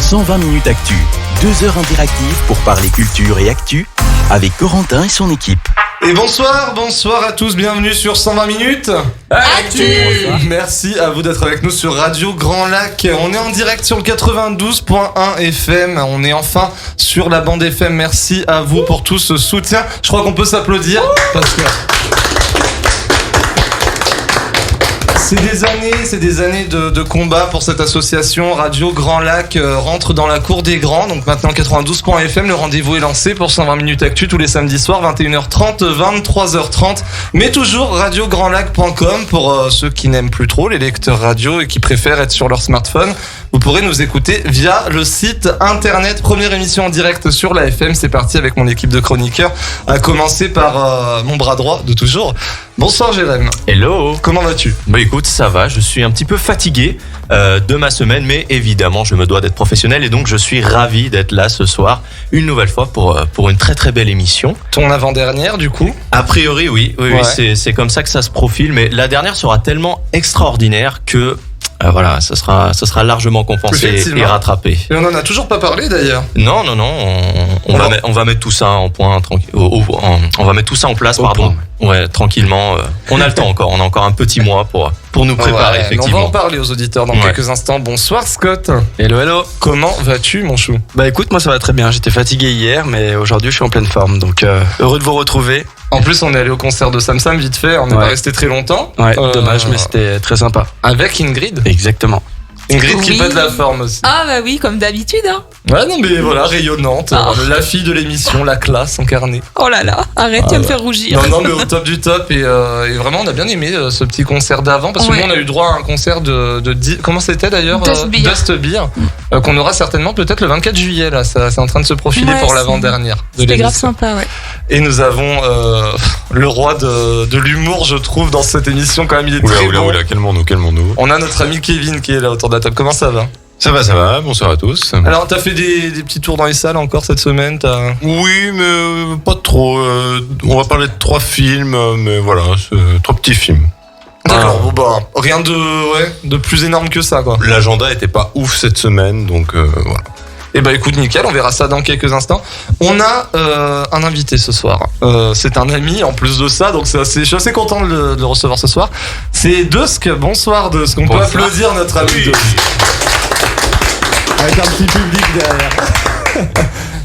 120 minutes actu. 2 heures interactives pour parler culture et actu avec Corentin et son équipe. Et bonsoir à tous, bienvenue sur 120 minutes Actu. Merci à vous d'être avec nous sur Radio Grand Lac. On est en direct sur le 92.1 FM, on est enfin sur la bande FM. Merci à vous pour tout ce soutien. Je crois qu'on peut s'applaudir parce que c'est des années de combat pour cette association. Radio Grand Lac rentre dans la cour des grands. Donc maintenant 92.fm, le rendez-vous est lancé pour 120 minutes actu tous les samedis soirs, 21h30, 23h30. Mais toujours radiograndlac.com pour ceux qui n'aiment plus trop les lecteurs radio et qui préfèrent être sur leur smartphone. Vous pourrez nous écouter via le site internet. Première émission en direct sur la FM. C'est parti avec mon équipe de chroniqueurs. À commencer par mon bras droit de toujours. Bonsoir Jérém. Hello. Comment vas-tu ? Bah écoute, ça va, je suis un petit peu fatigué de ma semaine, mais évidemment je me dois d'être professionnel et donc je suis ravi d'être là ce soir, une nouvelle fois pour une très très belle émission. Ton avant-dernière du coup ? A priori oui, Ouais. c'est comme ça que ça se profile, mais la dernière sera tellement extraordinaire que voilà, ça sera largement compensé Effectivement. et rattrapé. Et on en a toujours pas parlé d'ailleurs. Non, on va mettre tout ça en point, on va mettre tout ça en place, pardon. Ouais, tranquillement. On a le temps encore, on a encore un petit mois pour nous préparer, Ouais, effectivement. on va en parler aux auditeurs dans quelques instants. Bonsoir Scott. Hello. Comment vas-tu mon chou ? Bah écoute, moi ça va très bien. J'étais fatigué hier, mais aujourd'hui je suis en pleine forme. Donc heureux de vous retrouver. En plus on est allé au concert de Sam Sam vite fait, on n'est pas resté très longtemps. Ouais, dommage, mais c'était très sympa. Avec Ingrid. Exactement. Ingrid qui Oui. pète la forme aussi. Ah bah oui, comme d'habitude. Hein. Ouais non mais voilà, rayonnante. La fille de l'émission, la classe incarnée. Oh là là, arrête, tu vas me faire rougir. Non mais au top du top et vraiment on a bien aimé ce petit concert d'avant parce que Ouais. nous on a eu droit à un concert de comment c'était d'ailleurs Dust Beer. Dust Beer, qu'on aura certainement peut-être le 24 juillet là, ça c'est en train de se profiler Ouais, pour c'est- l'avant-dernière de C'était grave l'émission. sympa, ouais. Et nous avons le roi de l'humour je trouve dans cette émission quand même, il est très bon. Oula, calmons-nous. On a notre ami Kevin qui est là autour de la table, comment ça va ? Ça va, bonsoir à tous. Alors t'as fait des petits tours dans les salles encore cette semaine Oui, mais pas trop. On va parler de 3 films, mais voilà, c'est 3 petits films. D'accord, bon bah rien de plus énorme que ça quoi. L'agenda était pas ouf cette semaine, donc voilà. Et bah écoute nickel, on verra ça dans quelques instants. On a un invité ce soir. C'est un ami en plus de ça, donc je suis assez content de le recevoir ce soir. C'est Dusk, bonsoir Dusk. On peut applaudir notre ami Dusk. Avec un petit public derrière.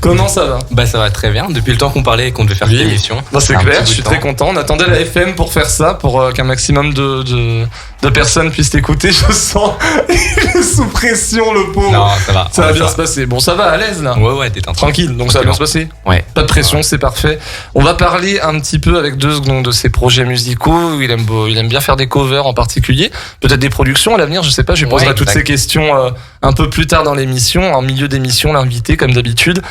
Comment ça va ? Bah ça va très bien, depuis le temps qu'on parlait et qu'on devait faire cette émission. Bah, c'est Un clair, petit je suis bout de très temps. content. On attendait la FM pour faire ça, pour qu'un maximum de personnes puissent t'écouter. Je sens il est sous pression le pauvre. Non, ça va. Ça va bien se passer. Bon, ça va à l'aise là. Ouais, détente. Tranquille, donc ça va bien se passer. Ouais. Pas de pression, c'est parfait. On va parler un petit peu avec Dusk de ses projets musicaux. Il aime bien faire des covers en particulier. Peut-être des productions à l'avenir, je sais pas. Je lui poserai Ouais, toutes exact. ces questions un peu plus tard dans l'émission, en milieu d'émission, l'invité comme d'habitude.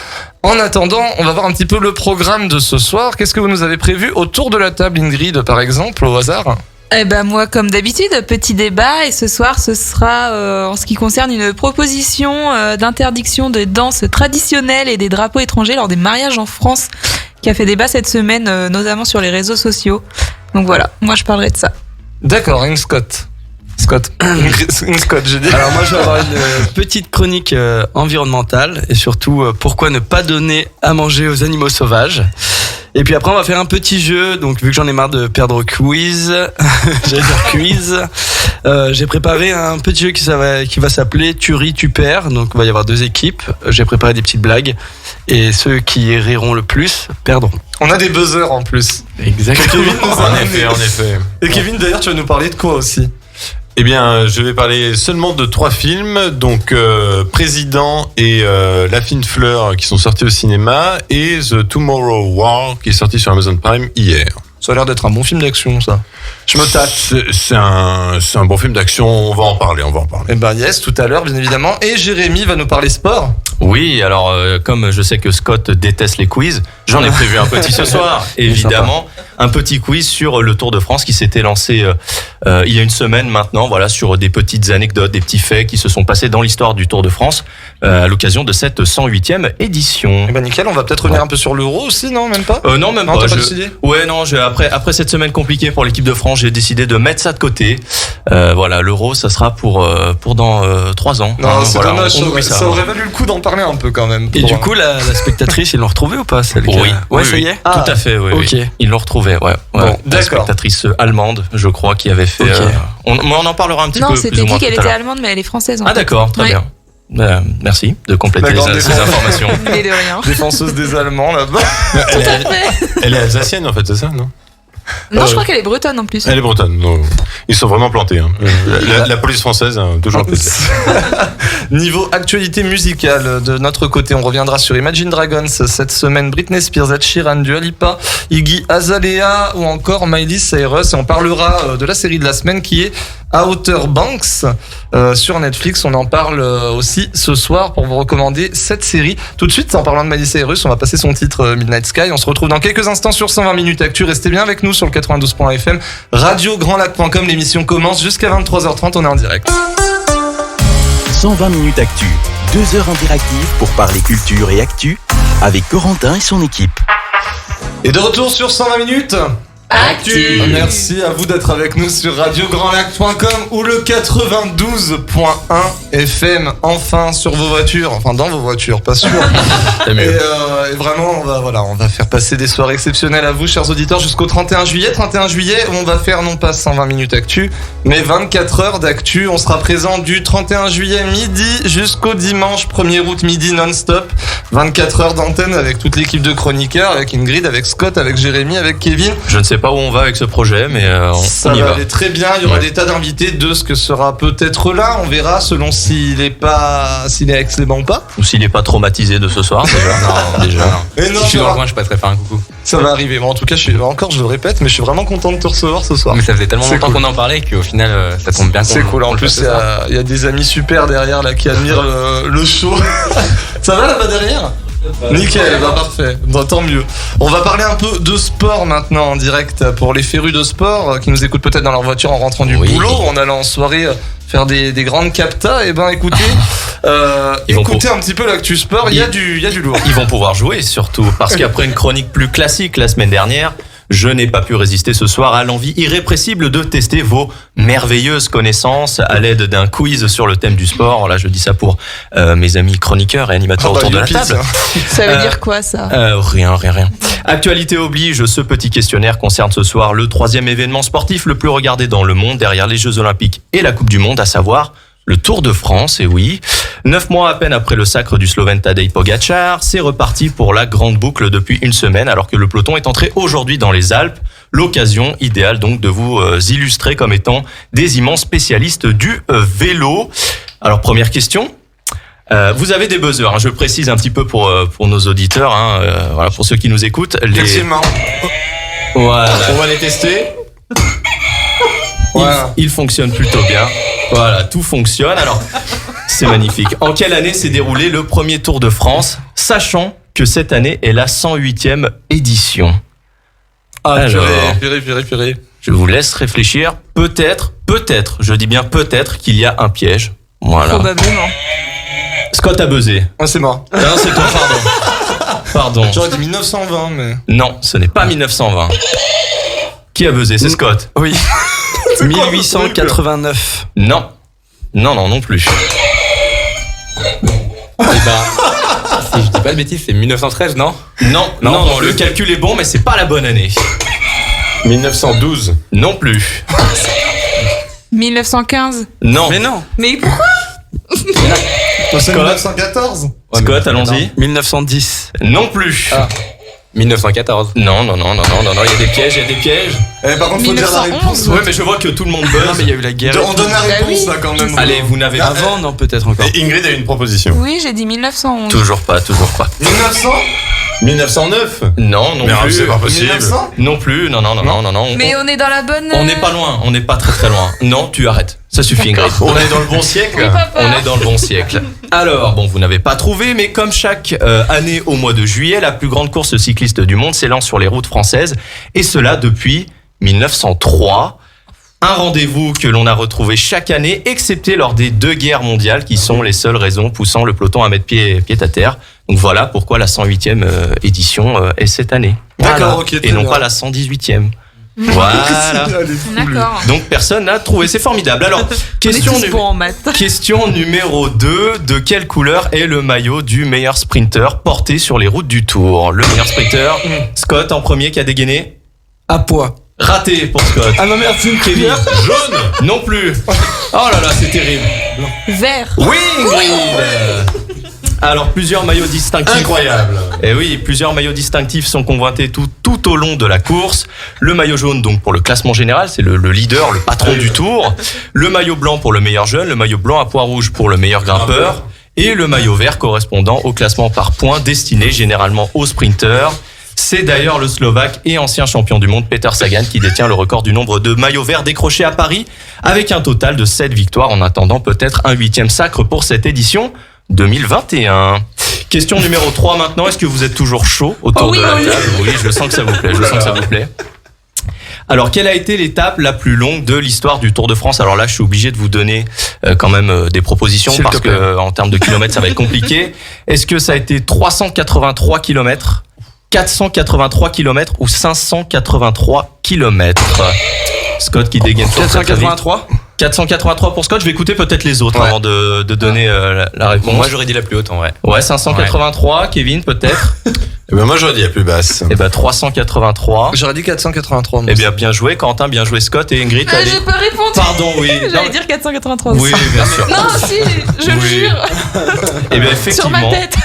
En attendant, on va voir un petit peu le programme de ce soir. Qu'est-ce que vous nous avez prévu autour de la table, Ingrid, par exemple, au hasard ? Eh ben moi, comme d'habitude, petit débat. Et ce soir, ce sera, en ce qui concerne une proposition d'interdiction des danses traditionnelles et des drapeaux étrangers lors des mariages en France, qui a fait débat cette semaine, notamment sur les réseaux sociaux. Donc voilà, moi je parlerai de ça. D'accord, Scott, j'ai dit. Alors moi je vais avoir une petite chronique environnementale et surtout pourquoi ne pas donner à manger aux animaux sauvages. Et puis après on va faire un petit jeu, donc vu que j'en ai marre de perdre au quiz, j'ai préparé un petit jeu qui va s'appeler Tu ris, tu perds. Donc il va y avoir 2 équipes, j'ai préparé des petites blagues et ceux qui riront le plus perdront. On a des buzzers en plus. Exactement. Kevin nous a En amené. effet. Et Kevin, d'ailleurs, tu vas nous parler de quoi aussi ? Eh bien, je vais parler seulement de 3 films, donc Président et La fine fleur qui sont sortis au cinéma et The Tomorrow War qui est sorti sur Amazon Prime hier. Ça a l'air d'être un bon film d'action, ça. Je me tâte. C'est un bon film d'action, on va en parler. Eh ben yes, tout à l'heure, bien évidemment. Et Jérémy va nous parler sport. Oui, alors comme je sais que Scott déteste les quiz, J'en ai prévu un petit ce soir, évidemment. Un petit quiz sur le Tour de France qui s'était lancé il y a une semaine maintenant, voilà, sur des petites anecdotes, des petits faits qui se sont passés dans l'histoire du Tour de France à l'occasion de cette 108e édition. Eh ben nickel, on va peut-être revenir un peu sur l'Euro aussi, non, même pas. Non, même Non, pas. t'as pas décidé. Ouais, non. Après cette semaine compliquée pour l'équipe de France, j'ai décidé de mettre ça de côté. Voilà, l'Euro, ça sera pour dans 3 ans. Non, c'est voilà, dommage. on oublie Ça aurait valu le coup d'en parler un peu quand même. Et du coup, la spectatrice, ils l'ont retrouvée ou pas celle qui a- Oui, Ouais, oui, ça y oui. est. Tout à fait, oui. Ok. Oui. Ils l'ont retrouvé, ouais. Bon, La d'accord. spectatrice allemande, je crois, qui avait fait. Ok. On en parlera un petit Non, peu. c'était plus ou dit moins qu'elle tout à était l'heure. allemande, mais elle est française. En Ah fait. d'accord, très Ouais. bien. Merci de compléter La grande ces défense. informations. Mais de rien. Défenseuse des Allemands là-bas. Elle est alsacienne en fait, c'est ça, non? Non, je crois qu'elle est bretonne en plus. Elle est bretonne. Non. Ils sont vraiment plantés. Hein. La police française, hein, toujours planté. Niveau actualité musicale de notre côté, on reviendra sur Imagine Dragons cette semaine, Britney Spears, Ed Sheeran, Dua Lipa, Iggy Azalea ou encore Miley Cyrus. Et on parlera de la série de la semaine qui est Outer Banks sur Netflix. On en parle aussi ce soir pour vous recommander cette série. Tout de suite, en parlant de Miley Cyrus, on va passer son titre Midnight Sky. On se retrouve dans quelques instants sur 120 minutes actu. Restez bien avec nous sur le 92.fm, radiograndlac.com. L'émission commence jusqu'à 23h30. On est en direct. 120 minutes actu, 2 heures interactives pour parler culture et actu avec Corentin et son équipe. Et de retour sur 120 minutes Actu. Merci à vous d'être avec nous sur radiograndlac.com ou le 92.1 FM, enfin sur vos voitures, enfin dans vos voitures, pas sûr. C'est Et, mieux. et vraiment, on va faire passer des soirées exceptionnelles à vous, chers auditeurs, jusqu'au 31 juillet. 31 juillet, où on va faire non pas 120 minutes actu, mais 24 heures d'actu. On sera présent du 31 juillet midi jusqu'au dimanche 1er août midi non-stop. 24 heures d'antenne avec toute l'équipe de chroniqueurs, avec Ingrid, avec Scott, avec Jérémy, avec Kevin. Je ne sais pas où on va avec ce projet, mais Ça on y va va. aller très bien. Il y aura Ouais. des tas d'invités de ce que sera peut-être là. On verra selon s'il est avec les bancs ou pas. Ou s'il est pas traumatisé de ce soir, déjà. Non, déjà. Et non, Si je suis ça dans le va, coin, je passerai faire un coucou. ça va arriver. Bon, en tout cas, je le répète, mais je suis vraiment content de te recevoir ce soir. Mais ça faisait tellement C'est longtemps cool. qu'on en parlait qu'au final, ça tombe bien. C'est cool. En plus, il y a des amis super derrière là qui admirent le show. Ça va là-bas derrière? Nickel, bah parfait, bah, tant mieux. On va parler un peu de sport maintenant en direct pour les férus de sport qui nous écoutent peut-être dans leur voiture en rentrant du Oui. boulot, en allant en soirée faire des grandes captas. Et ben écoutez, Ils vont écoutez un petit peu l'actu sport, il y a du lourd. Ils vont pouvoir jouer surtout, parce qu'après une chronique plus classique la semaine dernière, je n'ai pas pu résister ce soir à l'envie irrépressible de tester vos merveilleuses connaissances à l'aide d'un quiz sur le thème du sport. Là, je dis ça pour mes amis chroniqueurs et animateurs autour de la youpi, table. ça. Ça veut dire quoi ça? Rien. Actualité oblige, ce petit questionnaire concerne ce soir le 3e événement sportif le plus regardé dans le monde derrière les Jeux Olympiques et la Coupe du Monde, à savoir le Tour de France. Et oui, 9 mois à peine après le sacre du Slovène Tadej Pogačar, c'est reparti pour la grande boucle depuis une semaine, alors que le peloton est entré aujourd'hui dans les Alpes. L'occasion idéale donc de vous illustrer comme étant des immenses spécialistes du vélo. Alors première question. Vous avez des buzzers, hein, je précise un petit peu pour nos auditeurs, hein, voilà, pour ceux qui nous écoutent. Effectivement. Voilà. On va les tester. Voilà. Il fonctionne plutôt bien. Voilà, tout fonctionne. Alors, c'est magnifique. En quelle année s'est déroulé le premier Tour de France, sachant que cette année est la 108e édition? Alors, Purée. je vous laisse réfléchir. Peut-être, je dis bien peut-être qu'il y a un piège. Voilà. Probablement. Scott a buzzé. Ah, c'est mort. Non, c'est toi, pardon. Pardon. J'aurais dit 1920, mais. Non, ce n'est pas 1920. Qui a buzzé? C'est Scott. Oui. C'est quoi, 1889. Non, non plus. Eh ben, si je dis pas de bêtises, c'est 1913, non? Non, le calcul est bon, mais c'est pas la bonne année. 1912. Non plus. 1915. Non. Mais non. Mais pourquoi? C'est Scott. 1914. Scott, allons-y. 1910. Non plus. Ah. 1914. Non, il y a des pièges. Eh, par contre, faut dire la 1911. réponse. Ouais, mais je vois que tout le monde Non, buzz. mais il y a eu la guerre. On donne la Bah réponse oui. là quand même. Allez, vous n'avez Avant, non, peut-être encore. Et Ingrid a une proposition. Oui, j'ai dit 1911. toujours pas. 1900 1909. Non, non Mais plus. c'est pas possible. 1900 Non plus. Non. Mais on est dans la bonne. On n'est pas loin. On n'est pas très loin. Non, tu arrêtes. Ça suffit, Ingrid. On est dans le bon siècle. Oui, papa. On est dans le bon siècle. Alors, bon, vous n'avez pas trouvé, mais comme chaque année au mois de juillet, la plus grande course cycliste du monde s'élance sur les routes françaises, et cela depuis 1903. Un rendez-vous que l'on a retrouvé chaque année, excepté lors des 2 guerres mondiales, qui sont les seules raisons poussant le peloton à mettre pied à terre. Donc voilà pourquoi la 108e édition est cette année. D'accord, Voilà. ok, très Et non bien. pas la 118e. Voilà. D'accord. Donc personne n'a trouvé, c'est formidable. Alors, On est question, tous bons en maths. question numéro 2, de quelle couleur est le maillot du meilleur sprinter porté sur les routes du Tour? Le meilleur sprinter, Scott en premier qui a dégainé. À poids. Raté pour Scott. Ah non, merci. Kevin, jaune non plus. Oh là là, c'est terrible. Vert. Oui, Ingrid. Alors, plusieurs maillots distinctifs. Incroyable. Et oui, plusieurs maillots distinctifs sont convoités tout au long de la course. Le maillot jaune, donc, pour le classement général, c'est le leader, le patron du tour. Le maillot blanc pour le meilleur jeune, le maillot blanc à pois rouge pour le meilleur grimpeur. Et le maillot vert correspondant au classement par points destiné généralement aux sprinteurs. C'est d'ailleurs le Slovaque et ancien champion du monde Peter Sagan qui détient le record du nombre de maillots verts décrochés à Paris, avec un total de 7 victoires, en attendant peut-être un 8e sacre pour cette édition 2021. Question numéro 3 maintenant, est-ce que vous êtes toujours chaud autour Oh oui, de la oui. table? Oui, je sens que ça vous plaît, je sens que ça vous plaît. Alors, quelle a été l'étape la plus longue de l'histoire du Tour de France? Alors là, je suis obligé de vous donner quand même des propositions, S'il parce te plaît. que en termes de kilomètres, ça va être compliqué. Est-ce que ça a été 383 kilomètres, 483 kilomètres ou 583 kilomètres? Scott qui dégaine fort très, très vite. 483. 483 pour Scott. Je vais écouter peut-être les autres Ouais. avant de donner la réponse. Moi, j'aurais dit la plus haute en vrai. Ouais, 583. Kevin, peut-être. Eh ben moi j'aurais dit la plus basse. Eh ben 383. J'aurais dit 483. moi. Eh bien, bien joué, Quentin, bien joué, Scott et Ingrid. Ah, allez. j'ai pas répondu. Pardon, oui. Non, J'allais dire 483. oui, bien sûr. Non, si, je le Oui. jure. Eh bien, Sur ma effectivement, tête.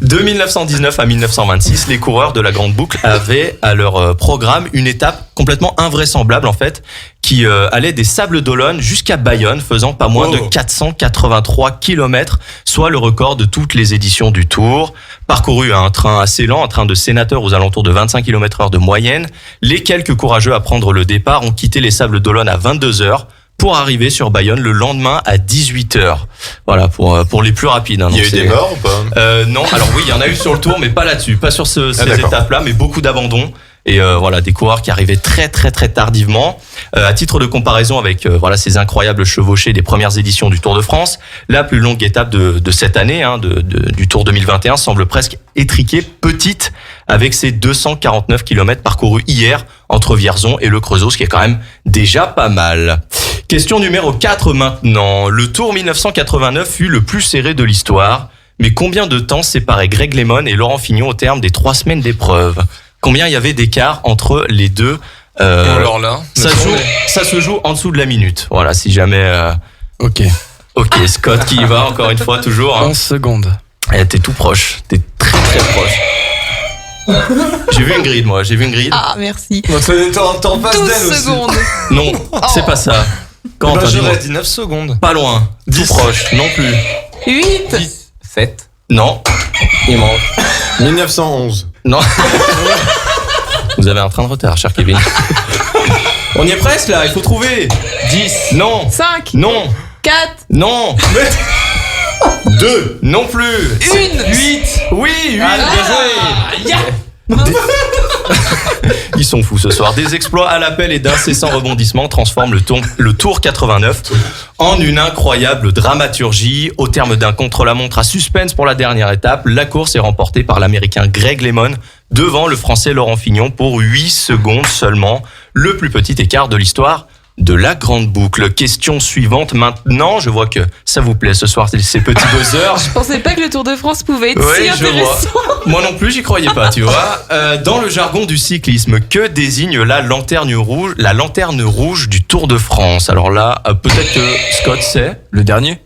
de 1919 à 1926, les coureurs de la Grande Boucle avaient à leur programme une étape complètement invraisemblable en fait, qui allait des Sables d'Olonne jusqu'à Bayonne, faisant pas moins de 483 kilomètres, soit le record de toutes les éditions du Tour. Parcouru à un train assez lent, un train de sénateur aux alentours de 25 km/h de moyenne, les quelques courageux à prendre le départ ont quitté les Sables d'Olonne à 22h. Pour arriver sur Bayonne le lendemain à 18h. Voilà, pour les plus rapides. Hein, Il y a donc eu des c'est- morts ou pas? Non, alors oui, il y en a eu sur le tour, mais pas là-dessus, pas sur ces d'accord. étapes-là, mais beaucoup d'abandons. Et voilà, des coureurs qui arrivaient très très très tardivement. À titre de comparaison avec voilà ces incroyables chevauchés des premières éditions du Tour de France, la plus longue étape de cette année, hein, du Tour 2021, semble presque étriquée, petite, avec ses 249 km parcourus hier entre Vierzon et le Creusot, ce qui est quand même déjà pas mal. Question numéro 4 maintenant. Le Tour 1989 fut le plus serré de l'histoire. Mais combien de temps séparait Greg LeMond et Laurent Fignon au terme des 3 semaines d'épreuve? Combien il y avait d'écart entre les deux? Alors là, Ça se joue en dessous de la minute. Voilà, si jamais... Ok. Ok, Scott qui y va encore une fois, toujours. Hein. 11 secondes. Eh, t'es tout proche. T'es très très proche. J'ai vu Ingrid, moi. J'ai vu Ingrid. Ah, merci. t'en passes 12 d'elle aussi. secondes. Non, c'est pas ça. Quand Bah, dis-moi. j'aurais dit 9 secondes. Pas loin. 10. Tout proche. Non plus. 8. 7. Non. Il manque. 1911. Non. Vous avez un train de retard, cher Kevin. On y est presque là, il faut trouver. 10. Non. 5. Non. 4. Non. 2. Non plus. 1. 8. Oui, 8. Bien joué. Ils sont fous ce soir. Des exploits à l'appel et d'incessants rebondissements transforment le tour 89 en une incroyable dramaturgie. Au terme d'un contre-la-montre à suspense pour la dernière étape, la course est remportée par l'Américain Greg LeMond devant le Français Laurent Fignon pour 8 secondes seulement. Le plus petit écart de l'histoire de la Grande Boucle. Question suivante maintenant. Je vois que ça vous plaît ce soir, ces petits buzzers. Je pensais pas que le Tour de France pouvait être Oui, si je vois. intéressant. Moi non plus, j'y croyais pas, tu vois. Dans le jargon du cyclisme, que désigne la lanterne rouge du Tour de France? Alors là, peut-être que Scott sait. Le dernier?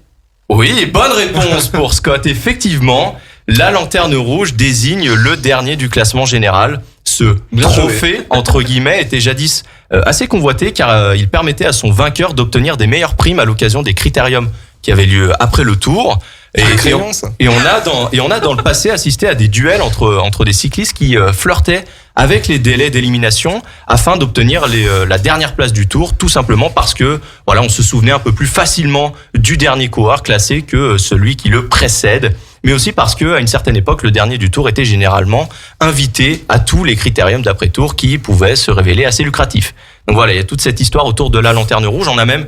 Oui, bonne réponse pour Scott. Effectivement, la lanterne rouge désigne le dernier du classement général. Ce trophée, entre guillemets, était jadis assez convoité car il permettait à son vainqueur d'obtenir des meilleures primes à l'occasion des critériums qui avaient lieu après le Tour. Et on a dans le passé assisté à des duels entre des cyclistes qui flirtaient avec les délais d'élimination afin d'obtenir la dernière place du tour, tout simplement parce que voilà, on se souvenait un peu plus facilement du dernier coureur classé que celui qui le précède, mais aussi parce que à une certaine époque, le dernier du tour était généralement invité à tous les critériums d'après-tour qui pouvaient se révéler assez lucratifs. Donc voilà, il y a toute cette histoire autour de la lanterne rouge. On a même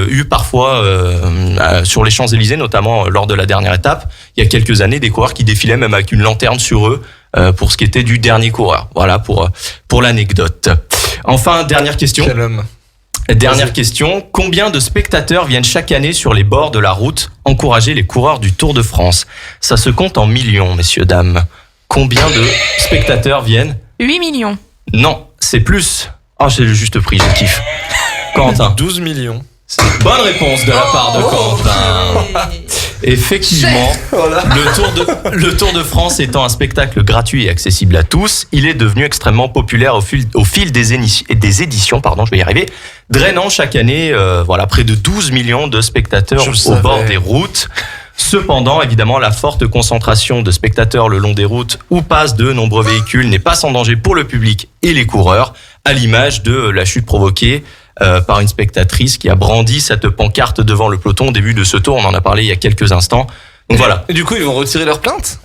eu parfois sur les Champs-Élysées, notamment lors de la dernière étape, il y a quelques années, des coureurs qui défilaient même avec une lanterne sur eux pour ce qui était du dernier coureur. Voilà pour l'anecdote. Enfin, dernière question. Quel homme. Dernière question. Combien de spectateurs viennent chaque année sur les bords de la route encourager les coureurs du Tour de France? Ça se compte en millions, messieurs, dames. Combien de spectateurs viennent? 8 millions. Non, c'est plus. Oh, j'ai le juste prix, je kiffe. Corentin. 12 millions. Bonne réponse de la part de Corentin. Effectivement, le Tour de France étant un spectacle gratuit et accessible à tous, il est devenu extrêmement populaire au fil des éditions, je vais y arriver, drainant chaque année près de 12 millions de spectateurs au bord des routes. Cependant, évidemment, la forte concentration de spectateurs le long des routes où passent de nombreux véhicules n'est pas sans danger pour le public et les coureurs, à l'image de la chute provoquée par une spectatrice qui a brandi cette pancarte devant le peloton au début de ce tour. On en a parlé il y a quelques instants. Donc voilà. Et du coup, ils vont retirer leur plainte?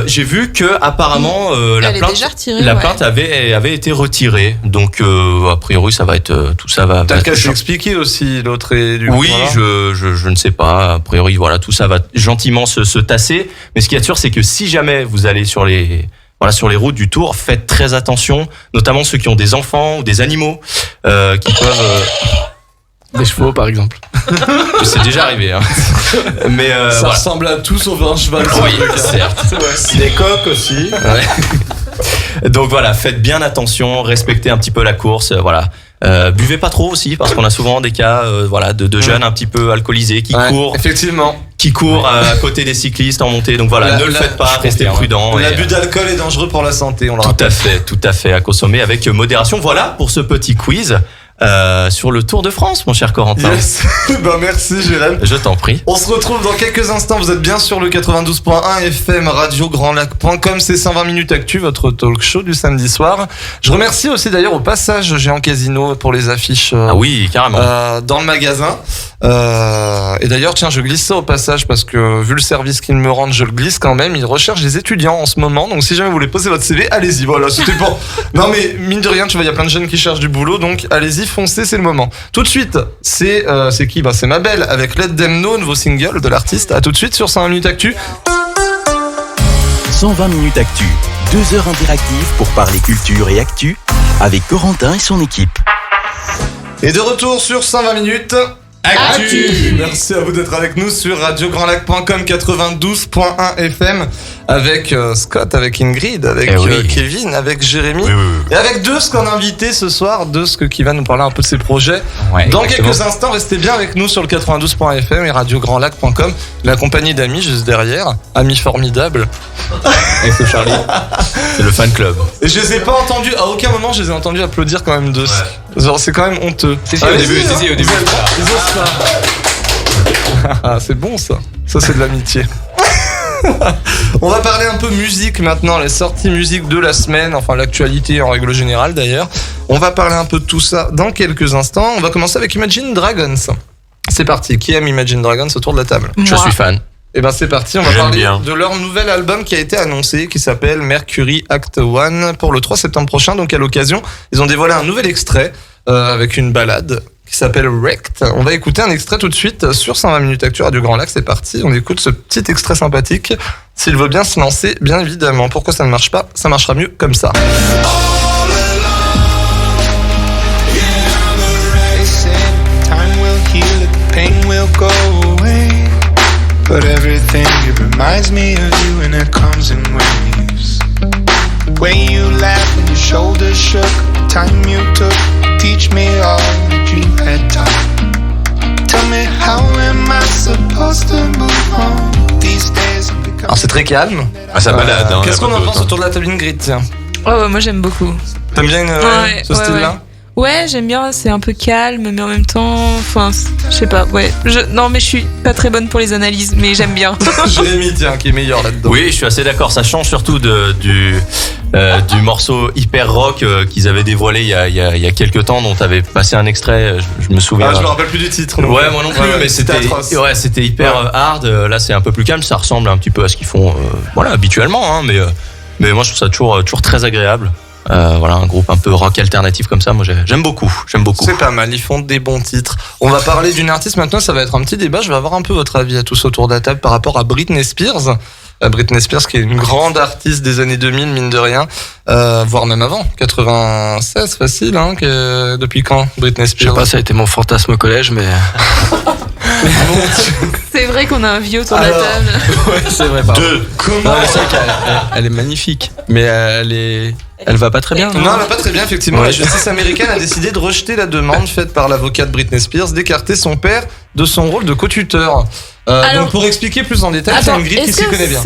J'ai vu que apparemment la plainte avait été retirée. Donc a priori ça va être tout ça va. T'as qu'à s'expliquer aussi l'autre et du. Oui, voilà. je ne sais pas. A priori voilà, tout ça va gentiment se tasser. Mais ce qui est sûr, c'est que si jamais vous allez sur les routes du Tour, faites très attention, notamment ceux qui ont des enfants ou des animaux qui peuvent. Des chevaux, par exemple. C'est déjà arrivé. Hein. Mais ça ressemble à tout sauf un cheval. Oui, certes. Des coqs aussi. Ouais. Donc voilà, faites bien attention, respectez un petit peu la course. Voilà. Buvez pas trop aussi, parce qu'on a souvent des cas de jeunes un petit peu alcoolisés qui courent. Effectivement. Qui courent à côté des cyclistes en montée. Donc voilà, ne le faites pas, restez prudent. L'abus d'alcool est dangereux pour la santé, on le rappelle. Tout à fait, à consommer avec modération. Voilà pour ce petit quiz. Sur le Tour de France, mon cher Corentin. Yes. Merci, Jérém. Je t'en prie. On se retrouve dans quelques instants. Vous êtes bien sur le 92.1 FM radio-grand-lac.com. C'est 120 minutes actu, votre talk show du samedi soir. Je remercie aussi d'ailleurs au passage Géant Casino pour les affiches. Ah oui, carrément. Dans le magasin. Et d'ailleurs, tiens, je glisse ça au passage parce que vu le service qu'ils me rendent, je le glisse quand même. Ils recherchent des étudiants en ce moment. Donc si jamais vous voulez poser votre CV, allez-y. Voilà, c'était pour. Non mais mine de rien, tu vois, il y a plein de jeunes qui cherchent du boulot. Donc allez-y. Foncez, c'est le moment. Tout de suite, c'est qui? C'est Ma Belle avec Let Them Know, nouveau single de l'artiste. À tout de suite sur 120 minutes actu. 120 minutes actu, 2 heures interactives pour parler culture et actu avec Corentin et son équipe. Et de retour sur 120 minutes actu. Merci à vous d'être avec nous sur radio-grand-lac.com 92.1 FM avec Scott, avec Ingrid, avec Kevin, avec Jérémy et avec Dusk qu'on a invité ce soir, Dusk qui va nous parler un peu de ses projets. Dans quelques instants, restez bien avec nous sur le 92.1 FM et radio-grand-lac.com, la compagnie d'amis juste derrière, amis formidables. Et c'est Charlie. C'est le fan club. Et je les ai pas entendus, à aucun moment je les ai entendus applaudir quand même Dusk. Genre c'est quand même honteux. Si, au début. Ils osent pas. Ah, c'est bon ça. Ça c'est de l'amitié. On va parler un peu musique maintenant, les sorties musique de la semaine, enfin l'actualité en règle générale d'ailleurs. On va parler un peu de tout ça dans quelques instants. On va commencer avec Imagine Dragons. C'est parti, qui aime Imagine Dragons autour de la table? Je suis fan. Et ben c'est parti, on va parler de leur nouvel album qui a été annoncé, qui s'appelle Mercury Act 1 pour le 3 septembre prochain. Donc à l'occasion, ils ont dévoilé un nouvel extrait avec une ballade qui s'appelle Wrecked. On va écouter un extrait tout de suite sur 120 minutes actu Radio Grand Lac. C'est parti, on écoute ce petit extrait sympathique. S'il veut bien se lancer, bien évidemment. Pourquoi ça ne marche pas? Ça marchera mieux comme ça. But everything, it reminds me of you and it comes in waves. When you laughed and your shoulders shook, time you took, teach me all that you had taught. Tell me how am I supposed to move on these days? Alors c'est très calme. Ah ça balade. Qu'est-ce qu'on en pense autour de la table Ingrid? Tiens. Oh moi j'aime beaucoup. T'aimes bien ce style-là? Ouais, j'aime bien, c'est un peu calme, mais en même temps, enfin, je sais pas, ouais. Non, mais je suis pas très bonne pour les analyses, mais j'aime bien. Jérémy, tiens, qui est meilleur là-dedans. Oui, je suis assez d'accord. Ça change surtout du morceau hyper rock qu'ils avaient dévoilé il y a quelques temps, dont t'avais passé un extrait. Je me souviens. Ah, je me rappelle plus du titre. Ouais, moi non plus, mais c'était hyper hard. Là, c'est un peu plus calme. Ça ressemble un petit peu à ce qu'ils font, habituellement, hein, mais moi, je trouve ça toujours très agréable. Voilà, un groupe un peu rock alternatif comme ça, moi j'aime beaucoup. C'est pas mal, ils font des bons titres. On va parler d'une artiste maintenant, ça va être un petit débat. Je vais avoir un peu votre avis à tous autour de la table par rapport à Britney Spears. Britney Spears qui est une grande artiste des années 2000, mine de rien, voire même avant, 96 facile, hein, depuis quand Britney Je sais Spears? pas, ça a été mon fantasme au collège, mais. C'est vrai qu'on a un vieux autour de la Alors, table. Ouais, c'est vrai, pardon. Comment Non, mais c'est vrai qu'elle est magnifique, mais elle va pas très bien. Non, elle va pas très bien, effectivement. Ouais. La justice américaine a décidé de rejeter la demande faite par l'avocat de Britney Spears d'écarter son père de son rôle de co-tuteur. Alors- Donc pour expliquer plus en détail, c'est Attends, Ingrid qui est-ce s'y que connaît bien.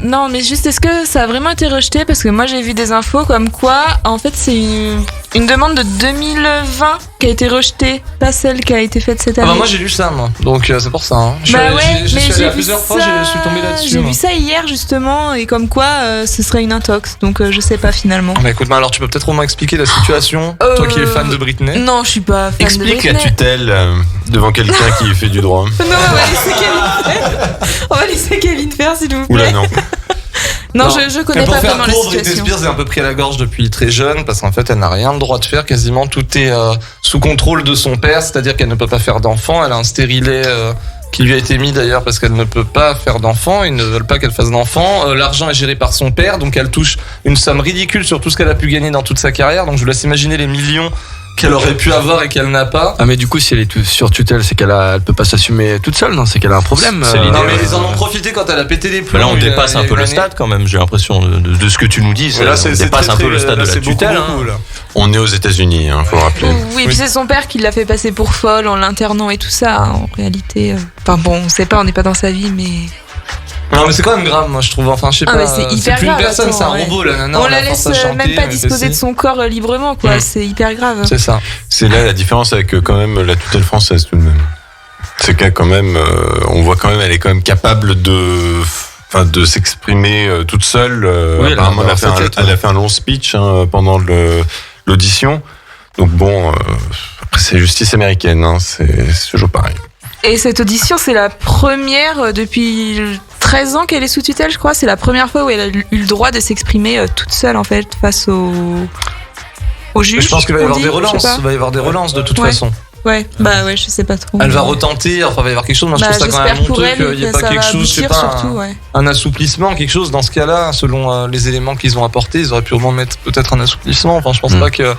non, mais juste, est-ce que ça a vraiment été rejeté? Parce que moi, j'ai vu des infos comme quoi, en fait, c'est une demande de 2020 qui a été rejetée, pas celle qui a été faite cette Ah année. bah moi j'ai lu ça, moi. Donc c'est pour ça. Hein. Bah ouais, J'y mais suis allé j'ai à vu plusieurs fois, ça- je suis tombé là-dessus. J'ai moi. vu ça hier, justement, et comme quoi, ce serait une intox. Donc, je sais pas finalement. Bah écoute, alors tu peux peut-être au moins expliquer la situation, toi qui es fan de Britney. Non, je suis pas fan Explique de la Britney. tutelle devant quelqu'un qui fait du droit. Non, on va laisser Kevin faire. On va laisser Kevin faire, s'il vous plaît. Oula, non. Non, je connais Mais pour pas faire vraiment la court, Britney situation. Spears est un peu pris à la gorge depuis très jeune parce qu'en fait elle n'a rien le droit de faire, quasiment tout est sous contrôle de son père, c'est-à-dire qu'elle ne peut pas faire d'enfant, elle a un stérilet qui lui a été mis d'ailleurs parce qu'elle ne peut pas faire d'enfant, ils ne veulent pas qu'elle fasse d'enfant, l'argent est géré par son père donc elle touche une somme ridicule sur tout ce qu'elle a pu gagner dans toute sa carrière, donc je vous laisse imaginer les millions qu'elle aurait pu avoir et qu'elle n'a pas. Ah, mais du coup, si elle est sur tutelle, c'est elle peut pas s'assumer toute seule, non? C'est qu'elle a un problème. C'est l'idée. Non mais ils en ont profité quand elle a pété les plombs. Là, on il y a- dépasse il y a un peu une le année. stade quand même, j'ai l'impression de ce que tu nous dis. Mais là, on c'est dépasse très, un peu très- le stade là, de la c'est beaucoup, tutelle. beaucoup, hein. là. On est aux États-Unis, faut le rappeler. Oui, puis c'est son père qui l'a fait passer pour folle en l'internant et tout ça, hein, en réalité. Enfin bon, on sait pas, on n'est pas dans sa vie, mais. Non mais c'est quand même grave moi je trouve, enfin je sais Ah, pas, mais c'est hyper plus grave, une personne, attends, c'est un ouais. robot là, non, on elle la a force laisse à chanter, même pas mais disposer c'est- de son corps librement, quoi. Mm. C'est hyper grave. C'est ça. C'est là la différence avec quand même la tutelle française tout de même. C'est qu'elle quand même, on voit quand même, elle est quand même capable de s'exprimer toute seule. Oui, Apparemment, elle a elle a fait un long speech pendant l'audition. Donc bon, après c'est justice américaine, hein, c'est toujours pareil. Et cette audition, c'est la première depuis 13 ans qu'elle est sous tutelle, je crois. C'est la première fois où elle a eu le droit de s'exprimer toute seule, en fait, face au juge. Mais je pense qu'il va y on avoir dit, des je sais relances, pas. il va y avoir des relances de toute Ouais. façon. Ouais, bah ouais, je sais pas trop. Elle va retenter, enfin il va y avoir quelque chose, moi je Bah, trouve ça quand même j'espère pour honteux elle qu'il n'y ait que pas ça quelque va chose, je sais aboutir, pas, surtout, ouais. un assouplissement, quelque chose dans ce cas-là, selon les éléments qu'ils ont apportés, ils auraient pu au moins mettre peut-être un assouplissement, enfin je pense pas que,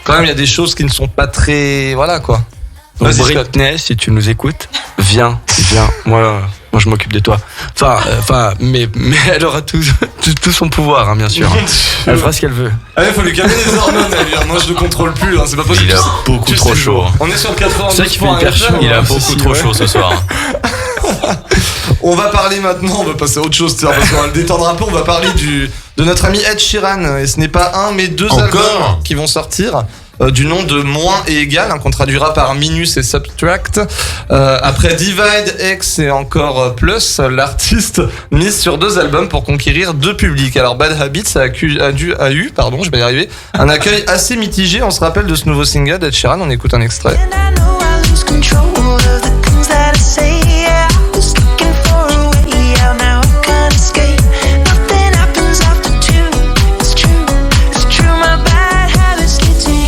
quand même il y a des choses qui ne sont pas très, voilà quoi. Donc, Vas-y, Scott. Britney, si tu nous écoutes, viens. Moi, je m'occupe de toi. Mais elle aura tout son pouvoir, hein, bien sûr. Elle fera ce qu'elle veut. Allez, faut lui calmer les hormones, à lui, hein. Moi je le contrôle plus, hein. C'est pas possible. Il a beaucoup trop chaud. On est sur le 92 C'est vrai qu'il fait hyper chaud. Il a Ouais, beaucoup ceci, trop ouais. chaud ce soir. On va parler maintenant, on va passer à autre chose, tiens, parce qu'on va le détendre un peu, on va parler de notre ami Ed Sheeran, et ce n'est pas un mais deux Encore albums qui vont sortir. Du nom de Moins et Égal, hein, qu'on traduira par Minus et Subtract. Après Divide, X et encore Plus, l'artiste mise sur 2 albums pour conquérir 2 publics. Alors Bad Habits a eu, je vais y arriver, un accueil assez mitigé. On se rappelle de ce nouveau single d'Ed Sheeran, on écoute un extrait. And I know I lose control of the things that I say. Yeah, I was looking for a way out, now I can't escape. Nothing happens after 2. It's true, my bad habits lead to you.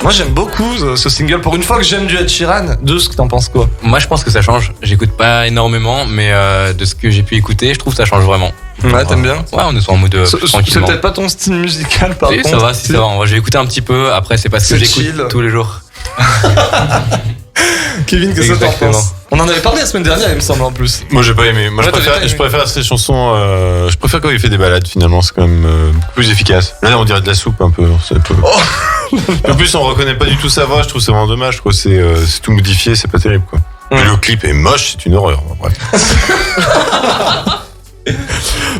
Moi j'aime beaucoup ce single, pour une fois que j'aime du Ed Sheeran. De ce que t'en penses quoi? Moi, je pense que ça change. J'écoute pas énormément, mais de ce que j'ai pu écouter, je trouve que ça change vraiment. Ouais, t'aimes bien? Ouais, on est sur un mood C'est tranquillement. peut-être pas ton style musical par Si, contre. ça va, si, ça va. Moi, je vais écouter un petit peu. Après, c'est pas ce que C'est j'écoute chill. tous les jours. Kevin, qu'est-ce que t'en Exactement. penses? On en avait parlé la semaine dernière, il me semble en plus. Moi j'ai pas aimé. Moi Ouais, t'avais pas aimé. je préfère ces chansons. Je préfère quand il fait des balades finalement. C'est quand même beaucoup plus efficace. Là on dirait de la soupe un peu. C'est un peu... En plus on reconnaît pas du tout sa voix. Je trouve c'est vraiment dommage. Quoi. C'est tout modifié. C'est pas terrible quoi. Et le clip est moche. C'est une horreur. Bref.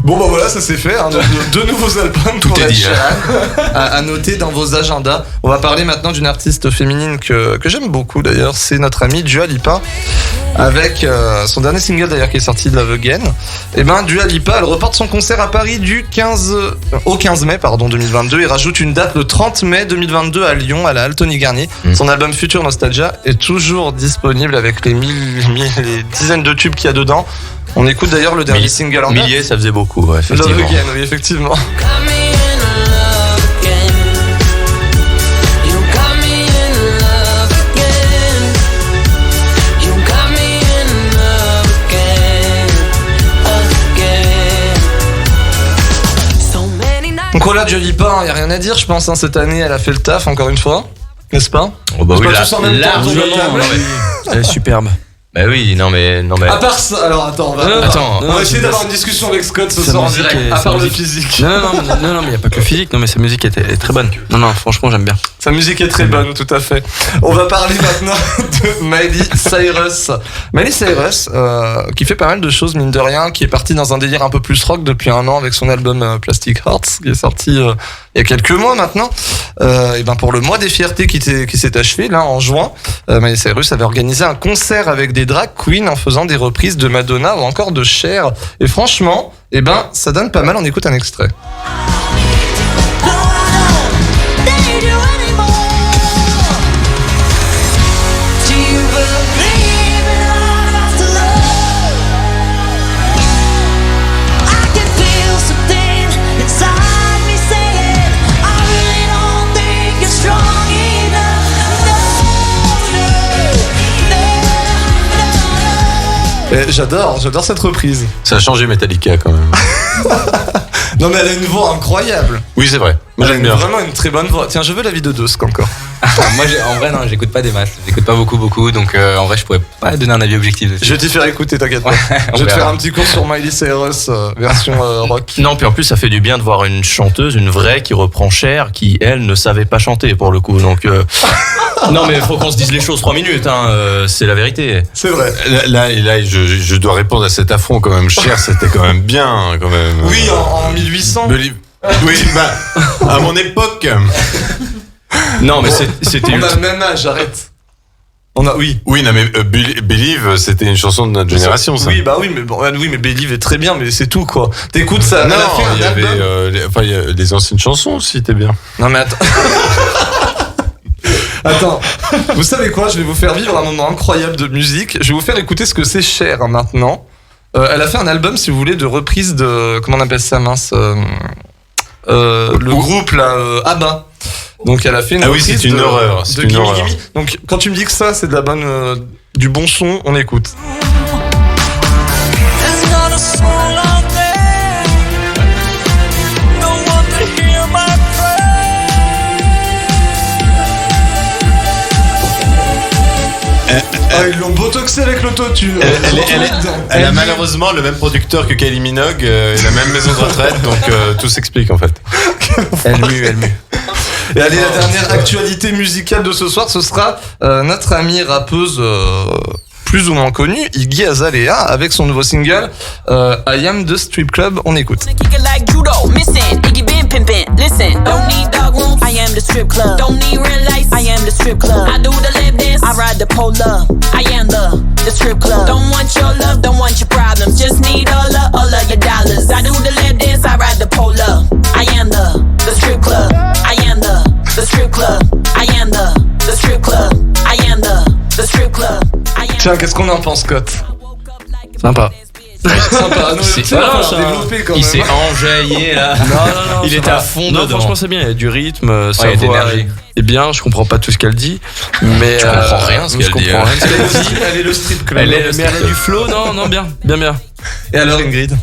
Bon bah voilà, ça c'est fait, hein. Donc, deux nouveaux albums Tout pour est Ed dit, Sheeran, à noter dans vos agendas. On va parler maintenant d'une artiste féminine que j'aime beaucoup d'ailleurs, c'est notre amie Dua Lipa, avec son dernier single d'ailleurs qui est sorti, Love Again. Et ben Dua Lipa, elle reporte son concert à Paris au 15 mai 2022 et rajoute une date le 30 mai 2022 à Lyon, à la Altony Garnier. Son album Future Nostalgia est toujours disponible avec les dizaines de tubes qu'il y a dedans. On écoute d'ailleurs le dernier single en date. Milliers, ça faisait beaucoup, ouais, Love effectivement. Again, oui, effectivement. Donc voilà, Dua Lipa, y a rien à dire, je pense, hein, cette année, elle a fait le taf, encore une fois. N'est-ce pas? Oh bah C'est oui, pas tous en même temps, autour de la table. Elle est superbe. Bah oui, non mais. À part ça, alors attends, on va essayer d'avoir une discussion avec Scott ce Sa soir en musique direct, est- à sa part le musique- physique. Non, mais il n'y a pas que le physique. Non, mais sa musique est très bonne. Non, franchement, j'aime bien. Sa musique est très bonne, tout à fait. On va parler maintenant de Miley Cyrus. Miley Cyrus, qui fait pas mal de choses, mine de rien, qui est partie dans un délire un peu plus rock depuis un an avec son album Plastic Hearts, qui est sorti il y a quelques mois maintenant. Et ben pour le mois des fiertés qui s'est achevé, là, en juin, Miley Cyrus avait organisé un concert avec des drag queens en faisant des reprises de Madonna ou encore de Cher. Et franchement, eh ben, ça donne pas mal, on écoute un extrait. Et j'adore cette reprise. Ça a changé Metallica quand même. Non mais elle a une voix incroyable. Oui, c'est vrai. Moi, Elle a j'aime bien. vraiment une très bonne voix. Tiens, je veux l'avis de Dusk encore. Moi, en vrai, non, j'écoute pas des masses. J'écoute pas beaucoup. Donc, en vrai, je pourrais pas donner un avis objectif dessus. Je vais t'y faire écouter, t'inquiète pas. On Je vais te verra. faire un petit cours sur Miley Cyrus version rock. Non, puis en plus, ça fait du bien de voir une chanteuse, une vraie, qui reprend Cher, qui, elle, ne savait pas chanter pour le coup. Donc, non, mais faut qu'on se dise les choses 3 minutes, hein, c'est la vérité. C'est vrai. Là, je dois répondre à cet affront quand même. Cher, c'était quand même bien, quand même. Oui, en 1800. Oui, bah, à mon époque. Non, mais c'était On a le même âge, arrête. Oui. Oui, non, mais Believe, c'était une chanson de notre génération, ça. Oui, bah oui, mais bon, oui, mais Believe est très bien, mais c'est tout, quoi. T'écoutes ça. Non, elle a fait un il y avait album. il y a des anciennes chansons aussi, t'es bien. Non, mais attends. Attends, vous savez quoi? Je vais vous faire vivre un moment incroyable de musique. Je vais vous faire écouter ce que c'est Cher maintenant. Elle a fait un album, si vous voulez, de reprise de. Comment on appelle ça, mince le groupe là, ABBA. Donc elle a fait une Ah oui, reprise c'est une horreur. C'est de une Gimme horreur. Gimme. Donc quand tu me dis que ça, c'est de la bonne, du bon son, on écoute. Ah, ils l'ont botoxé avec l'autotune. Elle a malheureusement le même producteur que Kylie Minogue et la même maison de retraite, donc tout s'explique en fait. Elle mue. Et allez, la dernière actualité musicale de ce soir, ce sera notre amie rappeuse plus ou moins connue, Iggy Azalea, avec son nouveau single I Am The Strip Club. On écoute. Kick it like judo, missing. Iggy been pimpin'. Listen, don't need dog rooms. I am the strip club. Don't need real lights. I am the strip club. I do the lap dance. I ride the pole up. I am the strip club. Don't want your love, don't want your problems. Just need all of your dollars. I do the lap dance. I ride the pole up. I am the strip club. I am the strip club. I am the strip club. I am the strip club. Tiens, qu'est-ce qu'on en pense, Scott? Sympa. Sympa, nous, C'est tu vas pas falloir développer quand Il même. s'est enjaillé là. Non, Il ça était va. à fond Non, dedans. franchement, c'est bien. Il y a du rythme, sa il y a de voix l'énergie. est bien. Je comprends pas tout ce qu'elle dit, mais Tu comprends rien ce je qu'elle dit, comprends hein. rien ce qu'elle dit. Elle est le strip club. Elle est le Mais elle a du flow, non, bien. Et alors, Ingrid?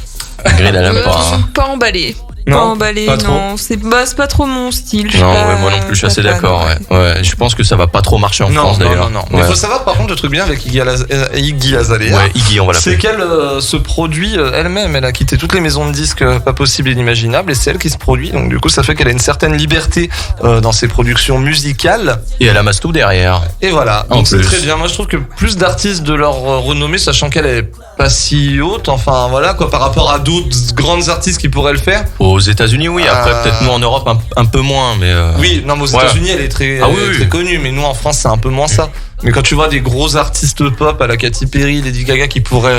Ingrid, elle aime Je pas. suis pas emballée. Non, emballé, pas trop. non, c'est pas trop mon style. Non, ouais, moi non plus, je suis assez d'accord. Ouais. Je pense que ça va pas trop marcher en France d'ailleurs. Non. Mais Ouais. il faut savoir par contre le truc bien avec Iggy Azalea. Ouais, Iggy, on va C'est l'appeler. qu'elle se produit elle-même. Elle a quitté toutes les maisons de disques pas possibles et inimaginables et c'est elle qui se produit. Donc du coup, ça fait qu'elle a une certaine liberté dans ses productions musicales. Et elle amasse tout derrière. Et voilà. En Donc c'est plus. très bien. Moi, je trouve que plus d'artistes de leur renommée, sachant qu'elle est pas si haute, enfin voilà quoi, par rapport à d'autres grandes artistes qui pourraient le faire. Aux États-Unis, oui. Après, peut-être nous en Europe, un peu moins, mais. Oui, non, mais aux Voilà. États-Unis, elle est très, Ah elle oui, est oui. très connue, mais nous en France, c'est un peu moins ça. Mais quand tu vois des gros artistes pop à la Katy Perry, Lady Gaga qui pourraient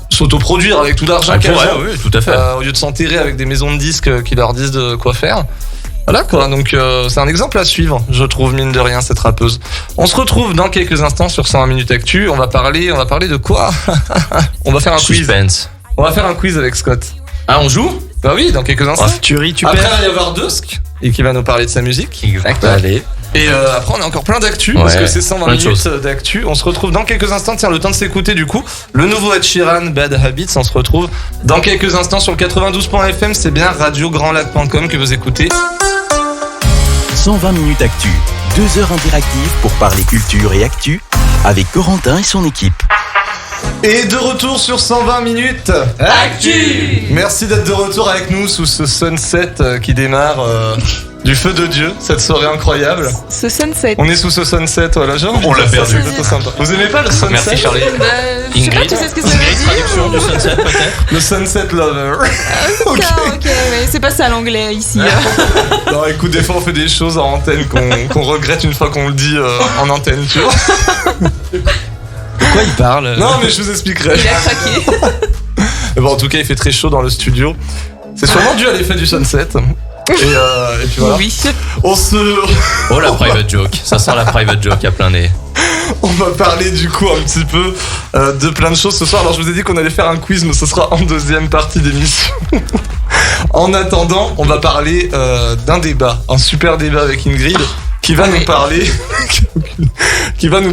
s'autoproduire avec tout l'argent qu'elles ont, oui, tout à fait. au lieu de s'enterrer avec des maisons de disques qui leur disent de quoi faire. Voilà quoi, donc c'est un exemple à suivre, je trouve, mine de rien, cette rappeuse. On se retrouve dans quelques instants sur 120 minutes actu. On va parler de quoi? On va faire un quiz. Suspense. On va faire un quiz avec Scott. Ah, on joue? Bah oui, dans quelques instants. Tu ris, tu Après, perds. il va y avoir Dusk et qui va nous parler de sa musique. Exactement. Allez. Et après, on a encore plein d'actu parce Ouais, que c'est 120 plein de minutes choses. d'actu. On se retrouve dans quelques instants. Tiens, le temps de s'écouter du coup. Le nouveau Ed Sheeran, Bad Habits. On se retrouve dans quelques instants sur le 92.fm. C'est bien radiograndlac.com que vous écoutez. 120 minutes actu. 2 heures interactives pour parler culture et actu avec Corentin et son équipe. Et de retour sur 120 minutes Actu. Merci d'être de retour avec nous sous ce sunset qui démarre du feu de Dieu, cette soirée incroyable. Ce sunset. On est sous ce sunset, voilà, genre. On l'a perdu. C'est plutôt sympa. Vous aimez pas le sunset? Merci, Charlie. Je sais pas, tu sais ce que ça veut dire. Traduction du sunset, peut-être? Le sunset lover. Ok. D'accord, ok, mais c'est pas ça l'anglais ici. Non, écoute, des fois on fait des choses en antenne qu'on regrette une fois qu'on le dit en antenne, tu vois. De quoi il parle? Non, mais je vous expliquerai. Il a craqué. Mais bon, en tout cas, il fait très chaud dans le studio. C'est sûrement dû à l'effet du sunset. Et puis voilà. Oui. On Oh, la private joke. Ça sent la private joke à plein nez. on va parler du coup un petit peu de plein de choses ce soir. Alors, je vous ai dit qu'on allait faire un quiz, mais ce sera en deuxième partie d'émission. En attendant, on va parler d'un débat, un super débat avec Ingrid. Qui va nous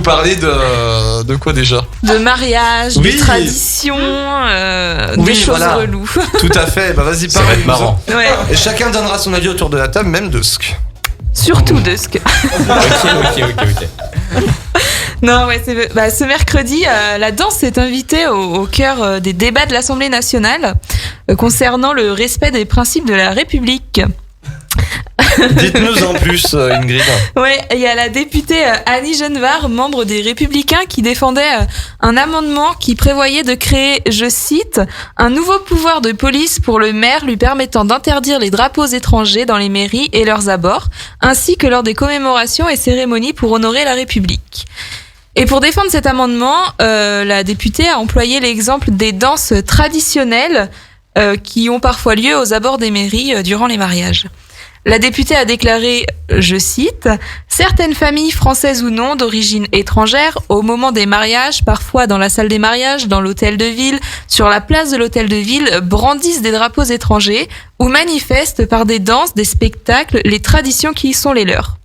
parler de quoi déjà? De mariage, Oui. de traditions, Oui, des choses voilà. reloues. Tout à fait, bah vas-y, Ça va parle. être marrant. Ouais. Et chacun donnera son avis autour de la table, même Dusk. Surtout Dusk. Ok. Non, ouais, ce mercredi, la danse s'est invitée au cœur des débats de l'Assemblée nationale concernant le respect des principes de la République. Dites-nous en plus, Ingrid. Ouais, il y a la députée Annie Genevard, membre des Républicains, qui défendait un amendement qui prévoyait de créer, je cite, un nouveau pouvoir de police pour le maire lui permettant d'interdire les drapeaux étrangers dans les mairies et leurs abords, ainsi que lors des commémorations et cérémonies pour honorer la République. Et pour défendre cet amendement, la députée a employé l'exemple des danses traditionnelles qui ont parfois lieu aux abords des mairies durant les mariages. La députée a déclaré, je cite, « Certaines familles, françaises ou non, d'origine étrangère, au moment des mariages, parfois dans la salle des mariages, dans l'hôtel de ville, sur la place de l'hôtel de ville, brandissent des drapeaux étrangers ou manifestent par des danses, des spectacles, les traditions qui y sont les leurs.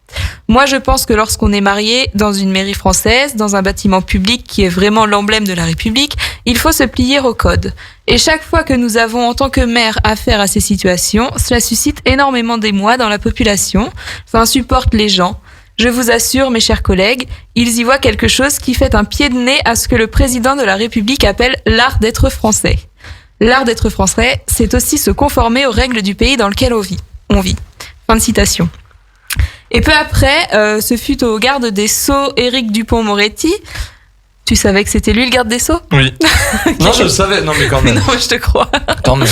Moi, je pense que lorsqu'on est marié dans une mairie française, dans un bâtiment public qui est vraiment l'emblème de la République, il faut se plier au code. Et chaque fois que nous avons en tant que maire affaire à ces situations, cela suscite énormément d'émoi dans la population, ça insupporte les gens. Je vous assure, mes chers collègues, ils y voient quelque chose qui fait un pied de nez à ce que le président de la République appelle l'art d'être français. L'art d'être français, c'est aussi se conformer aux règles du pays dans lequel on vit. Fin de citation. Et peu après, ce fut au garde des Sceaux, Éric Dupond-Moretti. Tu savais que c'était lui le garde des Sceaux? Oui. Non, je le savais. Non, mais quand même. Non, je te crois. Quand même.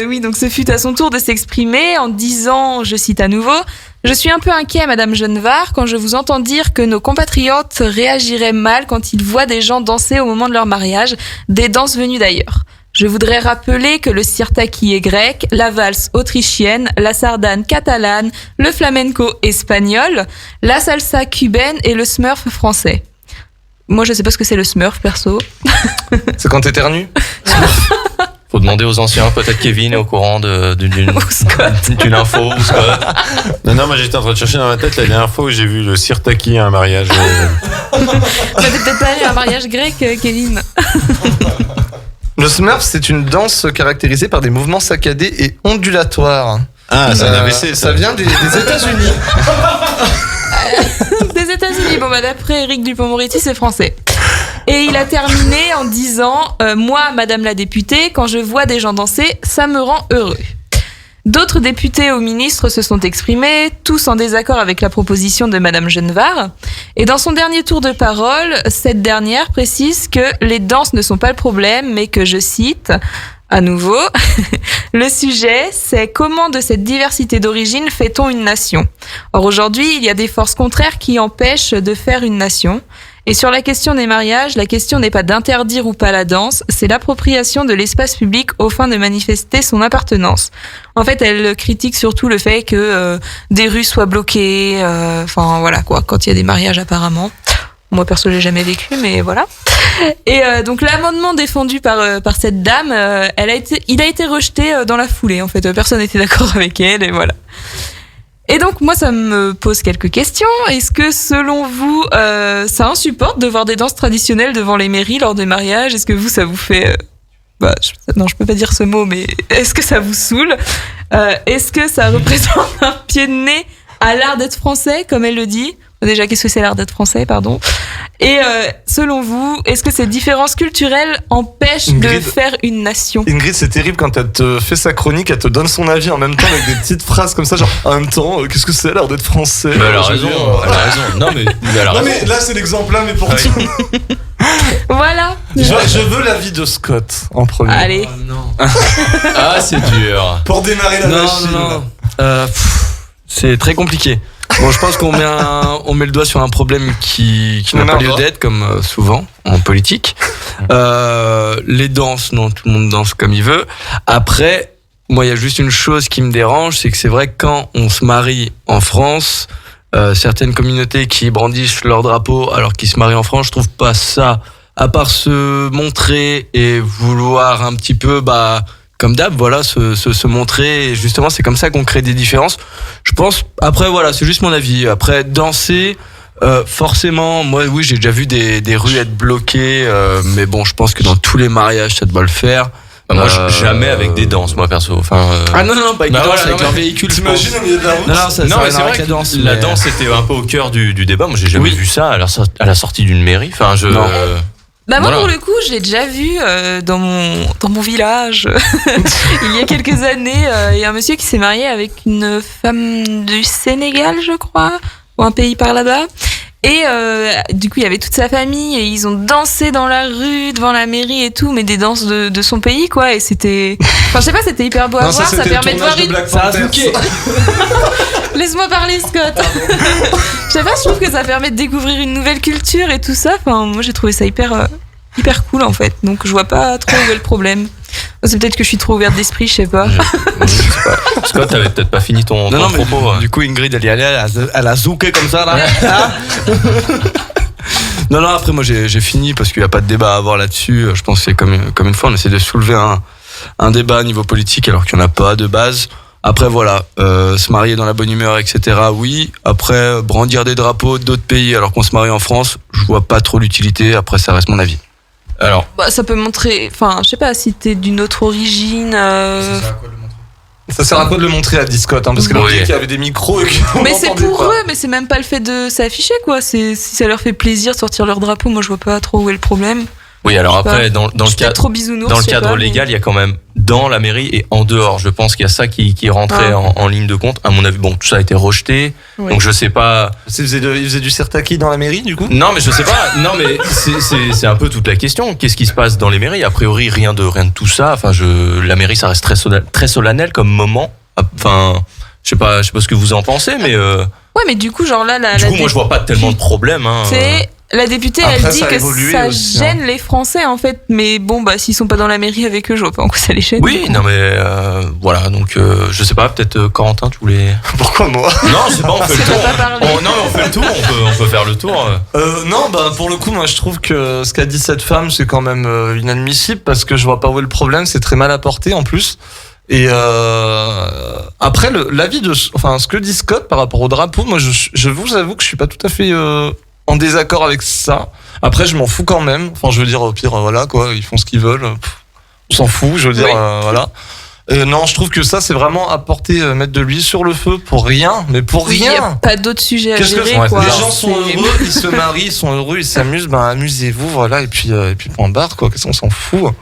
Oui, donc ce fut à son tour de s'exprimer en disant, je cite à nouveau, « Je suis un peu inquiet, Madame Genevard, quand je vous entends dire que nos compatriotes réagiraient mal quand ils voient des gens danser au moment de leur mariage, des danses venues d'ailleurs. Je voudrais rappeler que le sirtaki est grec, la valse autrichienne, la sardane catalane, le flamenco espagnol, la salsa cubaine et le smurf français. » Moi, je sais pas ce que c'est le smurf, perso. C'est quand t'éternues? Faut demander aux anciens, peut-être Kevin est au courant d'une info ou Scott. Non, moi j'étais en train de chercher dans ma tête la dernière fois où j'ai vu le sirtaki à un mariage. T'es peut-être pas allé à un mariage grec, Kevin. Le Smurf, c'est une danse caractérisée par des mouvements saccadés et ondulatoires. Ah, c'est un AVC, ça vient des États-Unis. Des États-Unis. Bon, bah, d'après Éric Dupond-Moretti, c'est français. Et il a terminé en disant moi, Madame la députée, quand je vois des gens danser, ça me rend heureux. D'autres députés ou ministres se sont exprimés, tous en désaccord avec la proposition de Madame Genevard. Et dans son dernier tour de parole, cette dernière précise que les danses ne sont pas le problème, mais que, je cite, à nouveau, le sujet, c'est comment de cette diversité d'origine fait-on une nation ? Or aujourd'hui, il y a des forces contraires qui empêchent de faire une nation. Et sur la question des mariages, la question n'est pas d'interdire ou pas la danse, c'est l'appropriation de l'espace public aux fins de manifester son appartenance. En fait, elle critique surtout le fait que des rues soient bloquées, enfin voilà quoi, quand il y a des mariages apparemment. Moi perso, j'ai jamais vécu, mais voilà. Et donc l'amendement défendu par cette dame, il a été rejeté dans la foulée. En fait, personne n'était d'accord avec elle, et voilà. Et donc moi ça me pose quelques questions. Est-ce que selon vous ça insupporte de voir des danses traditionnelles devant les mairies lors des mariages ? Est-ce que vous ça vous fait non je peux pas dire ce mot, mais est-ce que ça vous saoule ? Est-ce que ça représente un pied de nez à l'art d'être français comme elle le dit ? Déjà, qu'est-ce que c'est l'art d'être français, pardon ? Et selon vous, est-ce que ces différences culturelles empêchent de faire une nation ? Ingrid, c'est terrible quand elle te fait sa chronique, elle te donne son avis en même temps avec des petites phrases comme ça, genre en même temps, qu'est-ce que c'est l'art d'être français ? Elle a raison, elle a raison. Non mais elle a non raison. mais là c'est l'exemple là, mais pour tout. Voilà. Je veux l'avis de Scott en premier. Allez. Oh, non. Ah, c'est dur. Pour démarrer la machine. Non. C'est très compliqué. Bon, je pense qu'on met le doigt sur un problème qui n'a pas lieu d'être, comme souvent en politique. Les danses, non, tout le monde danse comme il veut. Après, moi, il y a juste une chose qui me dérange, c'est que c'est vrai que quand on se marie en France, certaines communautés qui brandissent leur drapeau alors qu'ils se marient en France, je trouve pas ça, à part se montrer et vouloir un petit peu, comme d'hab, voilà, se montrer. Et justement, c'est comme ça qu'on crée des différences. Je pense, après, voilà, c'est juste mon avis. Après, danser, forcément, moi, oui, j'ai déjà vu des rues être bloquées, mais bon, je pense que dans tous les mariages, ça doit le faire. Moi, jamais avec des danses, moi, perso. Enfin, Ah non, pas avec des danses, avec leur véhicule. T'imagines au milieu de la route ? Non, ça mais c'est vrai que la danse était un peu au cœur du débat. Moi, j'ai jamais vu ça à la sortie d'une mairie. Enfin, Bah moi voilà. pour le coup, je l'ai déjà vu dans mon village. Il y a quelques années, il y a un monsieur qui s'est marié avec une femme du Sénégal, je crois, ou un pays par là-bas. Et du coup, il y avait toute sa famille et ils ont dansé dans la rue, devant la mairie et tout, mais des danses de son pays, quoi. Et c'était, enfin, je sais pas, c'était hyper beau à voir. Ça permet de voir une. Ça a zouké. Laisse-moi parler, Scott. Je sais pas, je trouve que ça permet de découvrir une nouvelle culture et tout ça. Enfin, moi, j'ai trouvé ça hyper cool en fait. Donc, je vois pas trop où est le problème. C'est peut-être que je suis trop ouverte d'esprit, je sais pas. Scott, t'avais peut-être pas fini ton propos. Du coup, Ingrid, elle y allait, elle a zouké comme ça, là. Non, après, moi, j'ai fini parce qu'il n'y a pas de débat à avoir là-dessus. Je pense que c'est comme une fois, on essaie de soulever un débat à niveau politique alors qu'il n'y en a pas de base. Après, voilà, se marier dans la bonne humeur, etc., oui. Après, brandir des drapeaux d'autres pays alors qu'on se marie en France, je vois pas trop l'utilité. Après, ça reste mon avis. Alors, Ça peut montrer, enfin, je sais pas, si t'es d'une autre origine. Ça sert à quoi de le montrer à Discord, parce que Oui. qu'il y avait des micros et Mais c'est pour eux, mais c'est même pas le fait de s'afficher, quoi. Si ça leur fait plaisir de sortir leur drapeau, moi je vois pas trop où est le problème. oui, alors Je sais après, pas. dans le cadre. Trop bisounours, Dans le je sais cadre pas, mais- légal, il y a quand même dans la mairie et en dehors. Je pense qu'il y a ça qui rentrait en ligne de compte. À mon avis, bon, tout ça a été rejeté. Oui. Donc je sais pas. Il faisait du sertaki dans la mairie, du coup ? Non, mais je sais pas. Non, mais c'est un peu toute la question. Qu'est-ce qui se passe dans les mairies ? A priori, rien de tout ça. Enfin, la mairie, ça reste très solennel comme moment. Enfin, je sais pas ce que vous en pensez, mais Ouais, mais du coup, genre là, du coup, moi, je vois pas tellement de problème. Hein. La députée, Après, elle dit ça a que évolué ça aussi, gêne les Français, en fait. Mais bon, s'ils sont pas dans la mairie avec eux, je vois pas en quoi ça les gêne. Oui, non, mais voilà. Donc, je sais pas. Peut-être Corentin, tu voulais. Pourquoi moi ? Non, je sais pas. On fait le Tu vas tour. pas parler. Non, mais on fait le tour. On peut faire le tour. Non, pour le coup, moi je trouve que ce qu'a dit cette femme, c'est quand même inadmissible, parce que je vois pas où est le problème, c'est très mal apporté en plus. Et après, l'avis ce que dit Scott par rapport au drapeau, moi je vous avoue que je suis pas tout à fait en désaccord avec ça. Après, je m'en fous quand même. Enfin, je veux dire, au pire, voilà quoi, ils font ce qu'ils veulent. On s'en fout, je veux dire, voilà. Non, je trouve que ça, c'est vraiment apporter, mettre de l'huile sur le feu pour rien, mais pour Oui, y a rien. pas d'autres sujets à Qu'est-ce que gérer, quoi. les gens sont C'est- heureux, ils se marient, ils sont heureux, ils s'amusent, ben amusez-vous, voilà, et puis point barre, quoi. Qu'est-ce qu'on s'en fout?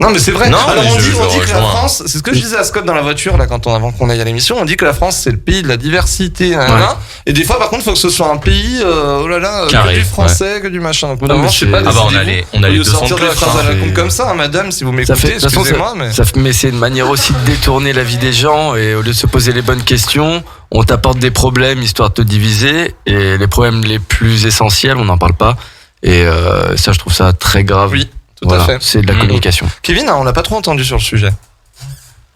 Non, mais c'est vrai. Non, Alors mais on dit je que la rejoins. France, c'est ce que je disais à Scott dans la voiture là avant qu'on aille à l'émission, on dit que la France c'est le pays de la diversité, nanana. Et des fois par contre il faut que ce soit un pays, oh là là, Carré, que du français, que du machin. Donc, au bout d'un Non, moment, mais je sais pas. c'est- Ah bah, on a décidez-vous. les Au lieu 200 de sortir de des cloche, phrases à la hein, con c'est- comme ça, hein, madame, si vous Ça m'écoutez, fait, de toute façon, excusez-moi, mais. mais c'est une manière aussi de détourner la vie des gens et au lieu de se poser les bonnes questions, on t'apporte des problèmes histoire de te diviser et les problèmes les plus essentiels, on n'en parle pas. Et ça, je trouve ça très grave. Oui, tout Voilà, à fait. c'est de la communication. Kevin, on l'a pas trop entendu sur le sujet.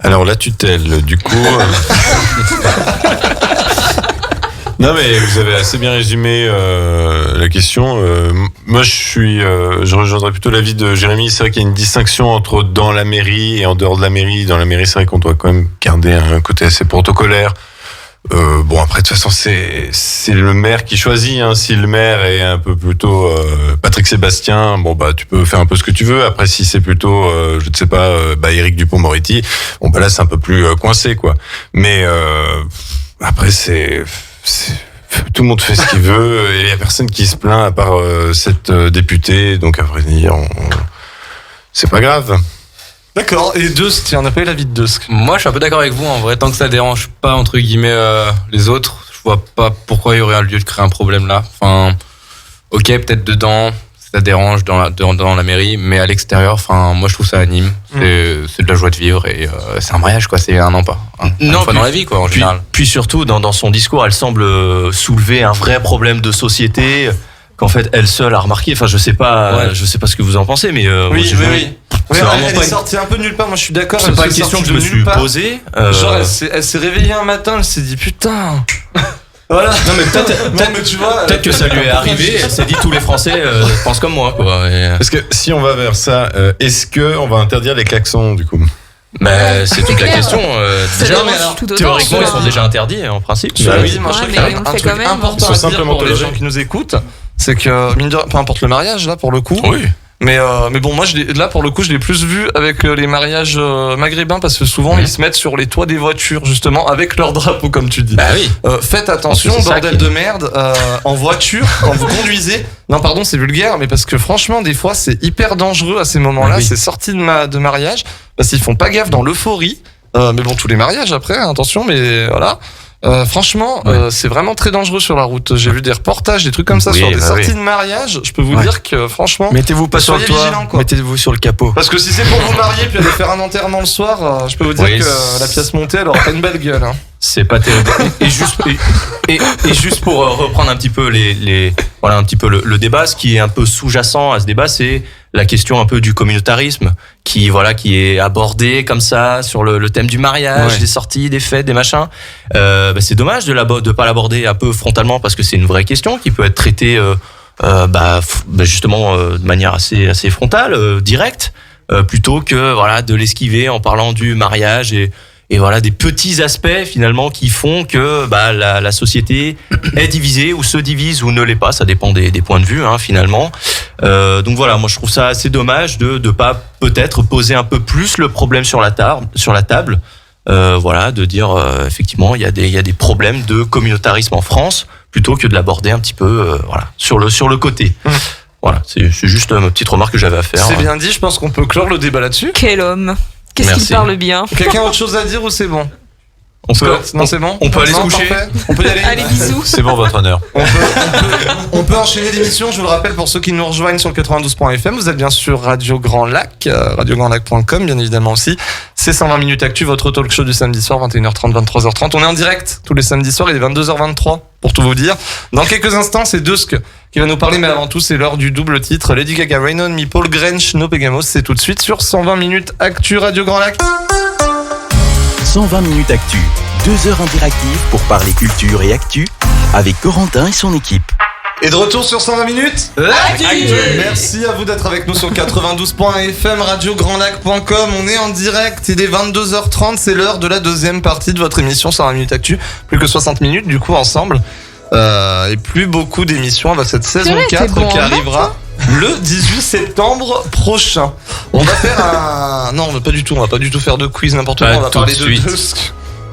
Alors la tutelle, du coup. Non mais vous avez assez bien résumé la question. Moi je rejoindrais plutôt l'avis de Jérémy. C'est vrai qu'il y a une distinction entre dans la mairie et en dehors de la mairie. Dans la mairie, c'est vrai qu'on doit quand même garder un côté assez protocolaire. Bon après de toute façon c'est le maire qui choisit. Hein. Si le maire est un peu plutôt Patrick Sébastien, bon bah tu peux faire un peu ce que tu veux. Après si c'est plutôt je ne sais pas Éric Dupond-Moretti, bon bah là c'est un peu plus coincé quoi. Mais après c'est tout le monde fait ce qu'il veut et il y a personne qui se plaint à part cette députée. Donc à vrai dire c'est pas grave. D'accord. Et Dusk, tiens, on n'a pas eu l'avis de Dusk. Moi, je suis un peu d'accord avec vous. En vrai, tant que ça dérange pas, entre guillemets, les autres, je vois pas pourquoi il y aurait un lieu de créer un problème là. Enfin, ok, peut-être dedans, ça dérange dans la mairie, mais à l'extérieur, enfin, moi, je trouve ça anime. C'est de la joie de vivre et c'est un mariage, quoi. C'est un an pas. Une fois dans la vie, quoi, en général. Puis surtout, dans son discours, elle semble soulever un vrai problème de société qu'en fait elle seule a remarqué. Enfin, je sais pas ce que vous en pensez, mais Oui. C'est Ouais, vraiment elle pas est une- sortie un peu de nulle part. Moi, je suis d'accord. c'est elle pas s'est une question que sortie je me de suis nulle part. posée. Genre, elle s'est réveillée un matin, elle s'est dit putain. Voilà. Non mais peut-être mais tu vois. peut-être que ça lui est arrivé. Elle s'est dit tous les Français pensent comme moi, quoi. Et, Parce que si on va vers ça, est-ce que on va interdire les klaxons du coup? mais c'est toute la clair. question. Ça Déjà, dérange mais alors, tout autant, théoriquement, quoi. ils sont déjà interdits en principe. Bah mais- oui, moi je Ouais, trouve qu'il y a mais on un le fait truc quand même. important Ils sont à dire simplement pour les tolérés. gens qui nous écoutent, c'est que mine de rien, peu importe le mariage là pour le coup. Oui. Mais bon, moi là pour le coup, je l'ai plus vu avec les mariages maghrébins parce que souvent ils se mettent sur les toits des voitures justement avec leur drapeau comme tu dis. Bah oui. Faites attention, Parce que c'est ça bordel qui- de merde, en voiture quand vous conduisez. Non pardon, c'est vulgaire, mais parce que franchement des fois c'est hyper dangereux à ces moments-là. Ah oui. C'est sorti de mariage parce qu'ils font pas gaffe dans l'euphorie. Mais bon, tous les mariages après, attention, mais voilà. Franchement, c'est vraiment très dangereux sur la route. J'ai vu des reportages, des trucs comme ça Oui, sur des bah sorties oui. de mariage. Je peux vous Ouais. dire que franchement, Mettez-vous pas sur le Soyez toit, vigilants, quoi. mettez-vous sur le capot. parce que si c'est pour vous marier puis aller faire un enterrement le soir, je peux vous dire Oui, que c'est- la pièce montée, elle aura pas une belle gueule. Hein. C'est pas terrible. Et juste pour reprendre un petit peu voilà un petit peu le débat, ce qui est un peu sous-jacent à ce débat, c'est la question un peu du communautarisme qui est abordé comme ça sur le thème du mariage, Ouais. des sorties, des fêtes, des machins. C'est dommage de pas l'aborder un peu frontalement parce que c'est une vraie question qui peut être traitée justement de manière assez frontale, directe, plutôt que voilà de l'esquiver en parlant du mariage et voilà des petits aspects finalement qui font que la société est divisée ou se divise ou ne l'est pas, ça dépend des points de vue finalement. Donc voilà, moi je trouve ça assez dommage de pas peut-être poser un peu plus le problème sur la table. Voilà, de dire effectivement il y a des problèmes de communautarisme en France plutôt que de l'aborder un petit peu voilà sur le côté. Voilà, c'est juste une petite remarque que j'avais à faire. C'est bien dit. Je pense qu'on peut clore le débat là-dessus. Quel homme. Qu'est-ce qu'il Merci. parle bien. Quelqu'un a autre chose à dire ou c'est bon? On peut, Non, c'est bon. on peut aller se Non, coucher. parfait. On peut y aller. Allez, bisous. C'est bon votre honneur. On peut enchaîner l'émission, je vous le rappelle pour ceux qui nous rejoignent sur le 92.fm, vous êtes bien sur Radio Grand Lac, radiograndlac.com bien évidemment aussi. C'est 120 minutes actu, votre talk show du samedi soir, 21h30, 23h30. On est en direct tous les samedis soirs, il est 22h23 pour tout vous dire. Dans quelques instants, c'est Dusk qui va nous parler, mais avant tout, c'est l'heure du double titre. Lady Gaga, Rain on Me, Paul Grange, No Pegamos, c'est tout de suite sur 120 minutes actu Radio Grand Lac. 120 minutes actu, 2 heures interactives pour parler culture et actu avec Corentin et son équipe. Et de retour sur 120 minutes Merci à vous d'être avec nous sur 92.fm, radiograndlac.com. On est en direct, il est 22h30, c'est l'heure de la deuxième partie de votre émission 120 minutes actu. Plus que 60 minutes du coup ensemble. Et plus beaucoup d'émissions avec cette saison vrai, 4 t'es bon qui en arrivera. le 18 septembre prochain. On va faire un... Non, on va pas du tout faire de quiz n'importe quoi, on va tout parler de de suite. Dusk.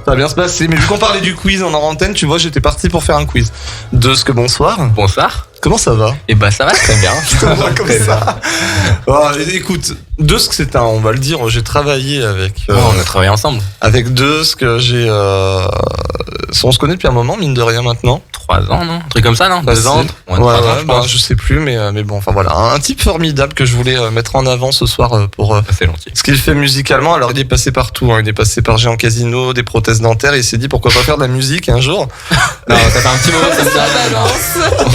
Ça va bien se passer, mais vu qu'on parlait du quiz en antenne, tu vois, j'étais parti pour faire un quiz. Dusk, bonsoir. Bonsoir. Comment ça va? Et bah ça va très bien. Ça va comme ça. Écoute, Dusk, on va le dire, j'ai travaillé avec... On a travaillé ensemble. Avec Dusk, j'ai... On se connaît depuis un moment, mine de rien, maintenant. 3 ans, non? Un truc comme ça, non? 2 Facile. ans? Ouais, 3 ans, je bah, pense. je sais plus, mais bon, enfin voilà. Un type formidable que je voulais mettre en avant ce soir pour C'est gentil. ce qu'il fait musicalement. Alors, il est passé partout. Il est passé par Géant Casino, des prothèses dentaires, et il s'est dit pourquoi pas faire de la musique un jour. Non, ça fait un petit moment comme ça.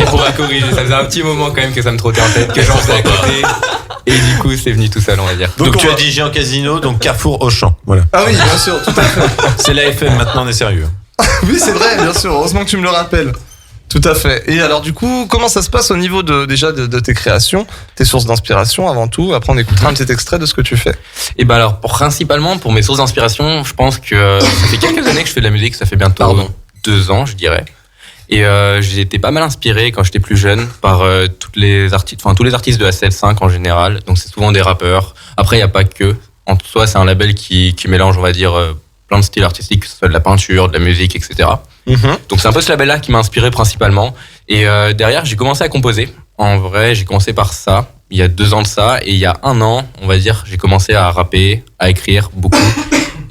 Et pour la corriger, ça faisait un petit moment quand même que ça me trottait en tête, que j'en faisais à côté. Et du coup, c'est venu tout seul, on va dire. Donc on tu va- as dit Géant Casino, donc Carrefour Auchan. Voilà. Ah oui, bien sûr, tout à fait. C'est la FM maintenant, on est sérieux. Oui, c'est vrai, bien sûr. Heureusement que tu me le rappelles. Tout à fait. Et alors, du coup, comment ça se passe au niveau de tes créations, tes sources d'inspiration avant tout? Après, on écoutera un petit extrait de ce que tu fais. Et ben alors, principalement pour mes sources d'inspiration, je pense que ça fait quelques années que je fais de la musique, ça fait bientôt Pardon. 2 ans, je dirais. Et j'ai été pas mal inspiré quand j'étais plus jeune par tous les artistes de la CL5 en général. Donc c'est souvent des rappeurs. Après, il y a pas que. En soi, c'est un label qui mélange, on va dire, plein de styles artistiques, que ce soit de la peinture, de la musique, etc. Donc c'est un peu ce label-là qui m'a inspiré principalement. Et derrière, j'ai commencé à composer. En vrai, j'ai commencé par ça, il y a 2 ans de ça. Et il y a 1 an, on va dire, j'ai commencé à rapper, à écrire beaucoup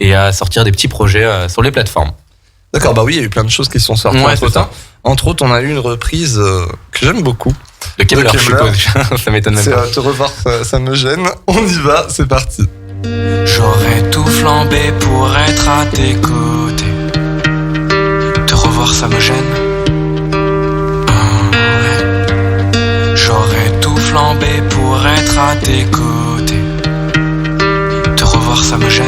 et à sortir des petits projets sur les plateformes. D'accord, bah oui, il y a eu plein de choses qui sont sorties Ouais, entre c'est ça. temps. Entre autres, on a eu une reprise que j'aime beaucoup. De Kemler, De je Kemler. suppose. Ça m'étonne même C'est pas. te revoir, ça me gêne. On y va, c'est parti. J'aurais tout flambé pour être à tes côtés. Te revoir ça me gêne. Ouais. J'aurais tout flambé pour être à tes côtés. Te revoir ça me gêne.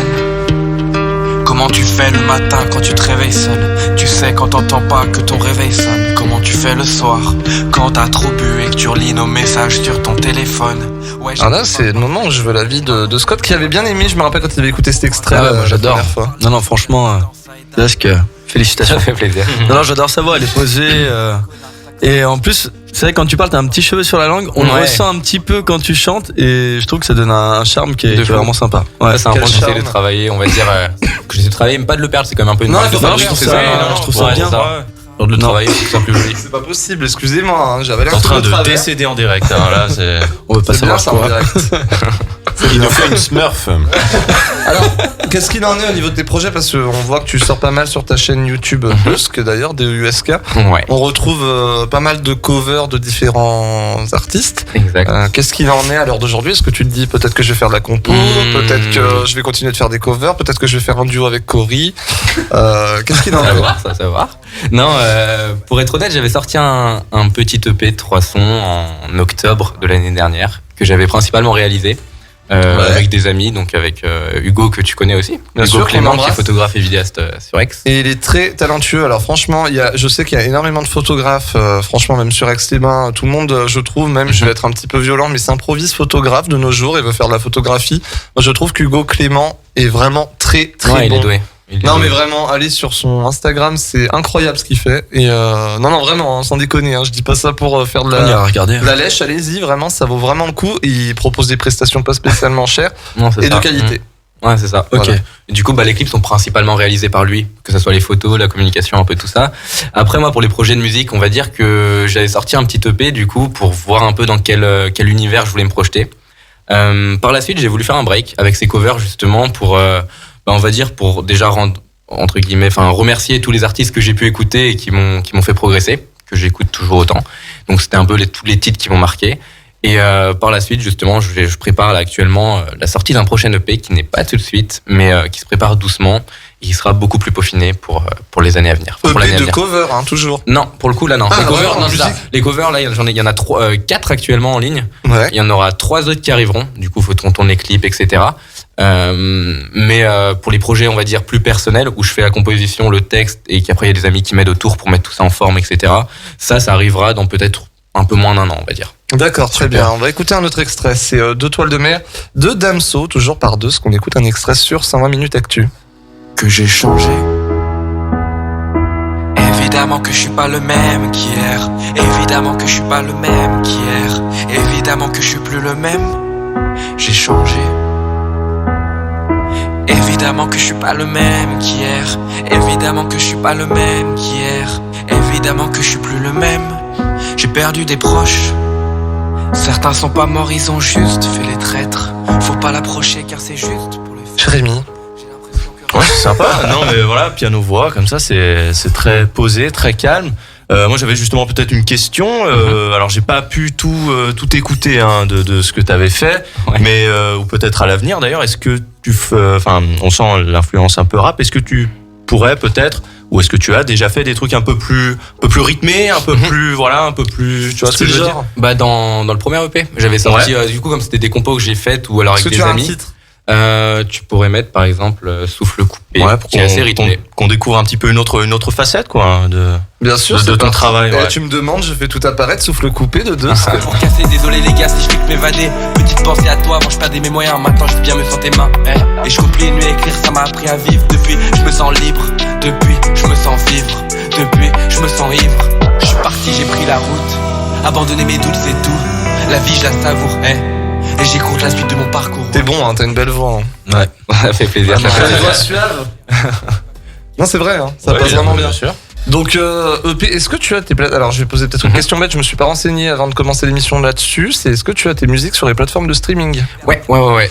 Comment tu fais le matin quand tu te réveilles seul? Tu sais quand t'entends pas que ton réveil sonne. Comment tu fais le soir quand t'as trop bu et que tu relis nos messages sur ton téléphone? Ouais, Alors là, c'est le moment où je veux l'avis de Scott qui avait bien aimé. Je me rappelle quand il avait écouté cet extrait Ah ouais, moi, la j'adore. première fois. Non, franchement, Dusk, félicitations. Ça fait plaisir. Non, j'adore sa voix, elle est posée. Et en plus, c'est vrai, quand tu parles, t'as un petit cheveu sur la langue. On le Ouais. ressent un petit peu quand tu chantes. Et je trouve que ça donne un charme qui est De fou. vraiment sympa. Ouais. Ça, c'est un Quel point que j'essaie de charme. travailler, on va dire, que j'essaie de travailler, mais pas de le perdre, c'est quand même un peu une Non, marque il faut de pas le fabrique, perdre, c'est c'est ça, je trouve ça ouais, bien. c'est Genre de le Non. travailler, je trouve ça plus joli. C'est pas possible, excusez-moi, hein, j'avais l'air En tout train de de travers. décéder en direct. Hein, là, c'est. On veut pas C'est bien savoir ça en quoi. direct. Il nous fait une Smurf. Alors, qu'est-ce qu'il en est au niveau de tes projets? Parce qu'on voit que tu sors pas mal sur ta chaîne YouTube Dusk d'ailleurs, DUSK. Ouais, On retrouve pas mal de covers de différents artistes. exact. Qu'est-ce qu'il en est à l'heure d'aujourd'hui? Est-ce que tu te dis peut-être que je vais faire de la compo, peut-être que je vais continuer de faire des covers, peut-être que je vais faire un duo avec Cory? Qu'est-ce qu'il en Ça va est? voir, ça va voir. Non, pour être honnête, j'avais sorti un petit EP de 3 sons en octobre de l'année dernière, que j'avais principalement réalisé. Avec des amis, donc avec Hugo que tu connais aussi, Bien Hugo sûr, qu'on Clément qui est embrasse. photographe et vidéaste sur Aix. Et il est très talentueux. Alors franchement, je sais qu'il y a énormément de photographes, franchement même sur Aix-les-Bains, tout le monde, je trouve, même je vais être un petit peu violent, mais s'improvise photographe de nos jours et veut faire de la photographie. Moi je trouve qu'Hugo Clément est vraiment très très Ouais, bon. il est doué. Il est Non doué. mais vraiment, allez sur son Instagram, c'est incroyable ce qu'il fait. Et non vraiment, hein, sans déconner, hein, je dis pas ça pour faire de On ira la, regarder. de la lèche, allez-y, vraiment ça vaut vraiment le coup. Il propose des prestations pas spécialement chères Non, c'est et ça. de qualité. Ouais, c'est ça. Ok. Voilà. Et du coup, les clips sont principalement réalisés par lui, que ce soit les photos, la communication, un peu tout ça. Après, moi, pour les projets de musique, on va dire que j'avais sorti un petit EP, du coup, pour voir un peu dans quel univers je voulais me projeter. Par la suite, j'ai voulu faire un break avec ces covers, justement, pour, on va dire, pour déjà rendre, entre guillemets, remercier tous les artistes que j'ai pu écouter et qui m'ont fait progresser, que j'écoute toujours autant. Donc, c'était un peu tous les titres qui m'ont marqué. Et par la suite, justement, je prépare là, actuellement la sortie d'un prochain EP qui n'est pas tout de suite, mais qui se prépare doucement et qui sera beaucoup plus peaufiné pour les années à venir. Pour l'année EP à de venir. cover, hein, toujours. Non, pour le coup, là, non. Ah, les covers, vraiment, non, c'est ça. musique. Les covers, là, il y en a 4 actuellement en ligne. Ouais. Il y en aura 3 autres qui arriveront. Du coup, faut qu'on tourne les clips, etc. Mais pour les projets, on va dire, plus personnels, où je fais la composition, le texte, et qu'après, il y a des amis qui m'aident autour pour mettre tout ça en forme, etc. Ça arrivera dans peut-être un peu moins d'1 an, on va dire. D'accord, très bien. On va écouter un autre extrait. C'est Deux toiles de mer de Damso, toujours par deux, qu'on écoute un extrait sur 120 minutes actu. que j'ai changé. Évidemment que je suis pas le même qu'hier. Évidemment que je suis pas le même qu'hier. Évidemment que je suis plus le même. J'ai changé. Évidemment que je suis pas le même qu'hier. Évidemment que je suis pas le même qu'hier. Évidemment que je suis plus le même. J'ai perdu des proches. Certains sont pas morts, ils ont juste fait les traîtres. Faut pas l'approcher car c'est juste pour les faire. Jérémy. Ouais, c'est sympa. Non, mais voilà, piano-voix, comme ça, c'est très posé, très calme. Moi, j'avais justement peut-être une question. Alors, j'ai pas pu tout écouter hein, de ce que tu avais fait, mais ou peut-être à l'avenir. D'ailleurs, est-ce que on sent l'influence un peu rap. Est-ce que tu pourrais peut-être, ou est-ce que tu as déjà fait des trucs un peu plus rythmés, un peu plus, voilà, un peu plus, tu vois ce que je veux dire? Bah dans le premier EP, j'avais sorti du coup comme c'était des compos que j'ai faites ou alors avec des amis. Un titre tu pourrais mettre par exemple Souffle coupé, pour qui est assez rythmé. Qu'on découvre un petit peu une autre facette quoi bien sûr, de ton travail. Ouais. Tu me demandes, je fais tout apparaître, Souffle coupé de 2. Pour casser, désolé les gars si je fais que m'évader. Petite pensée à toi, avant je perdais mes moyens. Maintenant je vis bien me sans tes mains. Et je coupe les nuits à écrire, ça m'a appris à vivre. Depuis, je me sens libre. Depuis, je me sens vivre. Depuis, je me sens ivre. Je suis parti, j'ai pris la route. Abandonner mes doutes, c'est tout. La vie, je la savoure. Et j'écoute la suite de mon parcours. T'es bon, hein, t'as une belle voix. Hein. Ouais, ça fait plaisir. T'as une voix suave. Non, c'est vrai, hein, ça passe vraiment bien. Sûr. Donc, EP, est-ce que tu as tes plateformes? Alors, je vais poser peut-être une question bête, je me suis pas renseigné avant de commencer l'émission là-dessus. C'est est-ce que tu as tes musiques sur les plateformes de streaming? Ouais.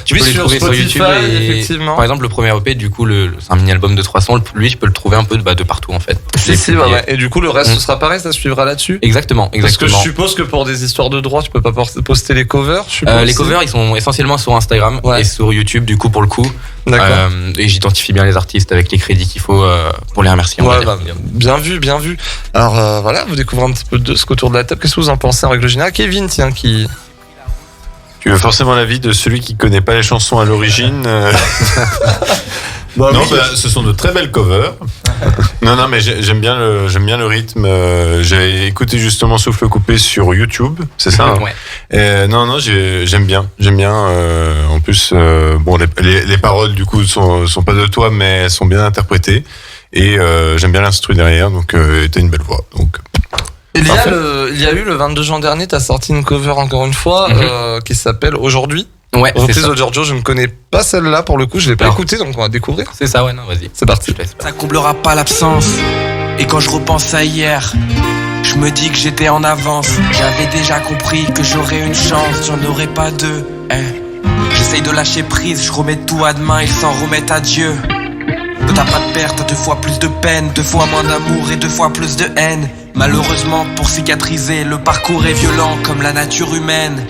Tu peux les trouver sur YouTube. Effectivement. Par exemple, le premier EP, du coup, c'est un mini-album de 3 sons. Lui, tu peux le trouver un peu de partout en fait. Si, ouais. Et du coup, le reste, ce sera pareil, ça suivra là-dessus? Exactement. Parce que je suppose que pour des histoires de droit, tu peux pas poster les covers. Les covers, ils sont essentiellement sur Instagram et sur YouTube, du coup, pour le coup. D'accord. Et j'identifie bien les artistes avec les crédits qu'il faut pour les remercier. Bien vu. Alors voilà, vous découvrez un petit peu de ce qu'autour de la table. Qu'est-ce que vous en pensez en règle générale? Kevin, tiens, qui... Tu veux forcément l'avis de celui qui connaît pas les chansons à l'origine. Ce sont de très belles covers. Non, mais j'aime bien le rythme. J'ai écouté justement Souffle coupé sur YouTube, c'est ça? Ouais. Non, j'aime bien. En plus, les paroles du coup sont pas de toi, mais elles sont bien interprétées. Et j'aime bien l'instru derrière, donc t'as une belle voix. Donc. Il y a eu le 22 juin dernier, t'as sorti une cover encore une fois qui s'appelle Aujourd'hui. Ouais, reprise de Giorgio, je ne connais pas celle-là pour le coup, je l'ai pas écoutée, donc on va découvrir. C'est ça, ouais, non, vas-y. C'est parti. Ça comblera pas l'absence. Et quand je repense à hier, je me dis que j'étais en avance. J'avais déjà compris que j'aurais une chance, j'en aurais pas deux. J'essaye de lâcher prise, je remets tout à demain, ils s'en remettent à Dieu. T'as pas de perte, t'as 2 fois plus de peine, 2 fois moins d'amour et 2 fois plus de haine. Malheureusement, pour cicatriser, le parcours est violent comme la nature humaine.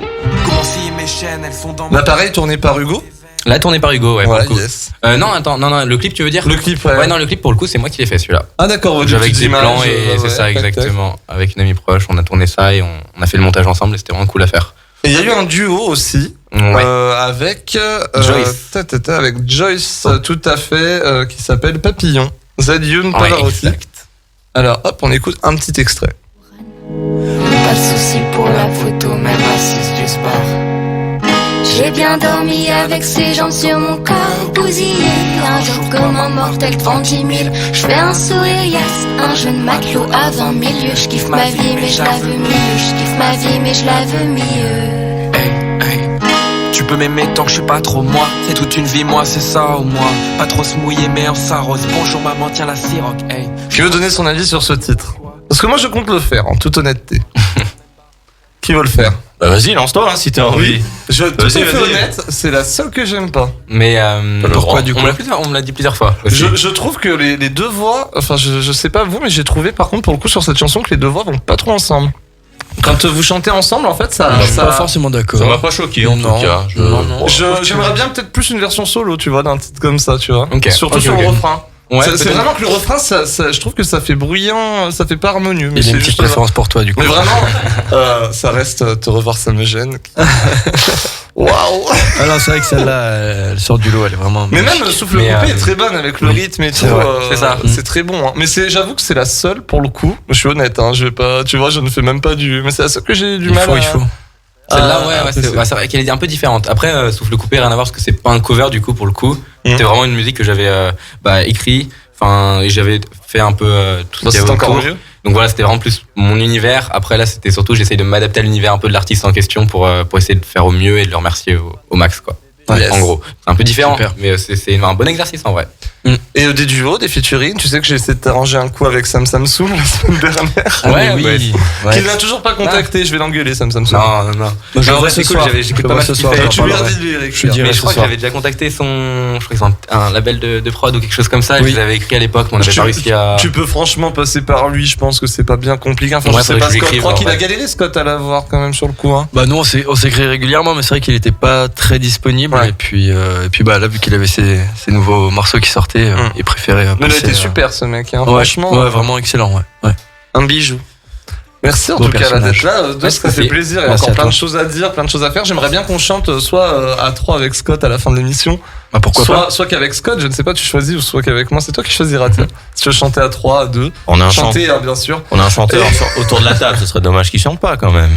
Comment si mes chaînes, elles sont dans... L'appareil tourné par Hugo? Là, tourné par Hugo, ouais. Yes. Non, attends, non, le clip, tu veux dire? Le clip, ouais. Non, le clip, pour le coup, c'est moi qui l'ai fait, celui-là. Ah, d'accord, avec des plans et c'est ça, exactement. Avec une amie proche, on a tourné ça et on a fait le montage ensemble et c'était vraiment cool à faire. Et il y a eu un duo aussi, avec Joyce. Avec Joyce, tout à fait, qui s'appelle Papillon. Zayun Pavarotti. Exact. Alors, hop, on écoute un petit extrait. Pas de soucis pour la photo, même assise du sport. J'ai bien dormi avec ses jambes sur mon corps bousillé. Un jour comme un mortel 30 000. Je fais un sourire yes, un jeune matelot avant milieu. Je kiffe ma vie mais je la veux mieux. Je kiffe ma vie mais je la veux mieux. Tu peux m'aimer tant que je suis pas trop moi. C'est toute une vie moi, c'est ça au moins. Pas trop se mouiller mais en s'arrose. Bonjour maman, tiens la siroc. Qui veut donner son avis sur ce titre? Parce que moi je compte le faire, en toute honnêteté. Qui veut le faire? Bah vas-y, lance-toi si t'as envie. Je te fais honnête, c'est la seule que j'aime pas. Mais pourquoi du coup? On me l'a dit plusieurs fois. Je trouve que les deux voix, enfin je sais pas vous, mais j'ai trouvé par contre pour le coup sur cette chanson que les deux voix vont pas trop ensemble. Quand vous chantez ensemble, en fait, ça. Je suis pas forcément d'accord. Ça m'a pas choqué en tout cas. J'aimerais bien peut-être plus une version solo, tu vois, d'un titre comme ça, tu vois. Surtout sur le refrain. Ouais, c'est vraiment que le refrain, je trouve que ça fait bruyant, ça fait pas harmonieux. Mais il y a une petite préférence pour toi, du coup. Mais vraiment, ça reste te revoir, ça me gêne. Waouh! Alors c'est vrai que celle-là, elle sort du lot, elle est vraiment. Mais même Souffle coupé est très bonne avec le rythme et tout. C'est ça. C'est très bon. Hein. Mais j'avoue que c'est la seule pour le coup. Je suis honnête, hein, je vais pas, tu vois, je ne fais même pas du. Mais c'est la seule que j'ai du mal. Il faut. Celle-là, c'est vrai qu'elle est un peu différente. Après, Souffle coupé, rien à voir parce que c'est pas un cover du coup pour le coup. C'était vraiment une musique que j'avais écrit, Enfin, et j'avais fait un peu tout ce qu'il y avait c'est encore autour. mieux. Donc voilà, c'était vraiment plus mon univers. Après là, c'était surtout j'essaye de m'adapter à l'univers un peu de l'artiste en question pour essayer de faire au mieux et de le remercier au max quoi. Yes. En gros, c'est un peu différent, Super. mais c'est un bon exercice en vrai. Et des duos, des featuring, tu sais que j'ai essayé de t'arranger un coup avec Sam Samsung la semaine dernière. Qu'il n'a toujours pas contacté, je vais l'engueuler Sam Samsung. Non. Je en le vois vrai, ce c'est cool, soir. j'écoute Je pas le mal vois ce ce qu'il soir, fait. Tu lui as parlerai. dit de lui, Eric. Je lui dirai Mais je ce crois que soir. j'avais déjà contacté je crois qu'ils ont un label de prod ou quelque chose comme ça. Je Oui. les avais écrit à l'époque, mais on n'avait pas réussi à. Tu peux franchement passer par lui, je pense que c'est pas bien compliqué. Enfin, Ouais, je sais faudrait pas, que je Scott, je l'écrive, crois en qu'il a vrai. galéré Scott à l'avoir quand même sur le coup. Hein. Bah nous on s'écrit régulièrement, mais c'est vrai qu'il était pas très disponible. Ouais. Et puis bah là vu qu'il avait ses nouveaux morceaux qui sortaient, il préférait. Mais il a passer, été super ce mec, hein. Ouais, Franchement. ouais, vraiment excellent. Ouais. Un bijou. Merci en Beau tout cas là, personnage. d'être là. Dos, ça fait plaisir. Il y a Merci encore à plein toi. de choses à dire, plein de choses à faire. J'aimerais bien qu'on chante soit à 3 avec Scott à la fin de l'émission. Bah pourquoi pas. Soit qu'avec Scott, je ne sais pas, tu choisis, ou soit qu'avec moi. C'est toi qui choisiras. tiens. Si tu veux chanter à 3, à 2. On a un Chanter, hein, bien sûr. On a un chanteur autour de la table, ce serait dommage qu'il chante pas quand même.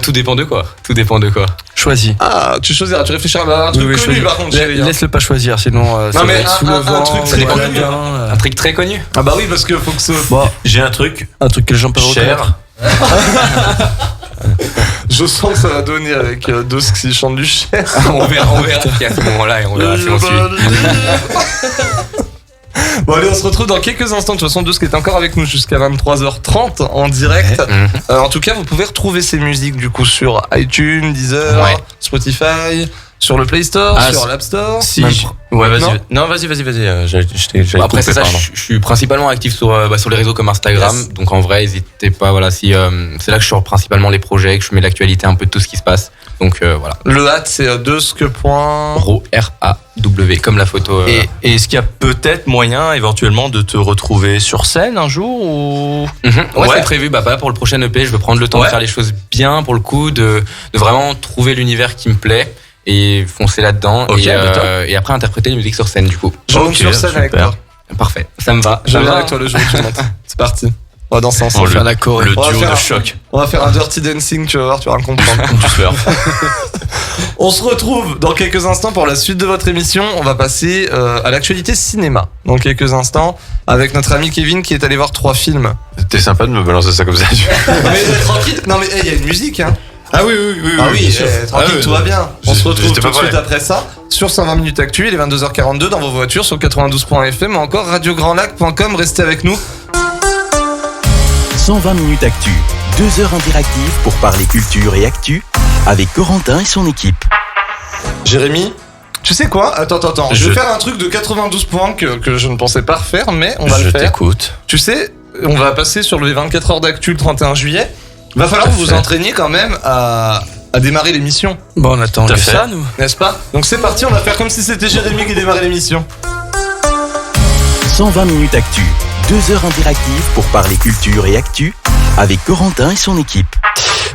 Tout dépend de quoi. Tout dépend de quoi. Choisis. Ah, tu choisiras, tu réfléchiras à un truc connu choisis. par contre, chérie. hein. Laisse-le pas choisir, sinon ça mais va être sous le un vent. truc ça très va connu, bien, Un truc très connu. Ah bah oui, parce que faut que ce. Bon, J'ai un truc un truc que les gens peuvent reconnaître. cher. Je sens que ça va donner avec Dos s'il chante du cher. on verra à ce moment-là et on verra si on suit. Bon allez, on se retrouve dans quelques instants. De toute façon, Dos qui est encore avec nous jusqu'à 23h30 en direct. En tout cas, vous pouvez retrouver ces musiques du coup sur iTunes, Deezer, Ouais. Spotify, sur le Play Store, Ah, sur l'App Store. Si. Même- Ouais, vas-y. Non Non, vas-y. Bon, après c'est ça, je suis principalement actif sur les réseaux comme Instagram, Yes. donc en vrai n'hésitez pas, voilà, si c'est là que je sors principalement les projets, que je mets l'actualité un peu de tout ce qui se passe, donc voilà. Le hâte, c'est Dos.point. RAW comme la photo. Et est-ce qu'il y a peut-être moyen éventuellement de te retrouver sur scène un jour ou Ouais, c'est prévu. Bah là pour le prochain EP, je veux prendre le temps de faire les choses bien pour le coup, de vraiment trouver l'univers qui me plaît et foncer là-dedans Ok, et après interpréter les musiques sur scène du coup. Je monte sur scène avec toi. Parfait, ça me va. Je Ça me viens va. avec toi le jour où tu montes. C'est parti. On va danser ensemble. Faire la choré. le On va duo faire de un- choc On va faire un dirty dancing, tu vas voir, tu vas rien comprendre. du surf. On se retrouve dans quelques instants pour la suite de votre émission. On va passer à l'actualité cinéma dans quelques instants avec notre ami Kevin qui est allé voir 3 films. T'es sympa de me balancer ça comme ça. Mais tranquille, non mais il y a une musique hein. Ah oui. Ah oui, bien sûr. tranquille, Ah oui, tout va bien. On se retrouve j'étais tout de pas suite prêt. après ça sur 120 minutes actu. Il est 22h42 dans vos voitures sur 92.fm ou encore radiograndlac.com. Restez avec nous. 120 minutes actu, 2 heures interactives pour parler culture et actu avec Corentin et son équipe. Jérémy, tu sais quoi? Attends. Je Je- vais faire un truc de 92 points que je ne pensais pas refaire, mais on va Je le faire. t'écoute. Tu sais, on va passer sur les 24 heures d'actu le 31 juillet. Va falloir que vous vous entraîniez quand même à démarrer l'émission, Bon, on attend Tout à que fait. ça, nous. n'est-ce pas? Donc c'est parti, on va faire comme si c'était Jérémy qui démarrait l'émission. 120 minutes actu, 2 heures interactives pour parler culture et actu avec Corentin et son équipe.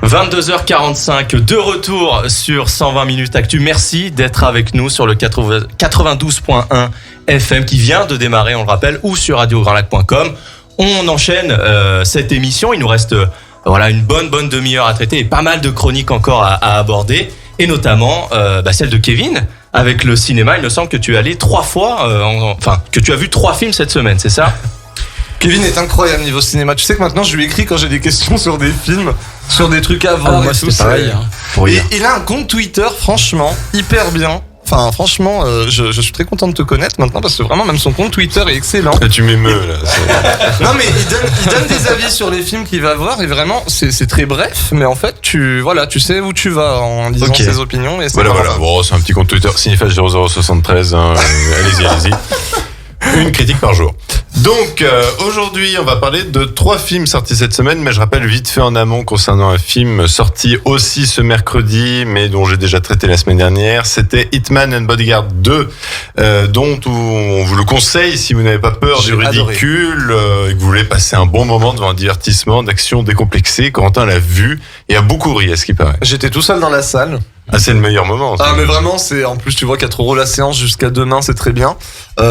22h45, de retour sur 120 minutes actu. Merci d'être avec nous sur le 92.1 FM qui vient de démarrer, on le rappelle, ou sur radiograndlac.com. On enchaîne cette émission. Il nous reste une bonne demi-heure à traiter et pas mal de chroniques encore à aborder, et notamment celle de Kevin avec le cinéma. Il me semble que tu es allé 3 fois, que tu as vu 3 films cette semaine, c'est ça? Kevin est incroyable niveau cinéma. Tu sais que maintenant je lui écris quand j'ai des questions sur des films, sur des trucs à voir moi, et tout. c'était pareil. Hein, pour Et hier. il a un compte Twitter, franchement, hyper bien. Enfin, franchement, je suis très content de te connaître maintenant parce que vraiment, même son compte Twitter est excellent. Tu m'émeus là. c'est- Non, mais il donne des avis sur les films qu'il va voir et vraiment, c'est très bref, mais en fait, tu sais où tu vas en disant Ok. ses opinions. Et c'est Voilà. vraiment- Bon, c'est un petit compte Twitter, Cinéphage 0073. Hein, allez-y. Une critique par jour. Donc, aujourd'hui, on va parler de 3 films sortis cette semaine, mais je rappelle vite fait en amont concernant un film sorti aussi ce mercredi, mais dont j'ai déjà traité la semaine dernière. C'était Hitman and Bodyguard 2, dont on vous le conseille si vous n'avez pas peur J'ai du ridicule et que vous voulez passer un bon moment devant un divertissement d'action décomplexé. Corentin l'a vu et a beaucoup ri, à ce qui paraît. J'étais tout seul dans la salle. Ah, c'est le meilleur moment. ça. Ah, mais vraiment, c'est en plus, tu vois, 4 € la séance jusqu'à demain, c'est très bien. J'y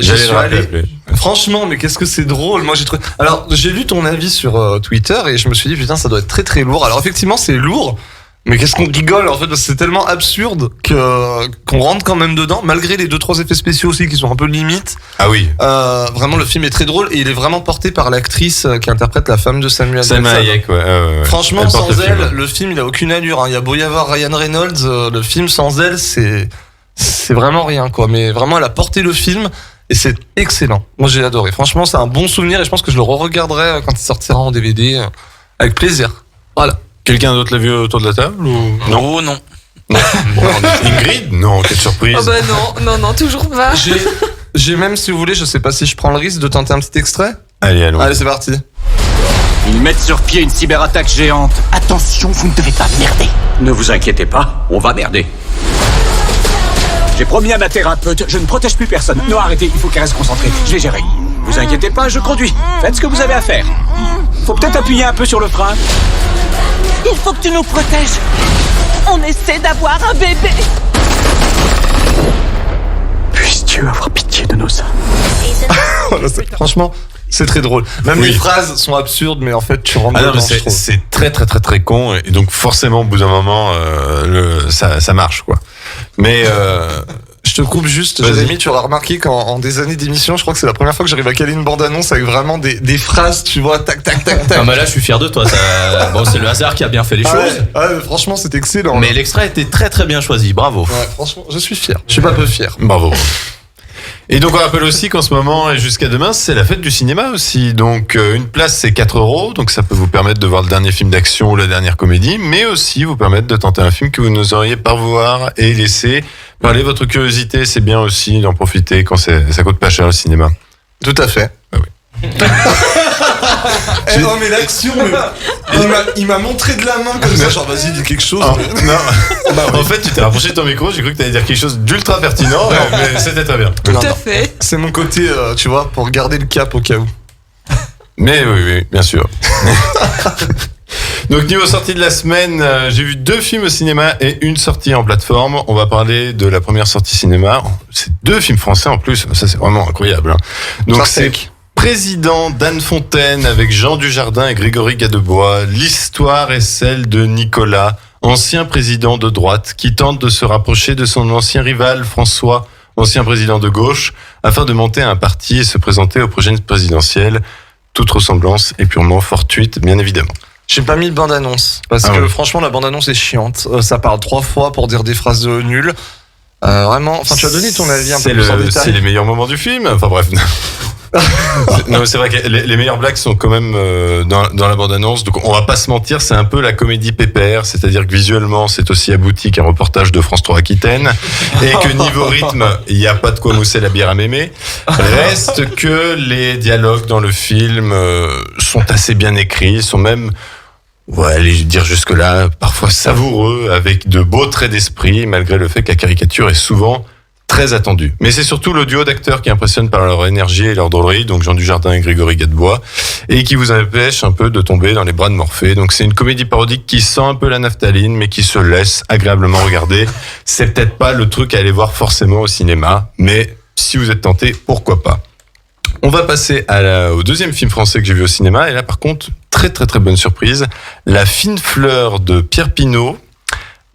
J'allais suis le rappeler. allé. Franchement, mais qu'est-ce que c'est drôle. Moi, j'ai trouvé. Alors, j'ai lu ton avis sur Twitter et je me suis dit, putain, ça doit être très très lourd. Alors, effectivement, c'est lourd. Mais qu'est-ce qu'on rigole en fait, parce que c'est tellement absurde qu'on rentre quand même dedans, malgré les 2-3 effets spéciaux aussi qui sont un peu limites. Ah oui. Vraiment, le film est très drôle et il est vraiment porté par l'actrice qui interprète la femme de Samuel Salma Jackson. Hayek, ouais. Franchement, Elle porte sans le film. elle, le film il a aucune allure. Hein. Il y a beau y avoir Ryan Reynolds, le film sans elle, c'est vraiment rien quoi. Mais vraiment, elle a porté le film. Et c'est excellent. Moi, j'ai adoré. Franchement, c'est un bon souvenir et je pense que je le re-regarderai quand il sortira en DVD avec plaisir. Voilà. Quelqu'un d'autre l'a vu autour de la table ou Non, non. Ingrid? Non, quelle surprise. Oh bah non, toujours pas. J'ai même, si vous voulez, je sais pas si je prends le risque de tenter un petit extrait. Allez, allons. Allez, c'est parti. Ils mettent sur pied une cyberattaque géante. Attention, vous ne devez pas merder. Ne vous inquiétez pas, on va merder. J'ai promis à ma thérapeute, je ne protège plus personne. Non, arrêtez, il faut qu'elle reste concentrée. Je vais gérer. Vous inquiétez pas, je conduis. Faites ce que vous avez à faire. Faut peut-être appuyer un peu sur le frein. Il faut que tu nous protèges. On essaie d'avoir un bébé. Puisse Dieu avoir pitié de nos âmes. Voilà, franchement, c'est très drôle. Même Oui. les phrases sont absurdes, mais en fait, tu rentres Ah non, mais dedans, je trouve. c'est très très très très con et donc forcément au bout d'un moment ça marche quoi. Mais Je te coupe juste, Vas-y. Jérémy, tu auras remarqué qu'en des années d'émission, je crois que c'est la première fois que j'arrive à caler une bande-annonce avec vraiment des phrases, tu vois, tac, tac, tac, tac. Ah bah là, je suis fier de toi. Bon, c'est le hasard qui a bien fait les Ah choses. ouais, ah ouais, franchement, c'est excellent. Mais l'extrait était très très bien choisi. Bravo. Ouais, franchement, je suis fier. Je suis pas peu fier. bravo. Et donc on rappelle aussi qu'en ce moment et jusqu'à demain c'est la fête du cinéma aussi. Donc une place c'est 4 €, donc ça peut vous permettre de voir le dernier film d'action ou la dernière comédie, mais aussi vous permettre de tenter un film que vous n'oseriez pas voir et laisser parler votre curiosité. C'est bien aussi d'en profiter quand ça coûte pas cher le cinéma. Tout à fait. Ah oui. Eh non, mais l'action, il m'a montré de la main comme ça, genre vas-y, dis quelque chose. Ah, mais- non. Bah oui. En fait, tu t'es rapproché de ton micro, j'ai cru que tu allais dire quelque chose d'ultra pertinent, mais c'était très bien. Tout Non, à non. fait. C'est mon côté, tu vois, pour garder le cap au cas où. Mais oui, bien sûr. Donc niveau sortie de la semaine, j'ai vu 2 films au cinéma et une sortie en plateforme. On va parler de la première sortie cinéma. C'est 2 films français en plus, ça c'est vraiment incroyable. Hein. Donc c'est Président d'Anne Fontaine avec Jean Dujardin et Grégory Gadebois. L'histoire est celle de Nicolas, ancien président de droite, qui tente de se rapprocher de son ancien rival François, ancien président de gauche, afin de monter un parti et se présenter aux prochaines présidentielles. Toute ressemblance est purement fortuite, bien évidemment. J'ai pas mis de bande-annonce parce Ah que ouais. franchement la bande-annonce est chiante. Ça parle 3 fois pour dire des phrases nulles. Vraiment, enfin tu as donné ton avis un peu plus en détail. C'est les meilleurs moments du film. Enfin bref. Non, mais c'est vrai que les meilleures blagues sont quand même dans la bande-annonce. Donc on va pas se mentir, c'est un peu la comédie pépère, c'est-à-dire que visuellement c'est aussi abouti qu'un reportage de France 3 Aquitaine, et que niveau rythme, il n'y a pas de quoi mousser la bière à mémé. Reste que les dialogues dans le film sont assez bien écrits, sont même, ouais, allez dire jusque-là, parfois savoureux, avec de beaux traits d'esprit, malgré le fait que la caricature est souvent très attendu. Mais c'est surtout le duo d'acteurs qui impressionne par leur énergie et leur drôlerie, donc Jean Dujardin et Grégory Gadebois, et qui vous empêche un peu de tomber dans les bras de Morphée. Donc c'est une comédie parodique qui sent un peu la naphtaline, mais qui se laisse agréablement regarder. C'est peut-être pas le truc à aller voir forcément au cinéma, mais si vous êtes tenté, pourquoi pas. On va passer au deuxième film français que j'ai vu au cinéma, et là par contre, très très très bonne surprise, La fine fleur de Pierre Pinault,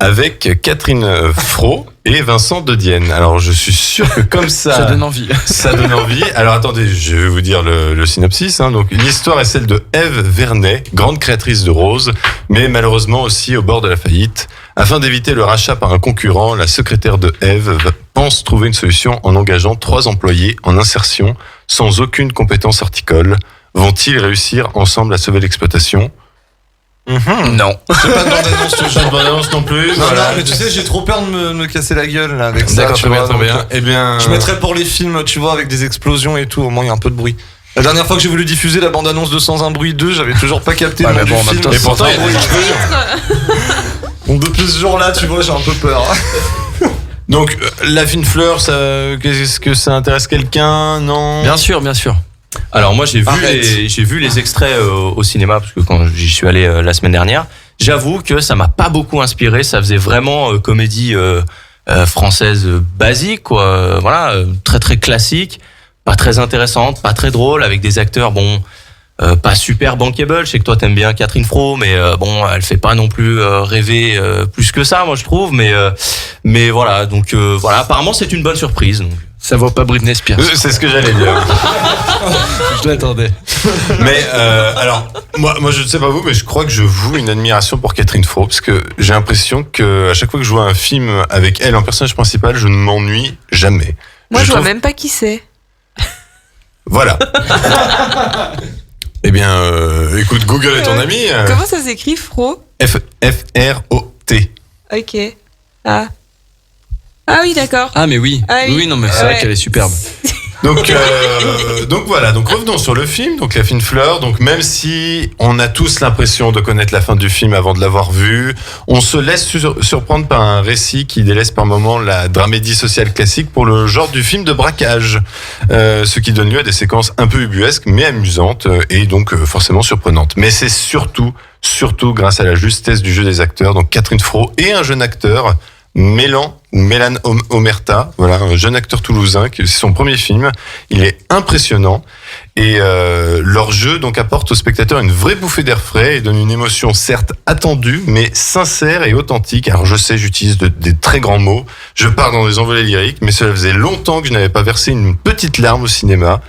avec Catherine Fro et Vincent De Dienne. Alors je suis sûr que comme ça... Ça donne envie. Ça donne envie. Alors attendez, je vais vous dire le synopsis. Hein. Donc l'histoire est celle de Ève Vernet, grande créatrice de roses, mais malheureusement aussi au bord de la faillite. Afin d'éviter le rachat par un concurrent, la secrétaire de Ève pense trouver une solution en engageant 3 employés en insertion sans aucune compétence horticole. Vont-ils réussir ensemble à sauver l'exploitation ? Non. J'ai pas de bande-annonce, tu Pas de bande-annonce non plus. Non, voilà. non, mais tu sais, j'ai trop peur de me casser la gueule là avec ça. D'accord, tu très bien, vois, très donc, bien. Eh bien, Je mettrais pour les films, tu vois, avec des explosions et tout, au moins il y a un peu de bruit. La dernière fois que j'ai voulu diffuser la bande-annonce de Sans un bruit 2, j'avais toujours pas capté le nom du film. et pourtant, il y a des explosions. Donc depuis ce jour-là, tu vois, j'ai un peu peur. Donc, La fine fleur, est-ce que ça intéresse quelqu'un? Non? Bien sûr, bien sûr. Alors moi j'ai vu les extraits au cinéma parce que quand j'y suis allé la semaine dernière, j'avoue que ça m'a pas beaucoup inspiré. Ça faisait vraiment comédie française basique, quoi. Voilà, très très classique, pas très intéressante, pas très drôle, avec des acteurs pas super bankable. Je sais que toi t'aimes bien Catherine Fro, mais bon, elle fait pas non plus rêver plus que ça, moi je trouve. Mais voilà, donc voilà. Apparemment, c'est une bonne surprise. Donc. Ça vaut pas Britney Spears. C'est ce que j'allais dire. Je l'attendais. Mais alors, moi je ne sais pas vous, mais je crois que je voue une admiration pour Catherine Fro, parce que j'ai l'impression que à chaque fois que je vois un film avec elle en personnage principal, je ne m'ennuie jamais. Moi, je vois même pas qui c'est. Voilà. Eh bien, écoute, Google est ton ami. Comment ça s'écrit, Fro? F-R-O-T. Ok. Ah oui, d'accord. Ah mais oui. Ah oui. Oui, non mais c'est vrai qu'elle est superbe. Donc voilà, donc revenons sur le film, donc La Fine Fleur. Donc même si on a tous l'impression de connaître la fin du film avant de l'avoir vu, on se laisse surprendre par un récit qui délaisse par moments la dramédie sociale classique pour le genre du film de braquage, ce qui donne lieu à des séquences un peu ubuesques mais amusantes et donc forcément surprenantes. Mais c'est surtout grâce à la justesse du jeu des acteurs, donc Catherine Fro et un jeune acteur, Mélan Omerta, voilà, un jeune acteur toulousain, c'est son premier film. Il est impressionnant et leur jeu donc apporte au spectateur une vraie bouffée d'air frais et donne une émotion certes attendue mais sincère et authentique. Alors je sais, j'utilise des très grands mots, je pars dans des envolées lyriques, mais cela faisait longtemps que je n'avais pas versé une petite larme au cinéma.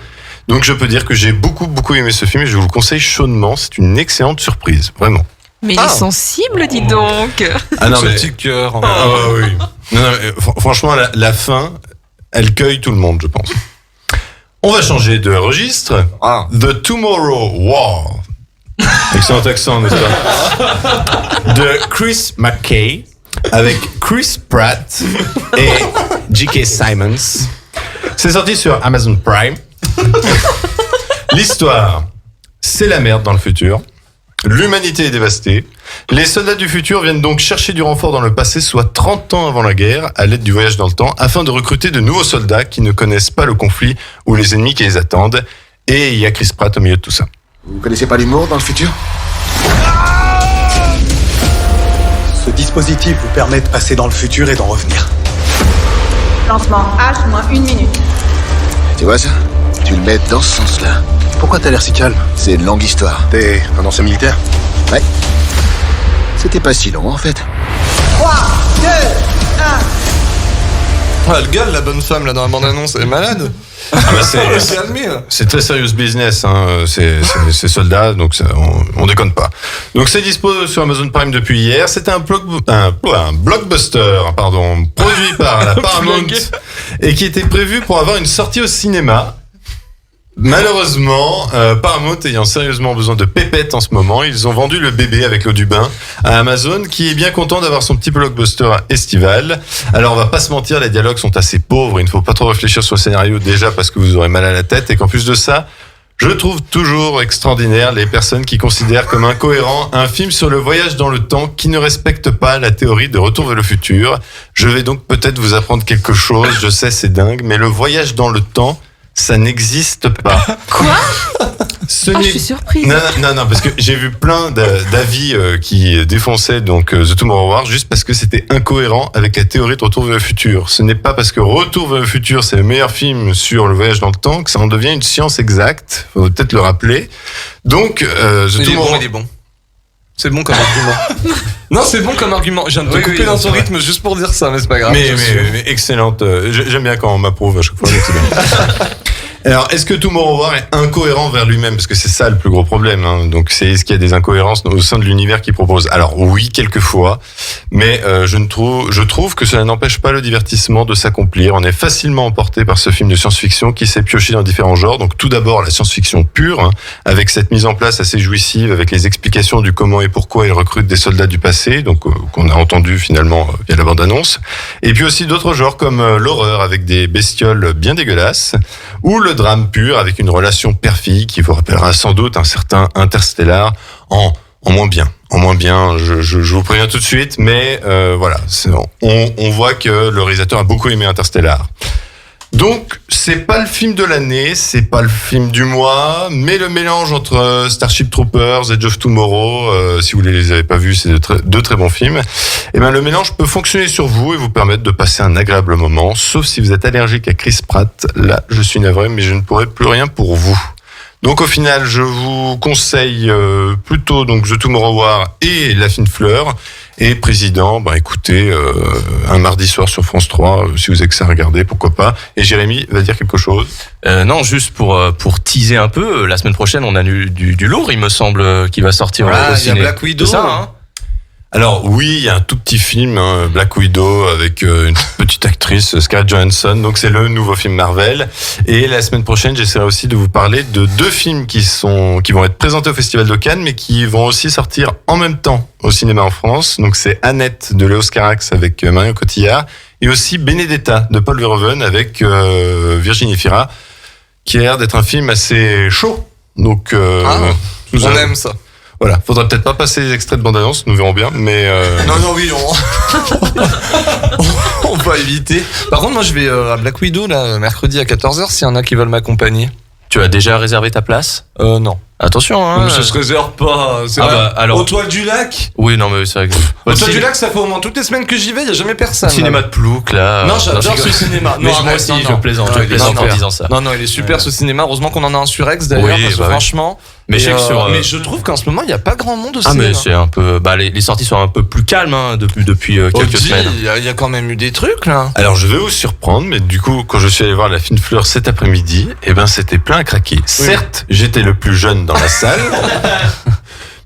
Donc je peux dire que j'ai beaucoup aimé ce film et je vous le conseille chaudement. C'est une excellente surprise, vraiment. Mais il est sensible, dis donc. Ah non, mais petit cœur. Ah oui. Non, mais franchement, la fin, elle cueille tout le monde, je pense. On va changer de registre. The Tomorrow War. Excellent accent, n'est-ce pas? De Chris McKay avec Chris Pratt et J.K. Simmons. C'est sorti sur Amazon Prime. L'histoire, c'est la merde dans le futur. L'humanité est dévastée. Les soldats du futur viennent donc chercher du renfort dans le passé, soit 30 ans avant la guerre, à l'aide du voyage dans le temps, afin de recruter de nouveaux soldats qui ne connaissent pas le conflit ou les ennemis qui les attendent. Et il y a Chris Pratt au milieu de tout ça. Vous connaissez pas l'humour dans le futur? Ce dispositif vous permet de passer dans le futur et d'en revenir. Lancement H moins 1 minute. Tu vois ça? Tu le mets dans ce sens-là. Pourquoi t'as l'air si calme? C'est une longue histoire. T'es un ancien militaire? Ouais. C'était pas si long en fait. 3, 2, 1. Ah, elle gueule, la bonne femme, là, dans la bande-annonce, elle est malade. Ah bah c'est très serious business, hein. C'est soldats, donc ça, on déconne pas. Donc c'est dispo sur Amazon Prime depuis hier. C'était un blockbuster, produit par la Paramount et qui était prévu pour avoir une sortie au cinéma. Malheureusement, Paramount ayant sérieusement besoin de pépettes en ce moment, ils ont vendu le bébé avec l'eau du bain à Amazon, qui est bien content d'avoir son petit blockbuster estival. Alors on va pas se mentir, les dialogues sont assez pauvres, il ne faut pas trop réfléchir sur le scénario déjà parce que vous aurez mal à la tête, et qu'en plus de ça, je trouve toujours extraordinaire les personnes qui considèrent comme incohérent un film sur le voyage dans le temps qui ne respecte pas la théorie de Retour vers le futur. Je vais donc peut-être vous apprendre quelque chose, je sais c'est dingue, mais le voyage dans le temps, ça n'existe pas. Quoi? Je suis surprise. Non, parce que j'ai vu plein d'avis qui défonçaient donc The Tomorrow War juste parce que c'était incohérent avec la théorie de Retour vers le futur. Ce n'est pas parce que Retour vers le futur c'est le meilleur film sur le voyage dans le temps que ça en devient une science exacte. Faut peut-être le rappeler. Donc The Tomorrow... Il est bon. C'est bon comme argument. Non, c'est bon comme argument. Je viens de te couper dans ton rythme juste pour dire ça, mais c'est pas grave. Mais excellente. J'aime bien quand on m'approuve à chaque fois. C'est bien. Alors, est-ce que Tomorrow War est incohérent vers lui-même? Parce que c'est ça le plus gros problème. Hein. Donc, est-ce qu'il y a des incohérences au sein de l'univers qu'il propose? Alors, oui, quelquefois. Mais je trouve que cela n'empêche pas le divertissement de s'accomplir. On est facilement emporté par ce film de science-fiction qui s'est pioché dans différents genres. Donc, tout d'abord, la science-fiction pure, hein, avec cette mise en place assez jouissive, avec les explications du comment et pourquoi il recrute des soldats du passé, donc qu'on a entendu finalement via la bande-annonce. Et puis aussi d'autres genres comme l'horreur, avec des bestioles bien dégueulasses, ou le drame pur avec une relation père-fille qui vous rappellera sans doute un certain Interstellar en moins bien. En moins bien, je vous préviens tout de suite, mais voilà, on voit que le réalisateur a beaucoup aimé Interstellar. Donc, c'est pas le film de l'année, c'est pas le film du mois, mais le mélange entre Starship Troopers, Edge of Tomorrow, si vous les avez pas vus, c'est deux très bons films. Et ben, le mélange peut fonctionner sur vous et vous permettre de passer un agréable moment, sauf si vous êtes allergique à Chris Pratt. Là, je suis navré, mais je ne pourrai plus rien pour vous. Donc au final, je vous conseille plutôt donc The Tomorrow War et La Fine Fleur. Et Président, bah écoutez, un mardi soir sur France 3, si vous avez que ça à regarder, pourquoi pas. Et Jérémy va dire quelque chose. Non, juste pour teaser un peu, la semaine prochaine, on a du lourd, il me semble, qui va sortir au ciné. Il y a Black Widow. C'est ça, hein. Alors oui, il y a un tout petit film, Black Widow, avec une petite actrice, Scarlett Johansson. Donc c'est le nouveau film Marvel. Et la semaine prochaine, j'essaierai aussi de vous parler de 2 films qui vont être présentés au Festival de Cannes, mais qui vont aussi sortir en même temps au cinéma en France. Donc c'est Annette de Léos Carax avec Marion Cotillard, et aussi Benedetta de Paul Verhoeven avec Virginie Fira, qui a l'air d'être un film assez chaud. Donc on aime ça. Voilà, faudra peut-être pas passer les extraits de bande-annonce, nous verrons bien, mais... Non, oui, on va éviter. Par contre, moi, je vais à Black Widow, là, mercredi à 14h, s'il y en a qui veulent m'accompagner. Tu as déjà réservé ta place ? Non. Attention, hein. Ça se réserve pas. C'est alors... Aux Toiles du Lac. Oui, non, mais c'est vrai que... Aux Toiles du Lac, ça fait au moins toutes les semaines que j'y vais, il y a jamais personne. Le cinéma de Plouc, là. Non, j'adore ce cinéma. Mais moi aussi, je plaisante en disant ça. Non, il est super ce cinéma. Heureusement qu'on en a un sur Aix d'ailleurs, parce que franchement. Mais je trouve qu'en ce moment, il n'y a pas grand monde au cinéma. Mais c'est un peu. Les sorties sont un peu plus calmes, hein, depuis quelques semaines. Il y a quand même eu des trucs, là. Alors, je vais vous surprendre, mais du coup, quand je suis allé voir La Fine Fleur cet après-midi, c'était plein à craquer. Oui. Certes, j'étais le plus jeune dans la salle.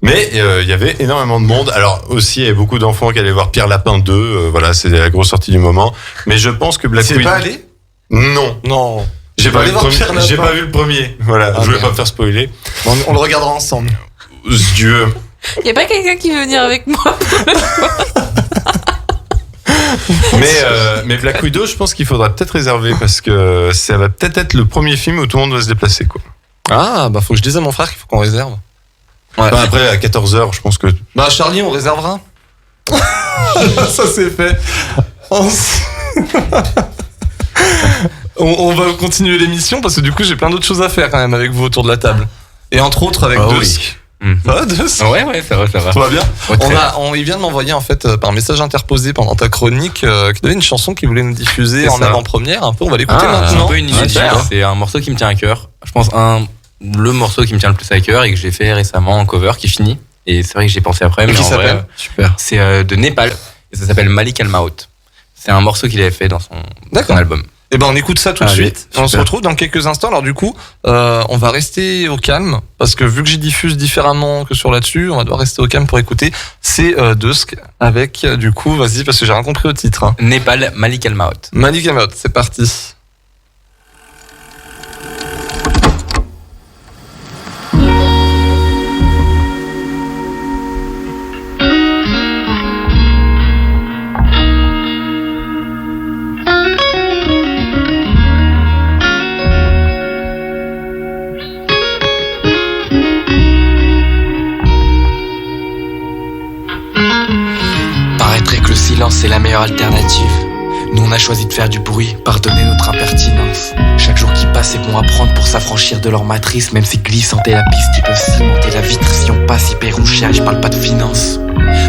Mais il y avait énormément de monde. Alors aussi, il y avait beaucoup d'enfants qui allaient voir Pierre Lapin 2. Voilà, c'est la grosse sortie du moment. Mais je pense que Black Widow... C'est pas allé ? Non. J'ai pas vu le premier. Voilà, je voulais pas me faire spoiler. On le regardera ensemble. Dieu. Y a pas quelqu'un qui veut venir avec moi? Mais Black Widow, je pense qu'il faudra peut-être réserver parce que ça va peut-être être le premier film où tout le monde va se déplacer, quoi. Ah, faut que je dise à mon frère qu'il faut qu'on réserve. Ouais. Après, à 14h, je pense que... Charlie, on réservera. Ça, c'est fait. On va continuer l'émission parce que du coup, j'ai plein d'autres choses à faire quand même avec vous autour de la table. Et entre autres avec Dusk. Ça va, Dusk ? Ouais, ça va. Tout va bien ? Il vient de m'envoyer en fait par message interposé pendant ta chronique qu'il avait une chanson qu'il voulait nous diffuser en avant-première. Un peu, on va l'écouter maintenant. C'est un peu une initiative. C'est un morceau qui me tient à cœur. Je pense le morceau qui me tient le plus à cœur et que j'ai fait récemment en cover qui finit. Et c'est vrai que j'ai pensé après. Mais qui en s'appelle vrai, super. C'est de Népal et ça s'appelle Malik Al Maut. C'est un morceau qu'il avait fait dans son album. Et on écoute ça tout de suite. On se retrouve dans quelques instants. Alors du coup, on va rester au calme parce que vu que j'y diffuse différemment que sur là-dessus, on va devoir rester au calme pour écouter. C'est Dusk avec du coup, vas-y parce que j'ai rien compris au titre. Hein. Népal, Malik Al Maut. Malik Al Maut, c'est parti. Paraîtrait que le silence est la meilleure alternative. Nous on a choisi de faire du bruit, pardonnez notre impertinence. Chaque jour qui passe est bon à prendre pour s'affranchir de leur matrice. Même si glissante est la piste, ils peuvent cimenter la vitre. Si on passe, ils paieront cher et je parle pas de finance.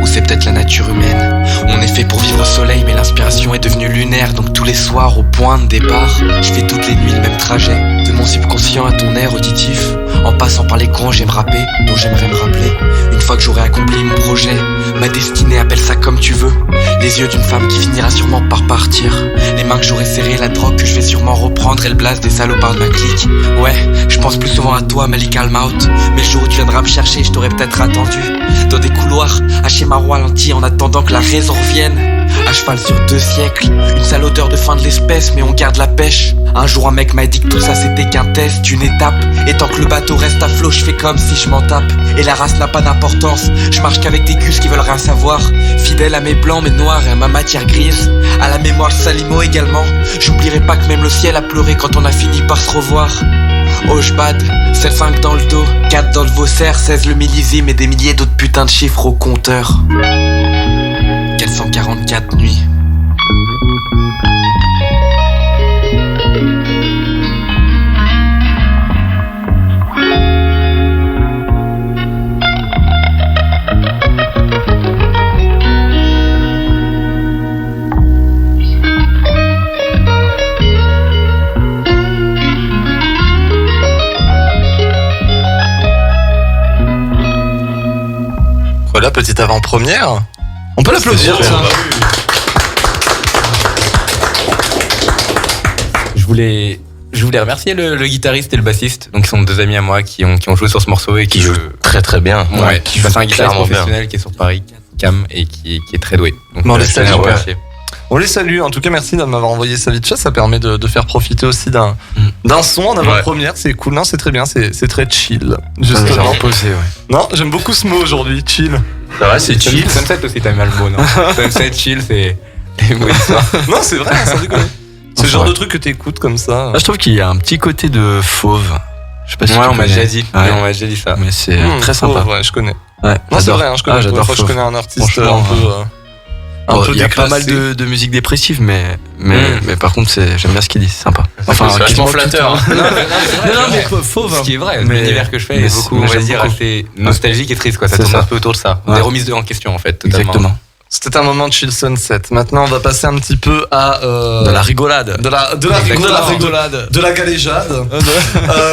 Ou c'est peut-être la nature humaine. On est fait pour vivre au soleil mais l'inspiration est devenue lunaire. Donc tous les soirs au point de départ, je fais toutes les nuits le même trajet. De mon subconscient à ton air auditif. En passant par les grands j'aime rapper, dont j'aimerais me rappeler. Une fois que j'aurai accompli mon projet, ma destinée, appelle ça comme tu veux. Les yeux d'une femme qui finira sûrement par partir. Les mains que j'aurais serrées, la drogue que je vais sûrement reprendre. Et le blast des salopards de ma clique. Ouais, je pense plus souvent à toi Malik Al Maut. Mais le jour où tu viendras me chercher, je t'aurais peut-être attendu dans des couloirs, haché ma roue ralentie en attendant que la raison revienne. À cheval sur 2 siècles, une sale odeur de fin de l'espèce, mais on garde la pêche. Un jour un mec m'a dit que tout ça c'était qu'un test, une étape. Et tant que le bateau reste à flot, je fais comme si je m'en tape. Et la race n'a pas d'importance, je marche qu'avec des gus qui veulent rien savoir. Fidèle à mes blancs, mes noirs et à ma matière grise. À la mémoire Salimo également. J'oublierai pas que même le ciel a pleuré quand on a fini par se revoir. Oh j'bad, 7-5 dans le dos, 4 dans le Vaussaire, 16 le millésime et des milliers d'autres putains de chiffres au compteur. 444 nuits. là, petite avant-première. On peut l'applaudir, tiens. Je voulais remercier le guitariste et le bassiste, donc ils sont deux amis à moi qui ont joué sur ce morceau et Qui joue très très bien. Ouais, qui c'est joue un guitariste clairement bien. professionnel qui est sur Paris, Cam, et qui est très doué. Donc Bon, on les je tenais à salue, ouais. remercier. On les salue. En tout cas, merci de m'avoir envoyé ça vite fait. Ça permet de faire profiter aussi d'un son en avant-première. C'est cool. Non, c'est très bien. C'est très chill. Justement. Posé, ouais. Non, j'aime beaucoup ce mot aujourd'hui. Chill. C'est vrai, c'est chill. Sunset aussi, t'as mal le mot, non? Sunset, chill, c'est des mots d'histoire. Non, c'est vrai, sans déconner. C'est le genre de truc que t'écoutes comme ça. Là, je trouve qu'il y a un petit côté de fauve. Je sais pas si Ouais, tu on m'a connais. déjà dit. Ouais. On m'a déjà dit ça. Mais c'est très sympa. Ouais, je connais. Ouais, Non, c'est j'adore. vrai, je connais. j'adore Une fois, je Fauve. connais un artiste Franchement, un peu il y a pas mal déclassé. de musique dépressive, mais par contre, j'aime bien ce qu'il dit, c'est sympa. Enfin, c'est vachement quasiment flatteur. tout le temps. Non, mais fauve. Ce qui est vrai, Mais- l'univers que je fais mais est beaucoup, on mais va j'aime dire, beaucoup. assez nostalgique et triste, quoi. Ça C'est tourne ça. un peu autour de ça. Ouais. Des remises en question, en fait, totalement. Exactement. C'était un moment de chill sunset. Maintenant, on va passer un petit peu à De la rigolade. de la rigolade, de la galéjade.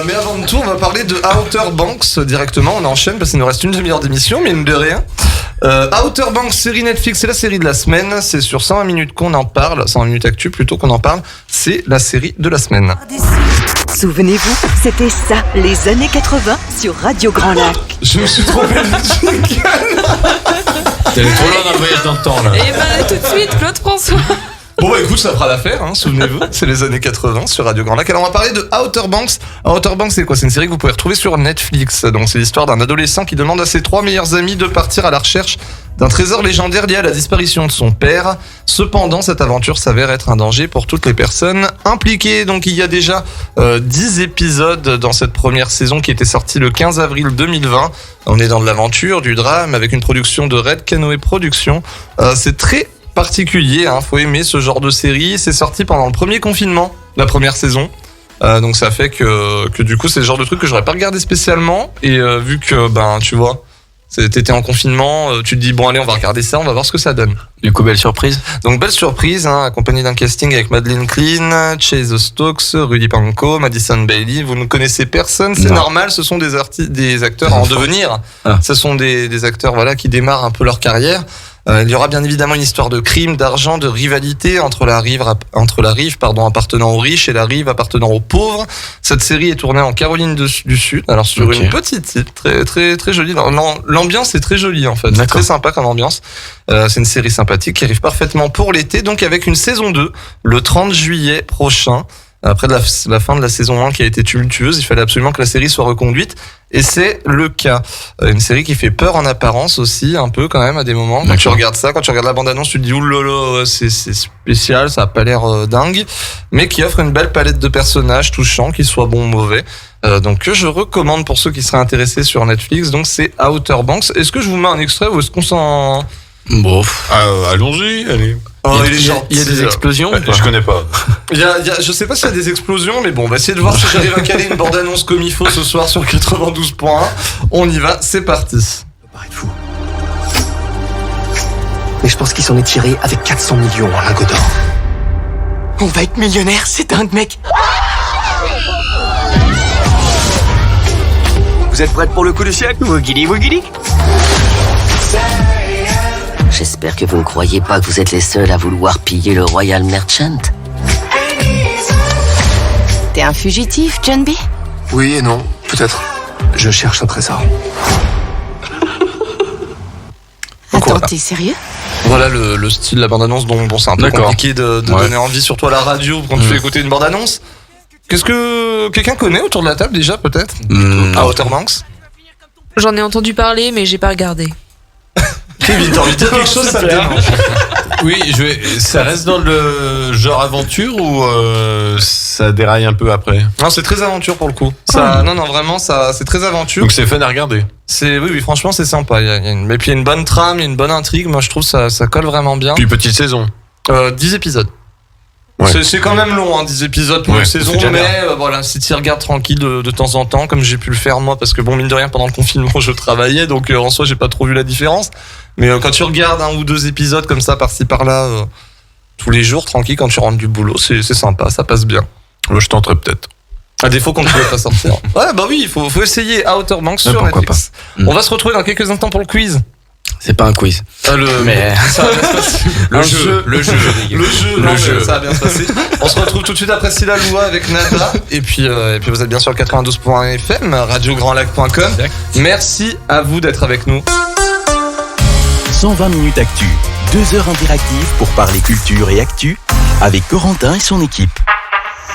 Mais avant de tout, on va parler de Outer Banks directement. On enchaîne parce qu'il nous reste une demi-heure d'émission, mais mine de rien. Outer Banks, série Netflix, c'est la série de la semaine. C'est sur 120 minutes qu'on en parle, 120 minutes actu plutôt qu'on en parle. C'est la série de la semaine. Souvenez-vous, c'était ça, les années 80 sur Radio Grand Lac. Je me suis trompé de jingle. T'es trop loin dans le voyage dans le temps, là. Et ben tout de suite, Claude François. Bon bah écoute, ça fera l'affaire, hein, souvenez-vous, c'est les années 80 sur Radio Grand Lac. Alors on va parler de Outer Banks. Outer Banks, c'est quoi? C'est une série que vous pouvez retrouver sur Netflix. Donc c'est l'histoire d'un adolescent qui demande à ses 3 meilleurs amis de partir à la recherche d'un trésor légendaire lié à la disparition de son père. Cependant, cette aventure s'avère être un danger pour toutes les personnes impliquées. Donc il y a déjà 10 épisodes dans cette première saison qui était sortie le 15 avril 2020. On est dans de l'aventure, du drame, avec une production de Red Canoe Productions. C'est très particulier, hein, faut aimer ce genre de série. C'est sorti pendant le premier confinement, la première saison. Donc ça fait que du coup c'est le genre de truc que j'aurais pas regardé spécialement. Et vu que tu vois, t'étais en confinement, tu te dis bon allez on va regarder ça, on va voir ce que ça donne. Du coup, belle surprise. Donc belle surprise, hein, accompagné d'un casting avec Madeleine Klein, Chase Stokes, Rudy Panko, Madison Bailey. Vous ne connaissez personne, c'est Non. normal. Ce sont des acteurs en devenir. Ah. Ce sont des acteurs qui démarrent un peu leur carrière. Il y aura bien évidemment une histoire de crime, d'argent, de rivalité entre la rive appartenant aux riches et la rive appartenant aux pauvres. Cette série est tournée en Caroline du Sud, alors sur Ok. une petite île très très très jolie. L'ambiance est très jolie en fait, c'est D'accord. très sympa comme ambiance. C'est une série sympathique qui arrive parfaitement pour l'été, donc avec une saison 2 le 30 juillet prochain. Après la fin de la saison 1 qui a été tumultueuse, il fallait absolument que la série soit reconduite. Et c'est le cas. Une série qui fait peur en apparence aussi, un peu quand même à des moments. Quand tu regardes ça, quand tu regardes la bande-annonce, tu te dis oulala, c'est spécial, ça a pas l'air dingue. Mais qui offre une belle palette de personnages touchants, qu'ils soient bons ou mauvais. Donc que je recommande pour ceux qui seraient intéressés sur Netflix. Donc c'est Outer Banks. Est-ce que je vous mets un extrait ou est-ce qu'on s'en... Bon. Allons-y, allez. Oh, il y a des explosions ou pas Je connais pas. Je sais pas s'il y a des explosions, mais bon, on va essayer de voir si j'arrive à caler une bande-annonce comme il faut ce soir sur 92.1. On y va, c'est parti. Mais je pense qu'il s'en est tiré avec 400 millions en lingots d'or. On va être millionnaire, c'est dingue, mec. Vous êtes prête pour le coup de siècle? Woogity woogity. J'espère que vous ne croyez pas que vous êtes les seuls à vouloir piller le Royal Merchant. T'es un fugitif, John B? Oui et non, peut-être. Je cherche un trésor. Donc, Attends, voilà. t'es sérieux? Voilà le style de la bande-annonce, donc bon, c'est un peu D'accord. compliqué de donner envie, surtout à la radio quand tu fais écouter une bande-annonce. Qu'est-ce que quelqu'un connaît autour de la table déjà, peut-être? Outer Banks? J'en ai entendu parler, mais j'ai pas regardé. Kevin, t'as envie de dire quelque chose, ça te dérange? Oui, ça reste dans le genre aventure ou ça déraille un peu après? Non, c'est très aventure pour le coup. Non, vraiment, c'est très aventure. Donc c'est fun à regarder. Oui, franchement, c'est sympa. Et puis il y a une bonne trame, il y a une bonne intrigue. Moi, je trouve ça colle vraiment bien. Puis petite saison. 10 épisodes. Ouais. C'est quand même long, 10 épisodes pour Ouais, une saison, c'est déjà mais bien. voilà, si tu y regardes tranquille de temps en temps, comme j'ai pu le faire moi, parce que bon, mine de rien, pendant le confinement, je travaillais, donc en soi, j'ai pas trop vu la différence. Mais quand tu regardes 1 ou 2 épisodes comme ça, par-ci par-là, tous les jours, tranquille, quand tu rentres du boulot, c'est sympa, ça passe bien. Moi, je tenterai peut-être. À défaut qu'on ne pouvait pas sortir. Ouais, bah oui, il faut essayer Outer Banks sur pourquoi Netflix. On va se retrouver dans quelques instants pour le quiz. C'est pas un quiz. Mais ça va bien se passer. le jeu, ça va bien se passer. On se retrouve tout de suite après Silla Loua avec Nada. Et puis vous êtes bien sûr 92.fm, radiograndlac.com. Merci à vous d'être avec nous. 120 minutes actu, 2 heures interactives pour parler culture et actu avec Corentin et son équipe.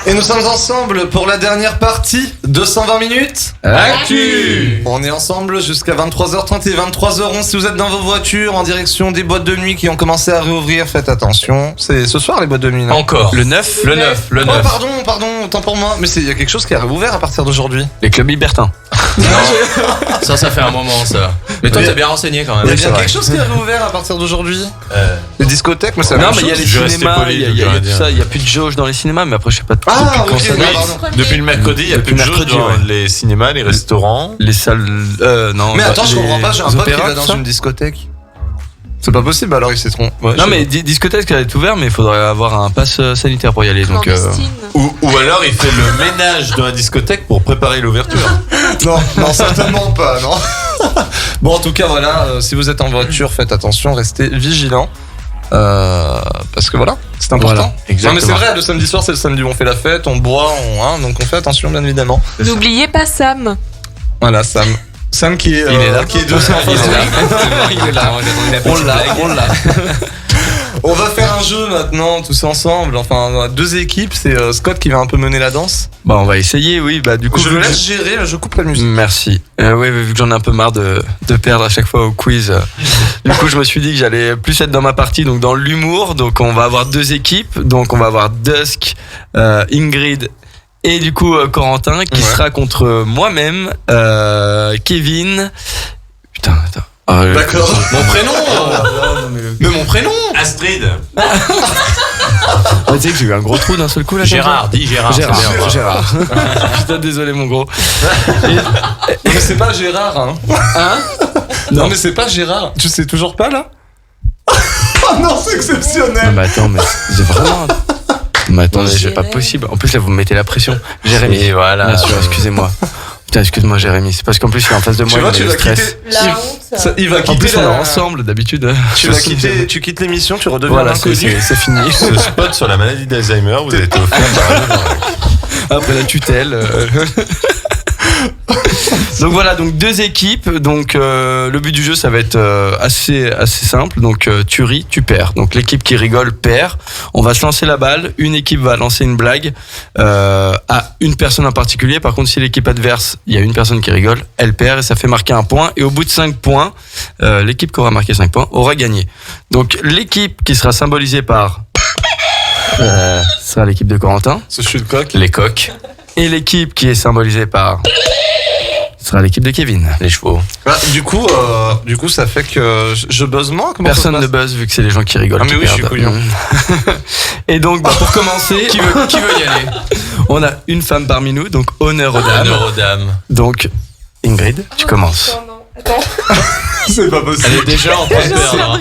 Et nous sommes ensemble pour la dernière partie de 120 minutes Actu. On est ensemble jusqu'à 23h30 et 23h11. Si vous êtes dans vos voitures en direction des boîtes de nuit qui ont commencé à réouvrir, faites attention. C'est ce soir les boîtes de nuit, non? Encore. Le 9. Oh, pardon, autant pour moi. Mais il y a quelque chose qui a réouvert à partir d'aujourd'hui. Les clubs libertins. Ça fait un moment, ça. Mais toi, t'es bien renseigné quand même. Il y a bien quelque chose qui a réouvert à partir d'aujourd'hui. Les discothèques, moi c'est la Non, même mais il y a chose. les cinémas, il y a tout ça. Il y a plus de jauge dans les cinémas, mais après je sais pas. Ah, depuis quand ok, ça oui, date. pardon. Depuis le mercredi, il y a plus de jauge dans les cinémas, les restaurants. Les salles. Non. Mais attends, je les comprends pas, j'ai un pote qui opéras, va dans tout ça. une discothèque. C'est pas possible, alors il s'est trompé. Ouais, Non, mais discothèque, elle est ouverte, mais il faudrait avoir un pass sanitaire pour y aller. Donc, Ou alors il fait le ménage dans la discothèque pour préparer l'ouverture. Non, certainement pas, non. Bon, en tout cas, voilà, si vous êtes en voiture, faites attention, restez vigilants. Parce que voilà, c'est important. Voilà, Non, exactement. mais c'est vrai, le samedi soir, c'est le samedi où on fait la fête, on boit, donc on fait attention, bien évidemment. N'oubliez pas Sam. Voilà, Sam qui est, Il est là. qui est debout en face de nous. Il est là. Moi, j'attendais la petite blague. on l'a. On va faire un jeu maintenant, tous ensemble. Enfin, on a 2 équipes, c'est Scott qui va un peu mener la danse. Bah, on va essayer, oui. Bah, du coup. Je le laisse gérer, je coupe la musique. Merci. Oui, vu que j'en ai un peu marre de perdre à chaque fois au quiz. Du coup, je me suis dit que j'allais plus être dans ma partie, donc dans l'humour. Donc, on va avoir 2 équipes. Donc, on va avoir Dusk, Ingrid et du coup Corentin qui sera contre moi-même, Kevin. Putain, attends. D'accord. Mon prénom Mais mon prénom Astrid. Tu sais que j'ai eu un gros trou d'un seul coup là. Gérard, dis Gérard. c'est bien. Gérard. Putain, désolé mon gros. Mais c'est pas Gérard, hein. Non, mais c'est pas Gérard. Tu sais toujours pas, là? Oh non, c'est exceptionnel. Non mais attends, mais c'est vraiment... Mais attendez, c'est Jérémy. pas possible. En plus là, vous me mettez la pression. Jérémy. Et voilà. Bien sûr, excusez-moi. Putain, excuse-moi Jérémy. C'est parce qu'en plus, il est en face de moi. Tu vois, il tu me vas stress. quitter. La honte. Il va quitter. En plus, on est la- ensemble d'habitude. Tu quittes l'émission, tu redeviens Voilà, l'inconnu. c'est fini. Ce spot sur la maladie d'Alzheimer, vous êtes offert par Après la tutelle. Donc voilà, donc 2 équipes. Donc le but du jeu, ça va être assez simple. Donc tu ris, tu perds. Donc l'équipe qui rigole perd. On va se lancer la balle. Une équipe va lancer une blague à une personne en particulier. Par contre, si l'équipe adverse, il y a une personne qui rigole, elle perd et ça fait marquer un point. Et au bout de 5 points, l'équipe qui aura marqué 5 points aura gagné. Donc l'équipe qui sera symbolisée par sera l'équipe de Corentin. Ce chute de coq. Les coqs, Et l'équipe qui est symbolisée par sera l'équipe de Kevin. les chevaux. Bah, du coup, ça fait que je buzz moins. Comment Personne ça ne se passe buzz vu que c'est les gens qui rigolent. Ah, mais qui oui, je suis perdent. couillon. Et donc, bah, pour commencer, Qui veut y aller? on a une femme parmi nous, donc honneur aux dames. Honneur aux dames. Donc, Ingrid, tu commences. C'est pas possible. Elle est déjà en train de perdre. hein.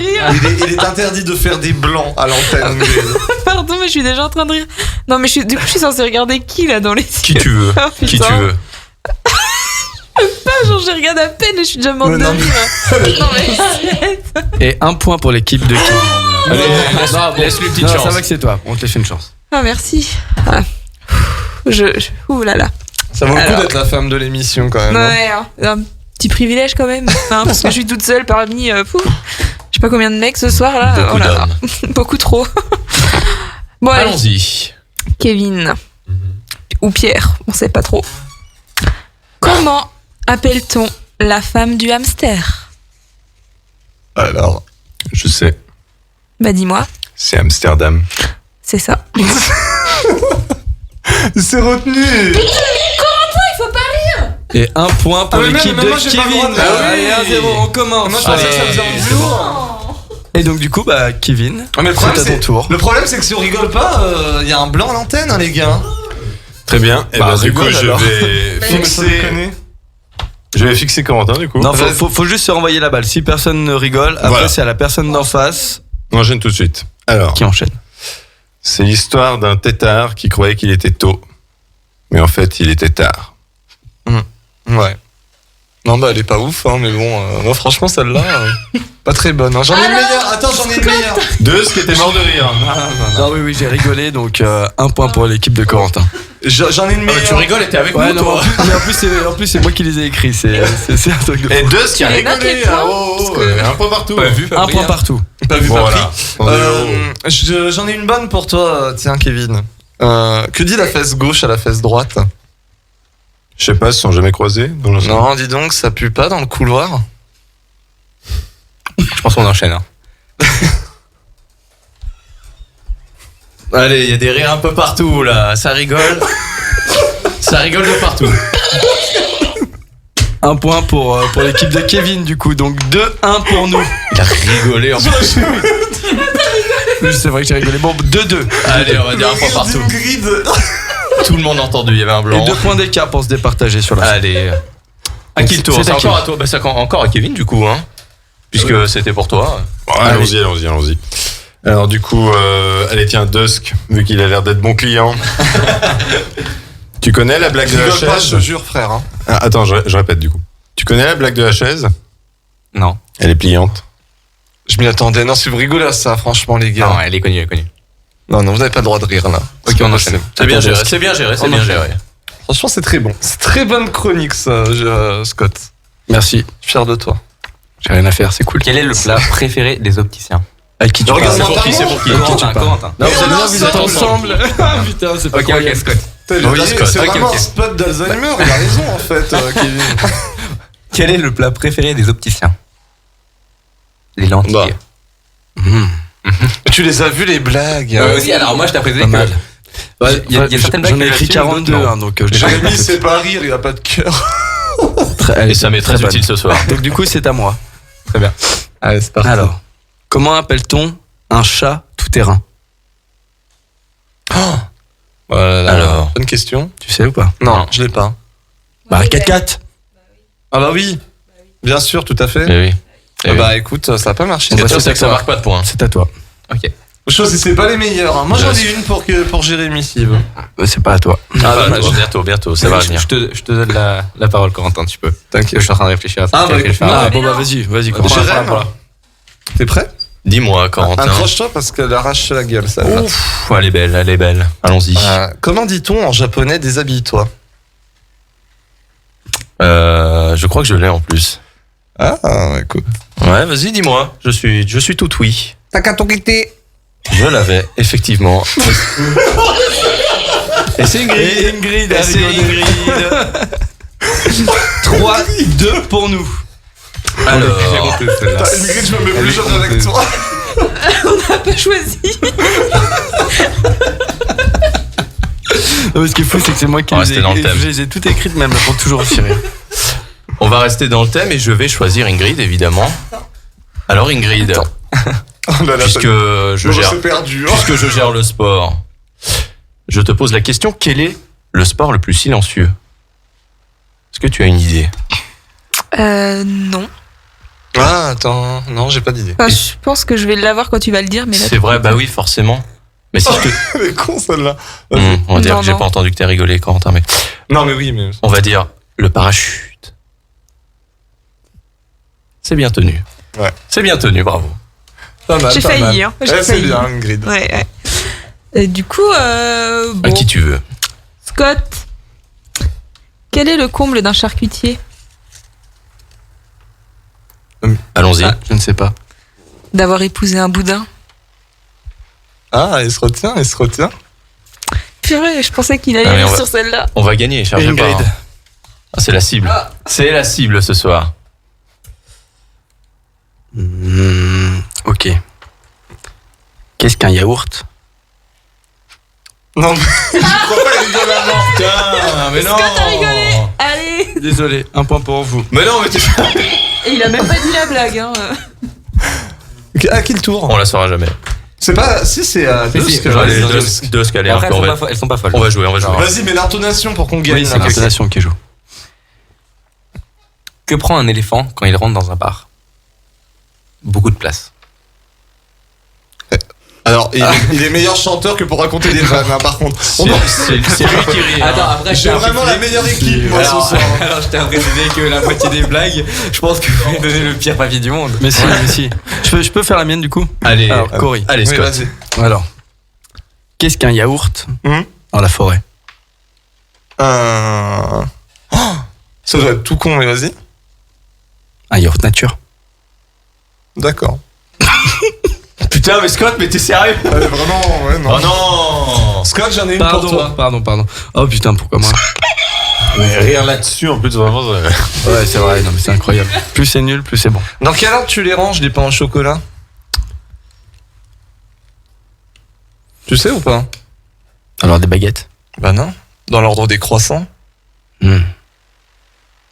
Il est interdit de faire des blancs à l'antenne. Pardon, mais je suis déjà en train de rire. Non, mais du coup, je suis censée regarder qui là dans les Qui tu veux? Oh, putain. Qui tu veux? Pas, genre, je regarde à peine et je suis déjà morte de non, rire. Non, mais Et un point pour l'équipe de Kevin. Allez, laisse-lui une petite Non, chance. ça va que c'est toi. On te laisse une chance. Ah, merci. Ah. Ouh là là. Ça vaut le coup Alors. d'être la femme de l'émission quand même. hein. Ouais, un petit privilège quand même. Hein, parce que je suis toute seule parmi. Je sais pas combien de mecs ce soir là. Beaucoup Oh là là. d'hommes. Beaucoup trop. Bon, allez. Allons-y. Kevin. Ou Pierre, on sait pas trop. Comment appelle-t-on la femme du hamster? Alors, je sais, Bah dis-moi, c'est Amsterdam. c'est ça. C'est retenu. Corentin, il faut pas rire. Et un point pour Ah, mais l'équipe même de moi, j'ai pas le Kevin. droit de- Ah oui. Allez, 1-0, on commence. Moi, je pensais que ça faisait un jour. Et donc, du coup, bah, Kevin, Ah, mais le c'est problème, à ton tour. Le problème, c'est que si on rigole pas, il y a un blanc à l'antenne, hein, les gars. Très bien. Et Bah, du coup, rigole, je alors. vais fixer. Je vais fixer Corentin, du coup. Non, faut juste se renvoyer la balle. Si personne ne rigole, après, Voilà. c'est à la personne d'en face On enchaîne tout de suite. Alors, qui enchaîne. c'est l'histoire d'un tétard qui croyait qu'il était tôt. Mais en fait, il était tard. Ouais. Non, bah elle est pas ouf, hein, mais bon, moi franchement celle-là, pas très bonne. Hein. J'en ai une meilleure. Attends, j'en ai une meilleure. Deux, ce qui était mort de rire. Non, oui, j'ai rigolé, donc 1 point pour l'équipe de Corentin. J'en ai une meilleure. Tu rigoles et t'es avec Ouais, nous, non, toi. mais en plus, c'est moi qui les ai écrits. C'est un truc de Et fou. deux, ce qui a Tu les notes, rigolé. les points, Un point partout. Pas vu, Un point partout. Pas vu, pas Voilà. pris. J'en ai une bonne pour toi, tiens, Kevin. Que dit la fesse gauche à la fesse droite? Je sais pas, ils se sont jamais croisés. Non, dis donc, ça pue pas dans le couloir. Je pense qu'on enchaîne. Hein. Allez, il y a des rires un peu partout là, ça rigole. Ça rigole de partout. 1 point pour l'équipe de Kevin, du coup. Donc 2-1 pour nous. Il a rigolé en plus. Oui, c'est vrai que j'ai rigolé. Bon, 2-2. Allez, on va dire un point partout. Tout le monde a entendu, il y avait un blanc. Et 2 points d'écart pour se départager sur la fin. Allez. À qui le tour? C'est encore à toi. Bah, c'est encore à Kevin, du coup, hein. Puisque c'était pour toi. Ouais, allons-y. Alors du coup, allez tiens, Dusk, vu qu'il a l'air d'être bon client. Tu connais la blague de la Rigole pas, je chaise? te jure, frère. Hein. Ah, attends, je répète du coup. Tu connais la blague de la chaise? Non. Elle est pliante. Je m'y attendais. Non, si vous rigolez à ça, franchement, les gars. Non, elle est connue. Non, vous n'avez pas le droit de rire là. Ok, on enchaîne. C'est bien géré. Franchement, c'est très bon. C'est très bonne chronique, ça, Scott. Merci. Je suis fier de toi. J'ai rien à faire, c'est cool. Quel est le plat préféré des opticiens? Avec qui tu parles? C'est pour qui Corentin. Non, vous êtes ensemble. Putain, c'est pas Ok, Scott. C'est vraiment un spot d'Alzheimer, il a raison en fait, Kevin. Quel est le plat préféré des opticiens? Les lentilles. Tu les as vus les blagues? Aussi, alors moi je t'ai précisé Pas mal. que il y a certaines blagues J'en ai que écrit là-dessus, 42, d'autres, non. hein, donc je Jérémy, c'est pas rire, il a pas de cœur. Et ça m'est très utile ce soir. Donc du coup, c'est à moi. Très bien. Allez, c'est parti. Alors, comment appelle-t-on un chat tout-terrain? Voilà. Alors. Bonne question. Tu sais ou pas? Non, je l'ai pas. Bah, 4x4. Ah bah oui. Bien sûr, tout à fait. Eh oui. Ah bah écoute, ça a pas marché. C'est pour ça que ça marque pas de points. C'est à toi. Ok. C'est pas les meilleurs. Hein. Moi j'en ai une pour Jérémy s'il veut. C'est pas à toi. Bientôt, ça va venir. Je te donne la parole, Corentin, tu peux. T'inquiète. Je suis en train de réfléchir à ça. Ah, bah, Quel film. Ah, bon, bah, vas-y, Corentin. Jérémy, t'es prêt? Dis-moi, Corentin. Accroche-toi parce qu'elle arrache la gueule, ça. Ouf, elle est belle. Allons-y. Comment dit-on en japonais déshabille-toi? Je crois que je l'ai en plus. Ah, écoute. Ouais, vas-y, dis-moi. Je suis tout oui. Takatokite. Je l'avais, effectivement. Et c'est Ingrid. Et c'est Ingrid. 3-2 pour nous. Alors, Ingrid, je me mets plus jeune avec toi. On n'a pas choisi. Non, ce qui est fou, c'est que c'est moi qui On va rester dans le thème. je les ai toutes écrites, mais elles me font toujours aussi rire. on va rester dans le thème et je vais choisir Ingrid, évidemment. Alors, Ingrid, puisque je gère le sport, je te pose la question, quel est le sport le plus silencieux? Est-ce que tu as une idée? Non. Ah, attends, non, j'ai pas d'idée. Enfin, je pense que je vais l'avoir quand tu vas le dire, mais là. C'est vrai, bah oui, forcément. Mais si je te... Elle est con celle-là. on va dire Non, que j'ai non. pas entendu que t'as rigolé, Corentin, mais... Non, mais oui, mais... On va dire le parachute. C'est bien tenu. Ouais. C'est bien tenu, bravo. Pas mal, J'ai pas failli, mal. hein. J'ai Ouais, c'est failli. bien, Ingrid. Ouais. Et du coup, À bon, qui tu veux. Scott, quel est le comble d'un charcutier? Allons-y. Ah, je ne sais pas. D'avoir épousé un boudin. Ah, il se retient. Purée, je pensais qu'il allait Allez, aller on va- sur celle-là. On va gagner, chargez pas. Ingrid. hein. Ah, c'est la cible. C'est la cible ce soir. Ok. Qu'est-ce qu'un yaourt? Non, mais je crois pas, il rigole avant. Putain, mais non. Scott a rigolé. Allez. Désolé, un point pour vous. Mais non, mais tu... Et il a même pas dit la blague, hein. À qui le tour? On la saura jamais. C'est pas... Si, c'est à Si, Dusk. Allez, Dusk. Dusk, allez, Après, on va- elles sont pas folles. on va jouer. Vas-y, mets l'intonation pour qu'on gagne. Oui, c'est là. l'intonation qui joue. Que prend un éléphant quand il rentre dans un bar? Beaucoup de place. Alors, il est meilleur chanteur que pour raconter des vannes, hein, par contre. C'est lui qui rit. Attends, après, J'ai vraiment la meilleure équipe, moi, ce soir. Alors, je t'ai précisé que la moitié des blagues, je pense que vous m'avez donné le pire papier du monde. Mais si. Je peux faire la mienne du coup. Allez, Alors, Cory. Allez, Oui, Scott. vas-y. Alors, qu'est-ce qu'un yaourt dans la forêt? Ça doit être tout con, mais vas-y. Un yaourt nature. D'accord. Putain, mais Scott, mais t'es sérieux? Vraiment, ouais, non. Oh non! Scott, j'en ai une pour toi. Pardon. Oh putain, pourquoi moi? Mais rire là-dessus, en plus, vraiment. Ouais, c'est vrai, non mais c'est incroyable. Plus c'est nul, plus c'est bon. Dans quel ordre tu les ranges, les pains au chocolat? Tu sais ou pas? Alors des baguettes? Bah non. Dans l'ordre des croissants?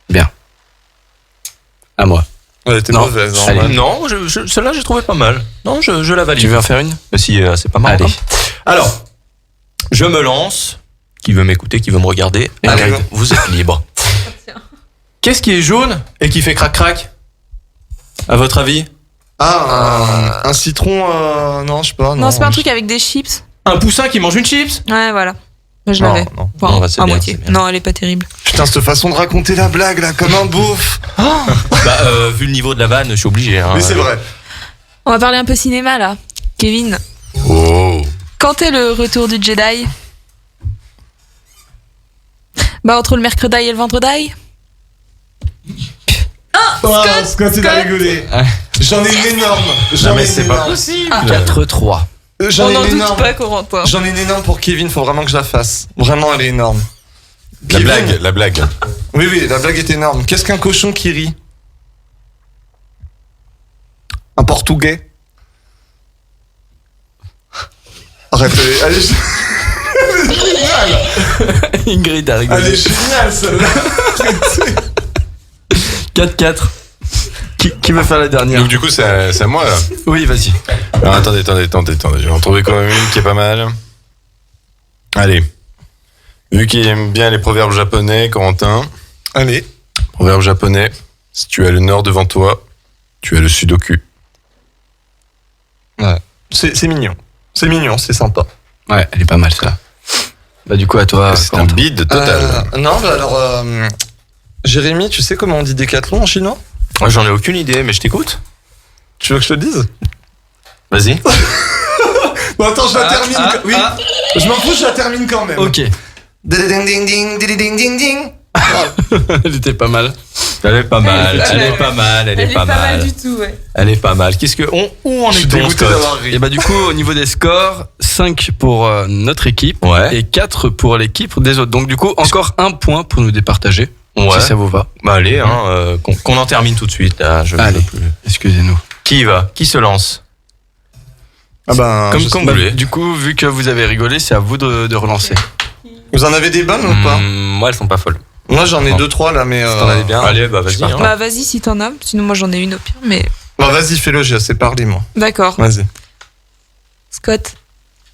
Bien. À moi. Ouais, t'es Non. mauvaise. Allez. Ouais. Non, celle-là, j'ai trouvé pas mal. Non, je la valide. Tu veux en faire une? Mais si, c'est pas mal. Allez. Alors, je me lance. Qui veut m'écouter, qui veut me regarder? Allez. Vous êtes libre. Qu'est-ce qui est jaune et qui fait crac-crac? À votre avis? Ah, un citron, non, je sais pas. Non, c'est pas un truc avec des chips. Un poussin qui mange une chips? Ouais, voilà. Moi, je Non, l'avais. non. Enfin, Non, bah, c'est à bien, moitié. c'est bien. Non, elle est pas terrible. Putain, cette façon de raconter la blague, là, comme un beauf. Vu le niveau de la vanne, je suis obligé. Hein. Mais c'est vrai. On va parler un peu cinéma, là. Kevin, Oh. quand est le retour du Jedi? Bah, entre le mercredi et le vendredi? Scott, il a rigolé. J'en ai une énorme. Non, mais c'est pas possible. 4-3. J'en On ai n'en une doute énorme. pas, Corentin. J'en ai une énorme pour Kevin, faut vraiment que je la fasse. Vraiment, elle est énorme. La Kevin. blague. Oui, la blague est énorme. Qu'est-ce qu'un cochon qui rit? Un portugais? Arrête, elle est géniale. Ingrid a Elle rigolé. est géniale, celle-là. 4-4. Qui veut faire la dernière? Donc, du coup, c'est à moi, là. Oui, vas-y. Alors, attendez. Je vais en trouver quand même une qui est pas mal. Allez. Vu qu'il aime bien les proverbes japonais, Corentin. Allez. Proverbe japonais. Si tu as le nord devant toi, tu as le sud au cul. Ouais. C'est mignon. C'est mignon, c'est sympa. Ouais, elle est pas mal ça. Bah du coup à toi. C'est un bide total. Non, bah alors, Jérémy, tu sais comment on dit décathlon en chinois? J'en ai aucune idée, mais je t'écoute. Tu veux que je te le dise? Vas-y. Bon, attends, je la termine. Oui. Je m'en fous, je la termine quand même. Ok. Ding ding ding ding ding ding ding. Elle était pas mal. Elle est pas mal. Elle est pas mal. Elle est pas mal. du tout, ouais. Elle est pas mal. Qu'est-ce que où en Je suis est-on, dégoûté Scott? d'avoir ri. Et bah du coup au niveau des scores, 5 pour notre équipe Ouais. et 4 pour l'équipe des autres. Donc du coup encore un point pour nous départager. Ouais. Si ça vous va. Bah allez, qu'on en termine tout de suite. Là, Allez. Excusez-nous. Qui y va? Qui se lance? Ah ben, Comme je quand sais vous pas. voulez. Du coup vu que vous avez rigolé, c'est à vous de relancer. Vous en avez des bonnes ou pas? Moi, elles sont pas folles. Moi, j'en ai 2-3 là, mais. Si t'en avais bien. Allez, bah vas-y. Hein. Bah, vas-y si t'en as. Sinon, moi, j'en ai une au pire, mais. Bah, vas-y, fais-le, j'ai assez parlé, moi. D'accord. Vas-y. Scott.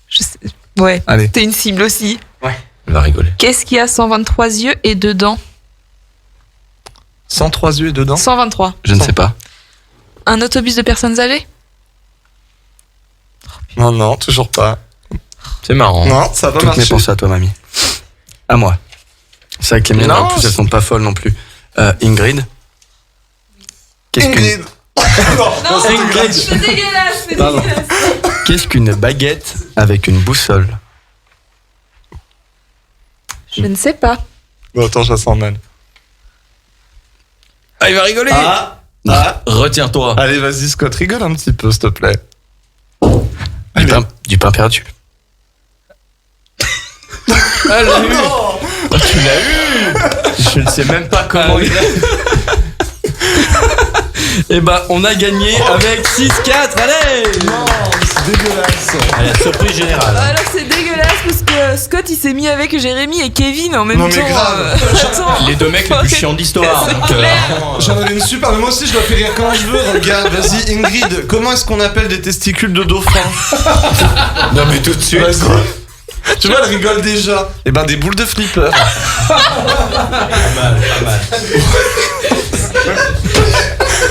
Je sais. Ouais. Allez. T'es une cible aussi. Elle va rigoler. Qu'est-ce qui a 123 yeux et deux dents? 103 yeux dedans? 123. Je ne sais pas. Un autobus de personnes âgées? Non, toujours pas. C'est marrant. Non, ça va pas Toutes mes marcher. pensées à toi mamie. À moi. C'est vrai que les miennes Non, en plus elles sont pas folles non plus. Ingrid. Ingrid. Non, c'est Ingrid. C'est dégueulasse, c'est Pardon. dégueulasse. Qu'est-ce qu'une baguette avec une boussole? Je ne sais pas. Bon, attends, je la sens mal. Ah, il va rigoler. Retiens-toi. Allez, vas-y, Scott, rigole un petit peu, s'il te plaît. Du pain perdu. Ah, l'a eu. Oh, tu l'as eu. Je ne sais même pas comment il a. Et bah on a gagné avec 6-4. Allez. Non, c'est dégueulasse. Allez, surprise générale. Alors c'est dégueulasse parce que Scott il s'est mis avec Jérémy et Kevin en même Non, temps. mais grave. Attends. Les deux mecs les plus chiants d'histoire. C'est donc, clair. J'en avais une super, mais moi aussi je dois faire rire quand je veux. Regarde, vas-y, Ingrid, comment est-ce qu'on appelle des testicules de dauphin? Non, mais tout de suite. Vas-y. Tu vois, elle rigole déjà. Eh ben, des boules de flipper.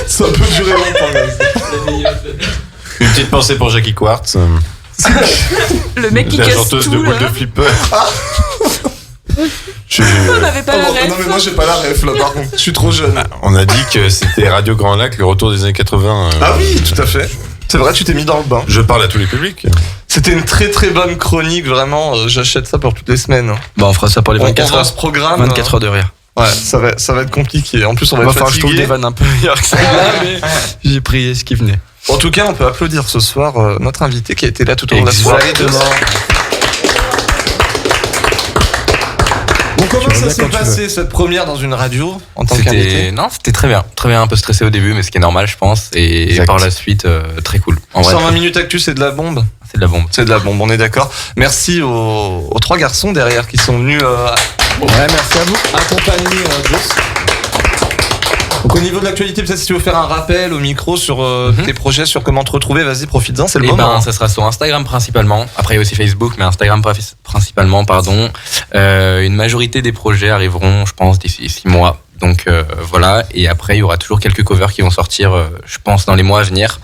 Ça peut durer longtemps, là. Une petite pensée pour Jackie Quartz. Le mec qui La casse chanteuse tout. de boule là. de flipper. On n'avait pas la ref. Non mais moi j'ai pas la ref là par contre, je suis trop jeune. On a dit que c'était Radio Grand Lac, le retour des années 80. Ah oui, tout à fait. C'est vrai, tu t'es mis dans le bain. Je parle à tous les publics. C'était une très très bonne chronique, vraiment. J'achète ça pour toutes les semaines. Bah, on fera ça pour les 24 on heures. ce programme. 24 heures de rire. Ouais, ça va être compliqué. En plus, on va Va être falloir que je trouve fatigué. des vannes un peu meilleures que ça. Mais j'ai pris ce qui venait. En tout cas, on peut applaudir ce soir notre invité qui a été là tout au long de la soirée. Donc comment ça s'est passé cette première dans une radio en tant qu'invité? Non, c'était très bien, un peu stressé au début, mais ce qui est normal, je pense, et Exact. par la suite, très cool. En vrai, 120 minutes actu, c'est de la bombe. c'est de la bombe. C'est de la bombe, on est d'accord. Merci aux trois garçons derrière qui sont venus merci à vous. accompagner Joss. Donc au niveau de l'actualité, peut-être si tu veux faire un rappel au micro sur tes projets, sur comment te retrouver, vas-y, profites-en, c'est le Et moment. ben, ça sera sur Instagram principalement. Après, il y a aussi Facebook, mais Instagram principalement, pardon. Une majorité des projets arriveront, je pense, d'ici 6 mois. Donc voilà. Et après, il y aura toujours quelques covers qui vont sortir, je pense, dans les mois à venir.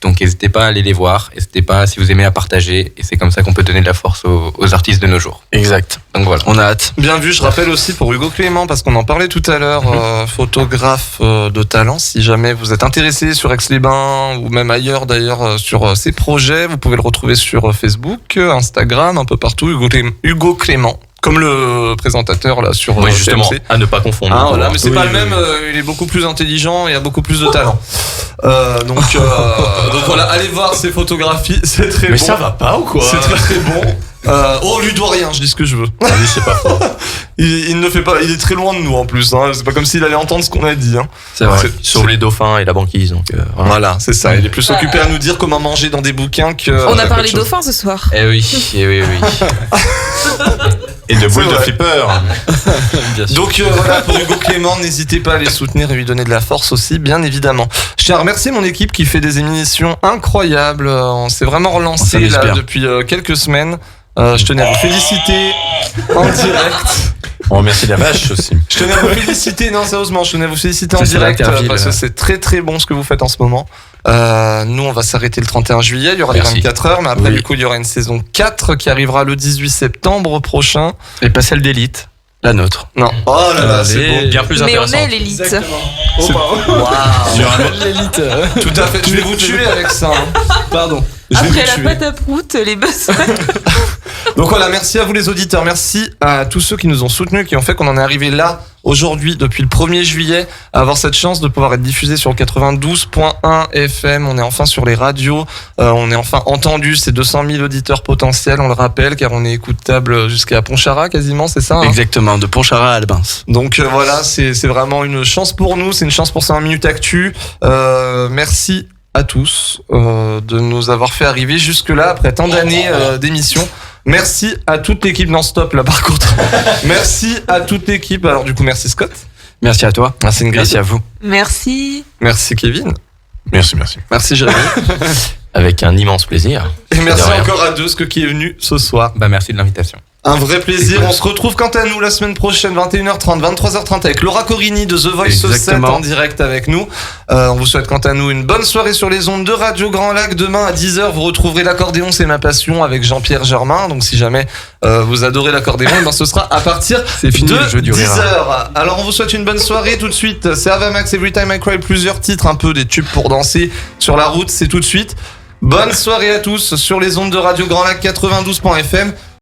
Donc n'hésitez pas à aller les voir. N'hésitez pas, si vous aimez, à partager. Et c'est comme ça qu'on peut donner de la force aux artistes de nos jours. Exact. Donc voilà. On a hâte. Bien vu, je rappelle aussi pour Hugo Clément, parce qu'on en parlait tout à l'heure, photographe de talent. Si jamais vous êtes intéressé sur Aix-les-Bains ou même ailleurs d'ailleurs sur ses projets, vous pouvez le retrouver sur Facebook, Instagram, un peu partout. Hugo Clément, comme le présentateur là sur Oui, justement, TMC. à ne pas confondre. Ah, voilà, mais c'est Oui, pas oui, le même, il est beaucoup plus intelligent et a beaucoup plus de talent. Donc voilà, allez voir ses photographies, c'est très Mais bon. ça va pas ou quoi? C'est très très bon. On lui doit rien, je dis ce que je veux. Ah oui, c'est pas fort. Il ne fait pas, il est très loin de nous en plus. Hein. C'est pas comme s'il allait entendre ce qu'on a dit. Hein. C'est vrai. Sur les dauphins et la banquise. Donc, Voilà, c'est ça. Il est plus occupé à nous dire comment manger dans des bouquins que. On a parlé qu'autre chose. dauphins ce soir. Eh oui, oui. Et de boules de vrai. flipper. Bien sûr. Donc voilà, pour Hugo Clément, n'hésitez pas à les soutenir et lui donner de la force aussi, bien évidemment. Je tiens à remercier mon équipe qui fait des émissions incroyables. On s'est vraiment On relancé s'amuse là bien. depuis quelques semaines. Je tenais à vous féliciter en direct. On remercie la vache aussi. Je tenais à vous féliciter, non sérieusement, je tenais à vous féliciter en C'est direct l'Interville, parce que c'est très très bon ce que vous faites en ce moment. Nous on va s'arrêter le 31 juillet, il y aura Merci. les 24 heures, mais après Oui. du coup il y aura une saison 4 qui arrivera le 18 septembre prochain. Et pas celle d'élite, la nôtre. Non, oh là là, c'est Allez. beau. bien plus Mais on intéressant. est l'élite. L'élite. Tout à fait, je vais vous tuer avec ça. Hein. Pardon. Je vais Après vous la tuer. pâte à prout, les besoins. Donc voilà, merci à vous les auditeurs, merci à tous ceux qui nous ont soutenus, qui ont fait qu'on en est arrivé là aujourd'hui, depuis le 1er juillet, à avoir cette chance de pouvoir être diffusé sur le 92.1 FM. On est enfin sur les radios, on est enfin entendu, ces 200 000 auditeurs potentiels, on le rappelle, car on est écoutable jusqu'à Pontcharra quasiment, c'est ça hein. Exactement, de Pontcharra à Albins. Donc voilà, c'est vraiment une chance pour nous, c'est une chance pour 120 minutes actu. Merci à tous de nous avoir fait arriver jusque-là après tant d'années d'émission. Merci à toute l'équipe non-stop là par contre. Merci à toute l'équipe. Alors du coup merci Scott. Merci à toi. Merci Ingrid. Merci à vous. Merci. Merci Kevin. Merci. Merci Jérémy. Avec un immense plaisir. Et merci De rien. encore à Deusque qui est venu ce soir. Bah, merci de l'invitation. Un vrai plaisir. On se retrouve quant à nous la semaine prochaine, 21h30, 23h30 avec Laura Corini de The Voice 7 Exactement. en direct avec nous. On vous souhaite quant à nous une bonne soirée sur les ondes de Radio Grand Lac. Demain à 10h, vous retrouverez l'accordéon, c'est ma passion avec Jean-Pierre Germain. Donc si jamais vous adorez l'accordéon, ben ce sera à partir C'est fini de le jeu du rire. 10h. Alors on vous souhaite une bonne soirée tout de suite. C'est Avamax, Every Time I Cry, plusieurs titres, un peu des tubes pour danser sur la route, c'est tout de suite. Bonne soirée à tous sur les ondes de Radio Grand Lac 92.fm.